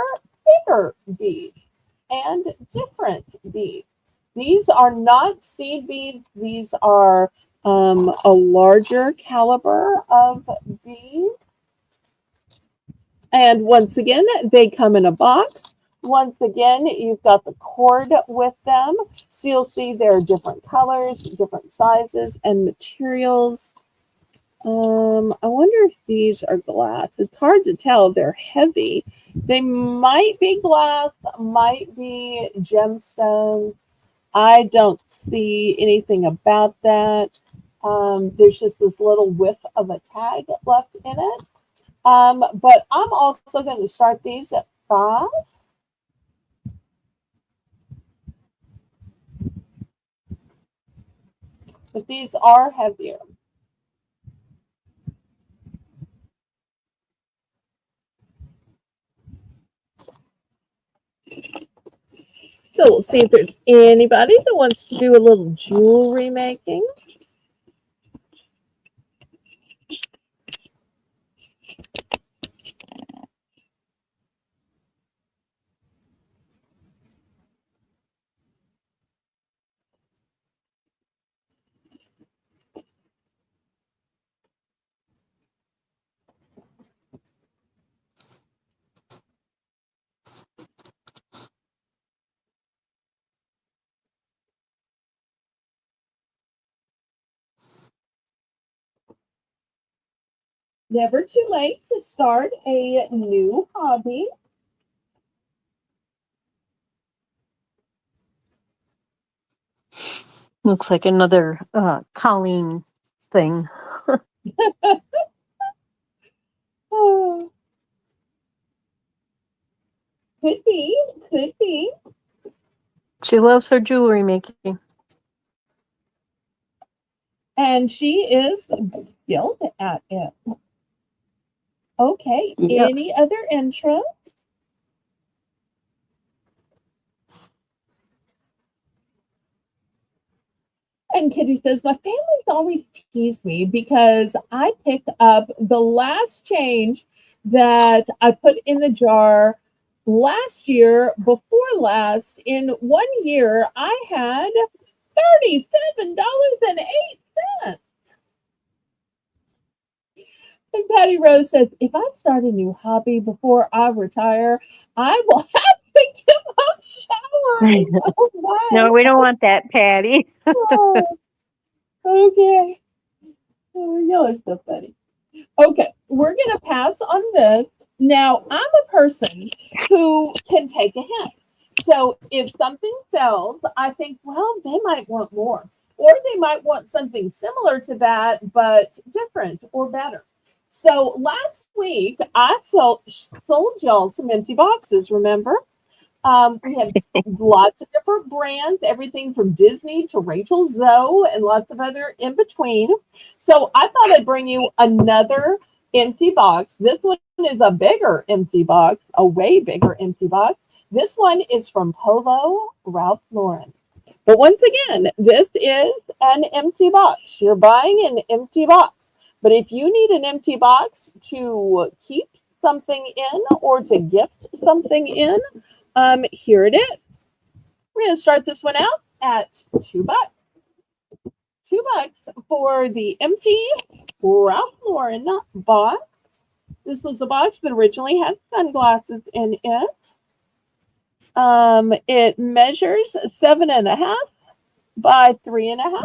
bigger beads and different beads. These are not seed beads. These are a larger caliber of beads. And once again, they come in a box. Once again, you've got the cord with them. So you'll see there are different colors, different sizes, and materials. I wonder if these are glass. It's hard to tell. They're heavy. They might be glass, might be gemstones. I don't see anything about that. There's just this little whiff of a tag left in it. But I'm also going to start these at 5. But these are heavier. So we'll see if there's anybody that wants to do a little jewelry making. Never too late to start a new hobby. Looks like another Colleen thing. Oh, could be, could be. She loves her jewelry making. And she is skilled at it. Okay, Yeah. any other interest? And Kitty says, my family's always teased me because I pick up the last change that I put in the jar last year, before last. In 1 year, I had $37.08. And Patty Rose says, if I start a new hobby before I retire, I will have to give up showering. Oh, No, my. we don't want that, Patty. Oh, okay. Oh, y'all are so funny. Okay, we're going to pass on this. Now, I'm a person who can take a hint. So if something sells, I think, well, they might want more. Or they might want something similar to that, but different or better. So last week, I sold y'all some empty boxes, remember? We had lots of different brands, everything from Disney to Rachel Zoe and lots of other in between. So I thought I'd bring you another empty box. This one is a bigger empty box, a way bigger empty box. This one is from Polo Ralph Lauren. But once again, this is an empty box. You're buying an empty box. But if you need an empty box to keep something in or to gift something in, here it is. We're going to start this one out at $2. $2 for the empty Ralph Lauren box. This was a box that originally had sunglasses in it. It measures 7.5 by 3.5.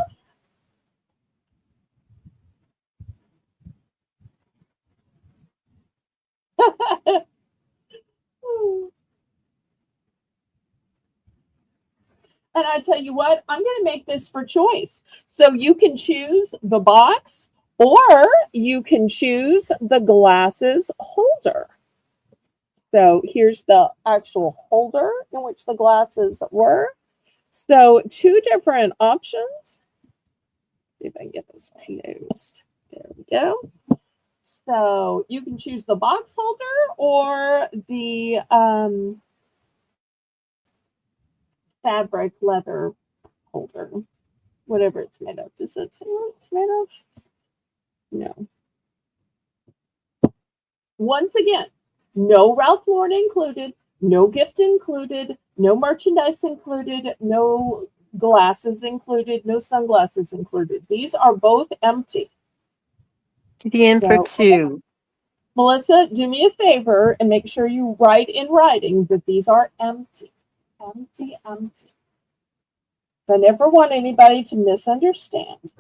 And I tell you what, I'm going to make this for choice. So you can choose the box or you can choose the glasses holder. So here's the actual holder in which the glasses were. So 2 different options. See if I can get this closed. There we go. So you can choose the box holder or the fabric leather holder, whatever it's made of. Does it say what it's made of? No. Once again, no Ralph Lauren included, no gift included, no merchandise included, no glasses included, no sunglasses included. These are both empty. The in for So, 2. Melissa, do me a favor and make sure you write in writing that these are empty. Empty, empty. I never want anybody to misunderstand.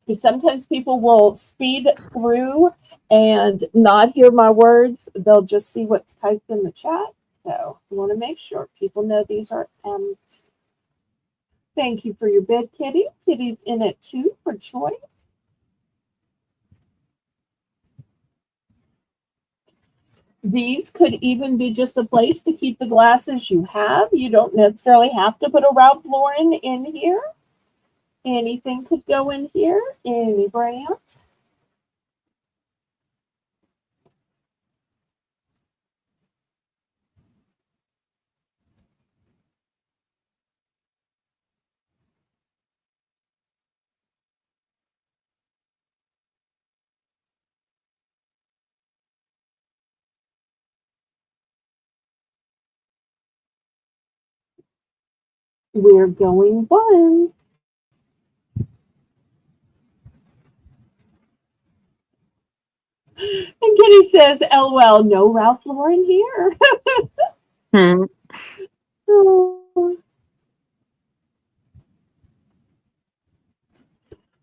Because sometimes people will speed through and not hear my words. They'll just see what's typed in the chat. So I want to make sure people know these are empty. Thank you for your bid, Kitty. Kitty's in it too for choice. These could even be just a place to keep the glasses you have. You don't necessarily have to put a Ralph Lauren in here. Anything could go in here, any brand. We're going one. And Kitty says, LOL, no Ralph Lauren here. Hmm.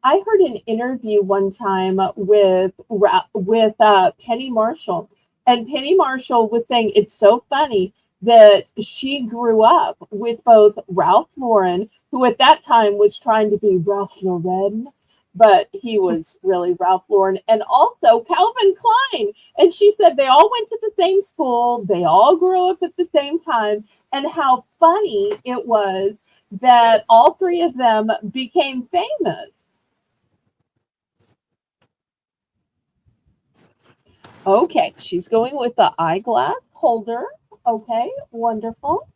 I heard an interview one time with Penny Marshall, and Penny Marshall was saying it's so funny that she grew up with both Ralph Lauren, who at that time was trying to be Ralph Lauren, but he was really Ralph Lauren, and also Calvin Klein. And she said they all went to the same school, they all grew up at the same time, and how funny it was that all three of them became famous. Okay, she's going with the eyeglass holder. Okay, wonderful.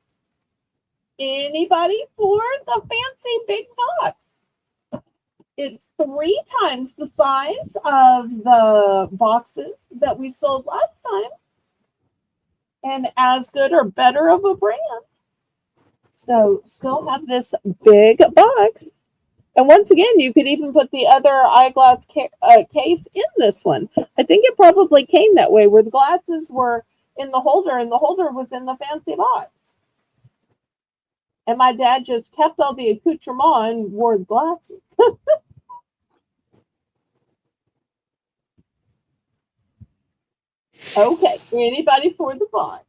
Anybody for the fancy big box? It's 3 times the size of the boxes that we sold last time, and as good or better of a brand. So still have this big box. And once again, you could even put the other eyeglass case in this one. I think it probably came that way, where the glasses were in the holder and the holder was in the fancy box. And my dad just kept all the accoutrement and wore the glasses. Okay, anybody for the box?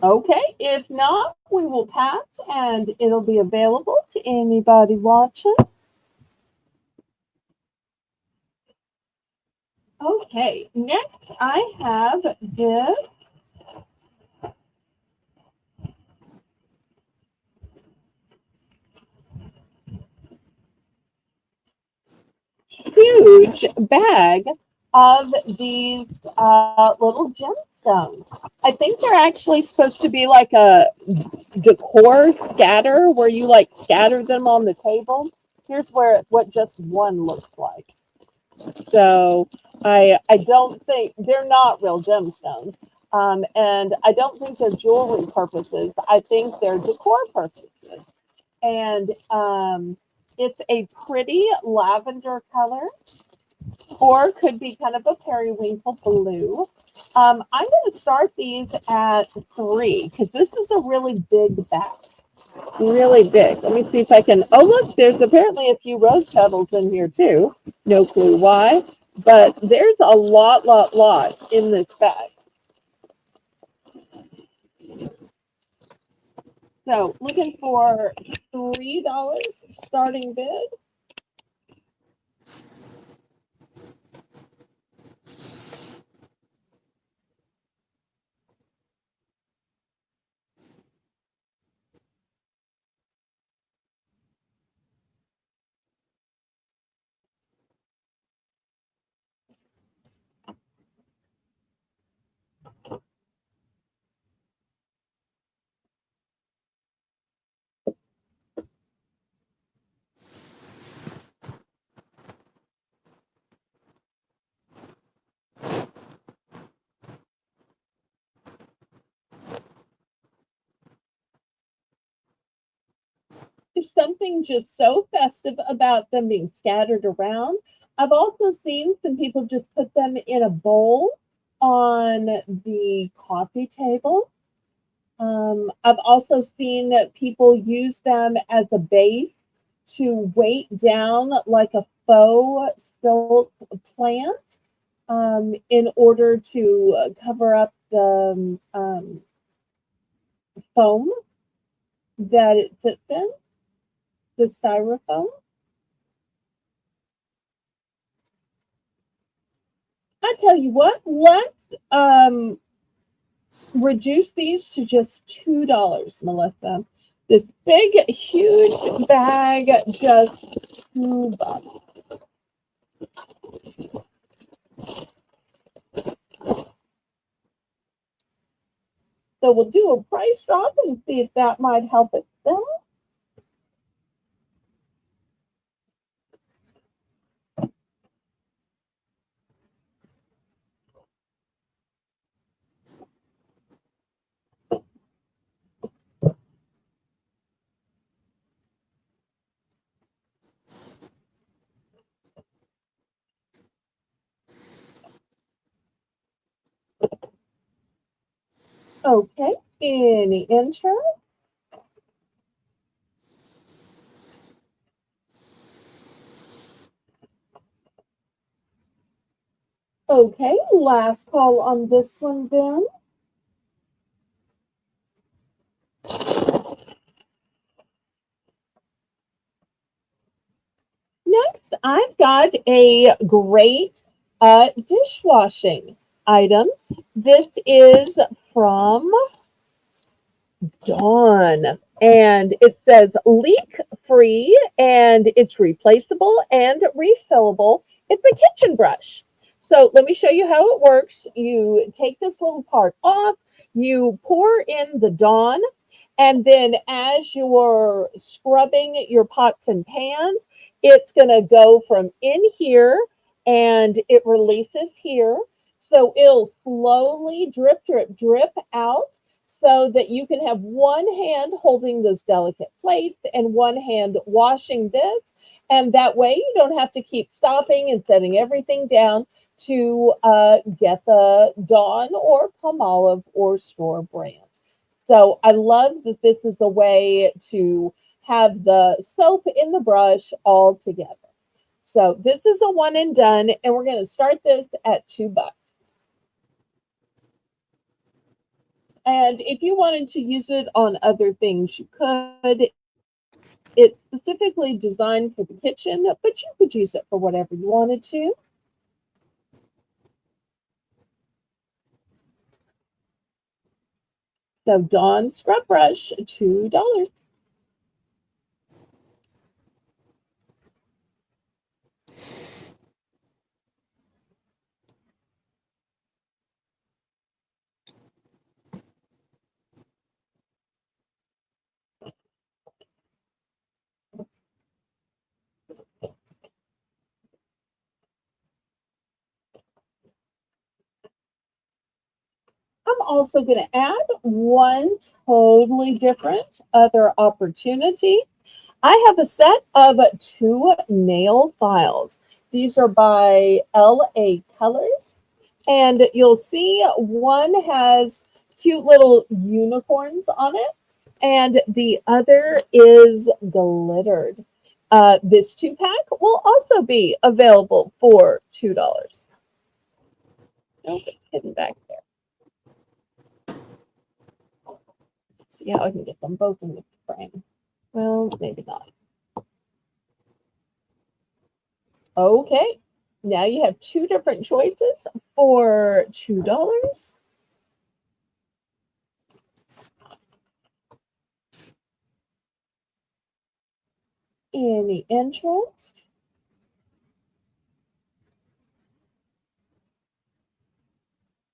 Okay, if not, we will pass and it'll be available to anybody watching. Okay, next I have this huge bag of these little gemstones. I think they're actually supposed to be like a decor scatter where you like scatter them on the table. Here's what just one looks like. So I don't think they're not real gemstones. And I don't think they're jewelry purposes. I think they're decor purposes. And it's a pretty lavender color, or could be kind of a periwinkle blue. I'm going to start these at 3 because this is a really big bag. Really big. Let me see if I can. Oh, look, there's apparently a few rose petals in here too. No clue why, but there's a lot in this bag. So looking for $3 starting bid. There's something just so festive about them being scattered around. I've also seen some people just put them in a bowl on the coffee table. I've also seen that people use them as a base to weight down like a faux silk plant in order to cover up the foam that it sits in, the styrofoam. I tell you what, let's reduce these to just $2, Melissa. This big, huge bag, just $2. So we'll do a price drop and see if that might help it sell. Okay, any interest? Okay, last call on this one then. Next, I've got a great dishwashing item. This is from Dawn. And it says leak free and it's replaceable and refillable. It's a kitchen brush. So let me show you how it works. You take this little part off, you pour in the Dawn, and then as you're scrubbing your pots and pans, it's going to go from in here and it releases here. So it'll slowly drip, drip, drip out so that you can have one hand holding those delicate plates and one hand washing this. And that way you don't have to keep stopping and setting everything down to get the Dawn or Palmolive or store brand. So I love that this is a way to have the soap in the brush all together. So this is a one and done, and we're going to start this at $2. And if you wanted to use it on other things, you could. It's specifically designed for the kitchen, but you could use it for whatever you wanted to. So Dawn Scrub Brush, $2. I'm also going to add one totally different other opportunity. I have a set of 2 nail files. These are by LA Colors. And you'll see one has cute little unicorns on it, and the other is glittered. This 2-pack will also be available for $2. Nope, it's hidden back there. See how I can get them both in the frame. Well, maybe not. Okay, now you have 2 different choices for $2. Any interest?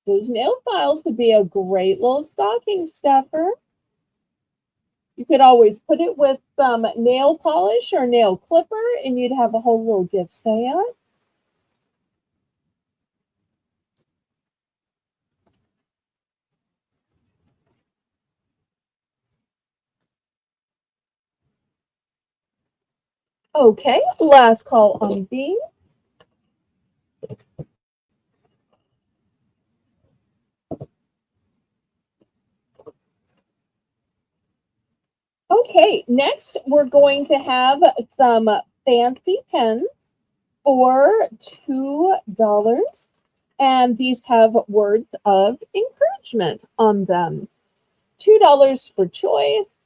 Those nail files would be a great little stocking stuffer. You could always put it with some nail polish or nail clipper, and you'd have a whole little gift set. Okay, last call on these. Okay, next we're going to have some fancy pens for $2. And these have words of encouragement on them. $2 for choice.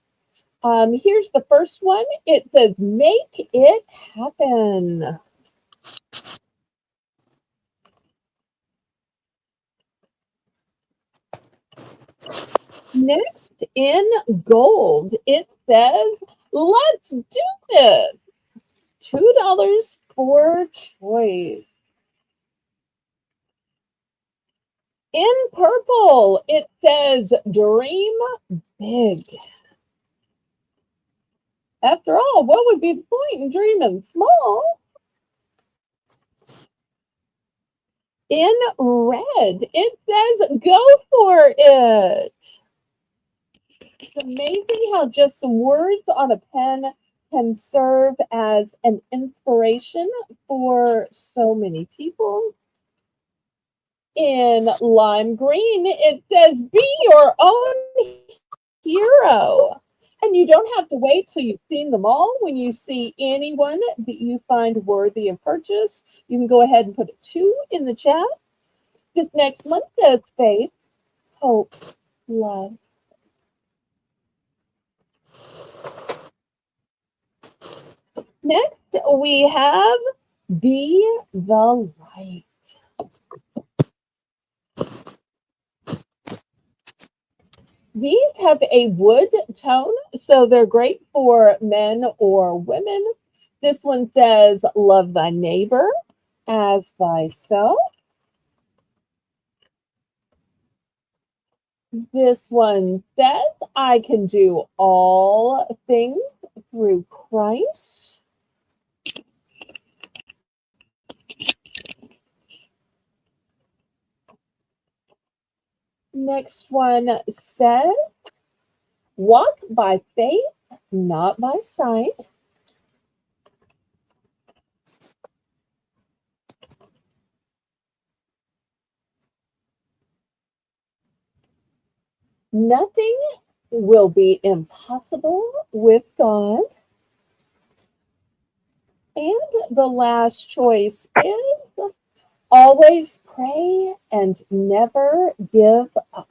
Here's the first one. It says, make it happen. Next, in gold, it says, let's do this. $2 for choice. In purple, it says, dream big. After all, what would be the point in dreaming small? In red, it says, go for it. It's amazing how just some words on a pen can serve as an inspiration for so many people. In lime green, it says, be your own hero. And you don't have to wait till you've seen them all. When you see anyone that you find worthy of purchase, you can go ahead and put a 2 in the chat. This next one says faith, hope, love. Next, we have be the light. These have a wood tone, so they're great for men or women. This one says, love thy neighbor as thyself. This one says, I can do all things through Christ. Next one says, walk by faith, not by sight. Nothing will be impossible with God. And the last choice is always pray and never give up.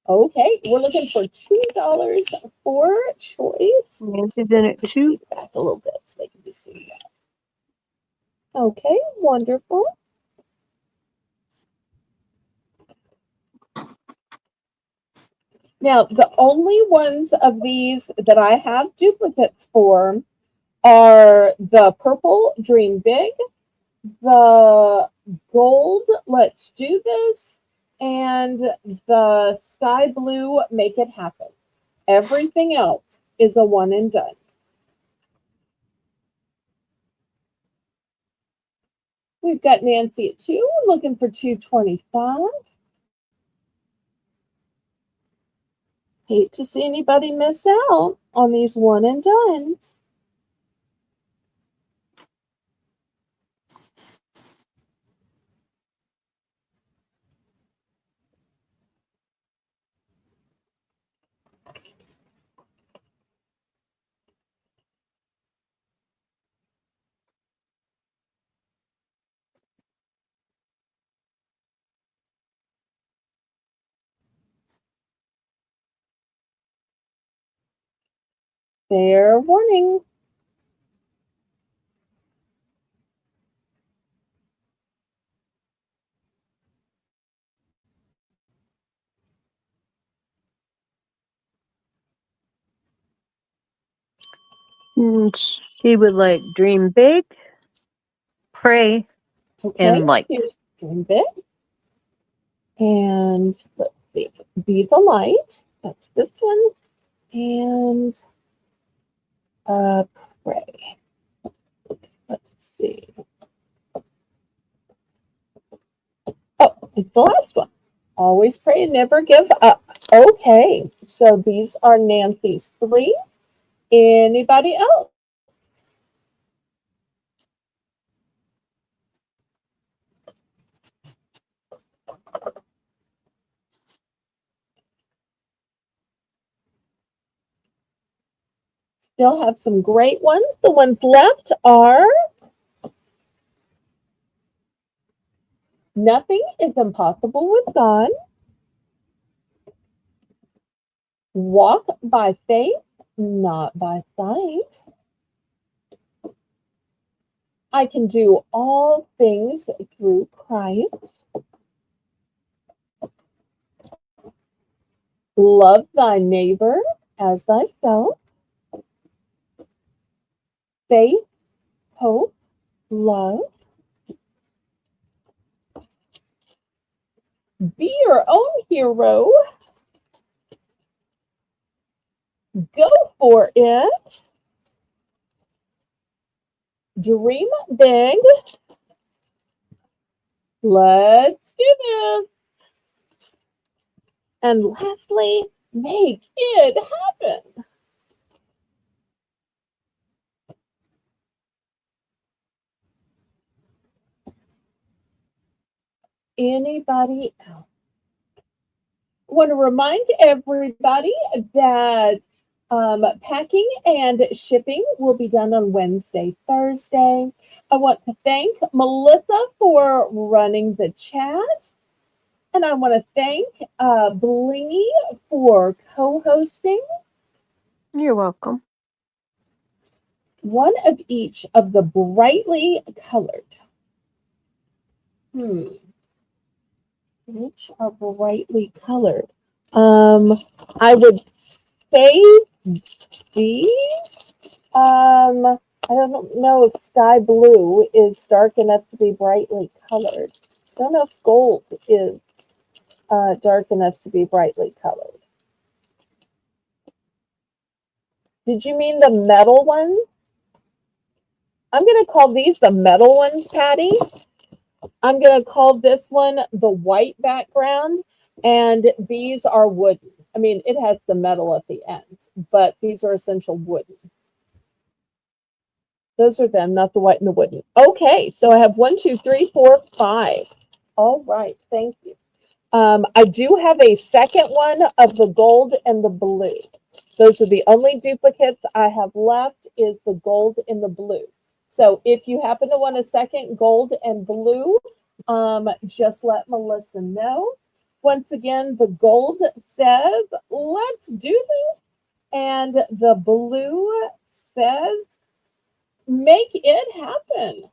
Okay, we're looking for $2 for choice. Nancy's in it Push too. these back a little bit so they can be seen. Okay, wonderful. Now, the only ones of these that I have duplicates for are the purple Dream Big, the gold Let's Do This, and the sky blue Make It Happen. Everything else is a one and done. We've got Nancy at 2, looking for 225. Hate to see anybody miss out on these one and dones. Fair warning. Mm, she would like dream big, pray, Okay, and light. here's Dream Big. And let's see, Be the Light. That's this one. And pray. Let's see. Oh, it's the last one. Always pray and never give up. Okay, so these are Nancy's 3. Anybody else? Still have some great ones. The ones left are Nothing is Impossible with God, Walk by Faith, Not by Sight, I Can Do All Things Through Christ, Love Thy Neighbor as Thyself, Faith, Hope, Love, Be Your Own Hero, Go for It, Dream Big, Let's Do This, and lastly, Make It Happen. Anybody else? I want to remind everybody that packing and shipping will be done on Wednesday, Thursday. I want to thank Melissa for running the chat. And I want to thank Blingy for co-hosting. You're welcome. One of each of the brightly colored. Which are brightly colored? I would say these. I don't know if sky blue is dark enough to be brightly colored. I don't know if gold is dark enough to be brightly colored. Did you mean the metal ones? I'm going to call these the metal ones, Patty. I'm going to call this one the white background, and these are wooden. I mean, it has some metal at the end, but these are essential wooden. Those are them, not the white and the wooden. Okay, so I have 1, 2, 3, 4, 5. All right, thank you. I do have a second one of the gold and the blue. Those are the only duplicates I have left is the gold and the blue. So if you happen to want a second gold and blue, just let Melissa know. Once again, the gold says, let's do this. And the blue says, make it happen.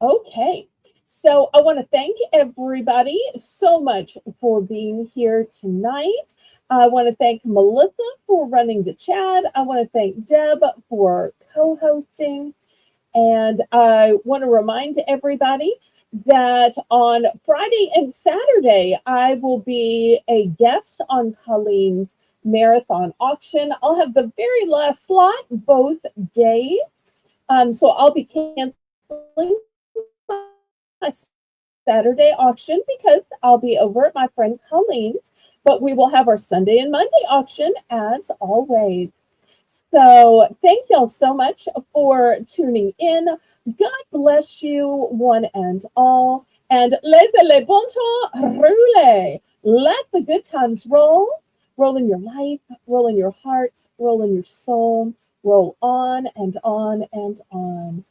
Okay, so I want to thank everybody so much for being here tonight. I want to thank Melissa for running the chat. I want to thank Deb for co-hosting. And I want to remind everybody that on Friday and Saturday, I will be a guest on Colleen's marathon auction. I'll have the very last slot both days. So I'll be canceling my Saturday auction because I'll be over at my friend Colleen's, but we will have our Sunday and Monday auction as always. So thank y'all so much for tuning in. God bless you one and all. And laissez les bon temps rouler. Let the good times roll. Roll in your life, roll in your heart, roll in your soul, roll on and on and on.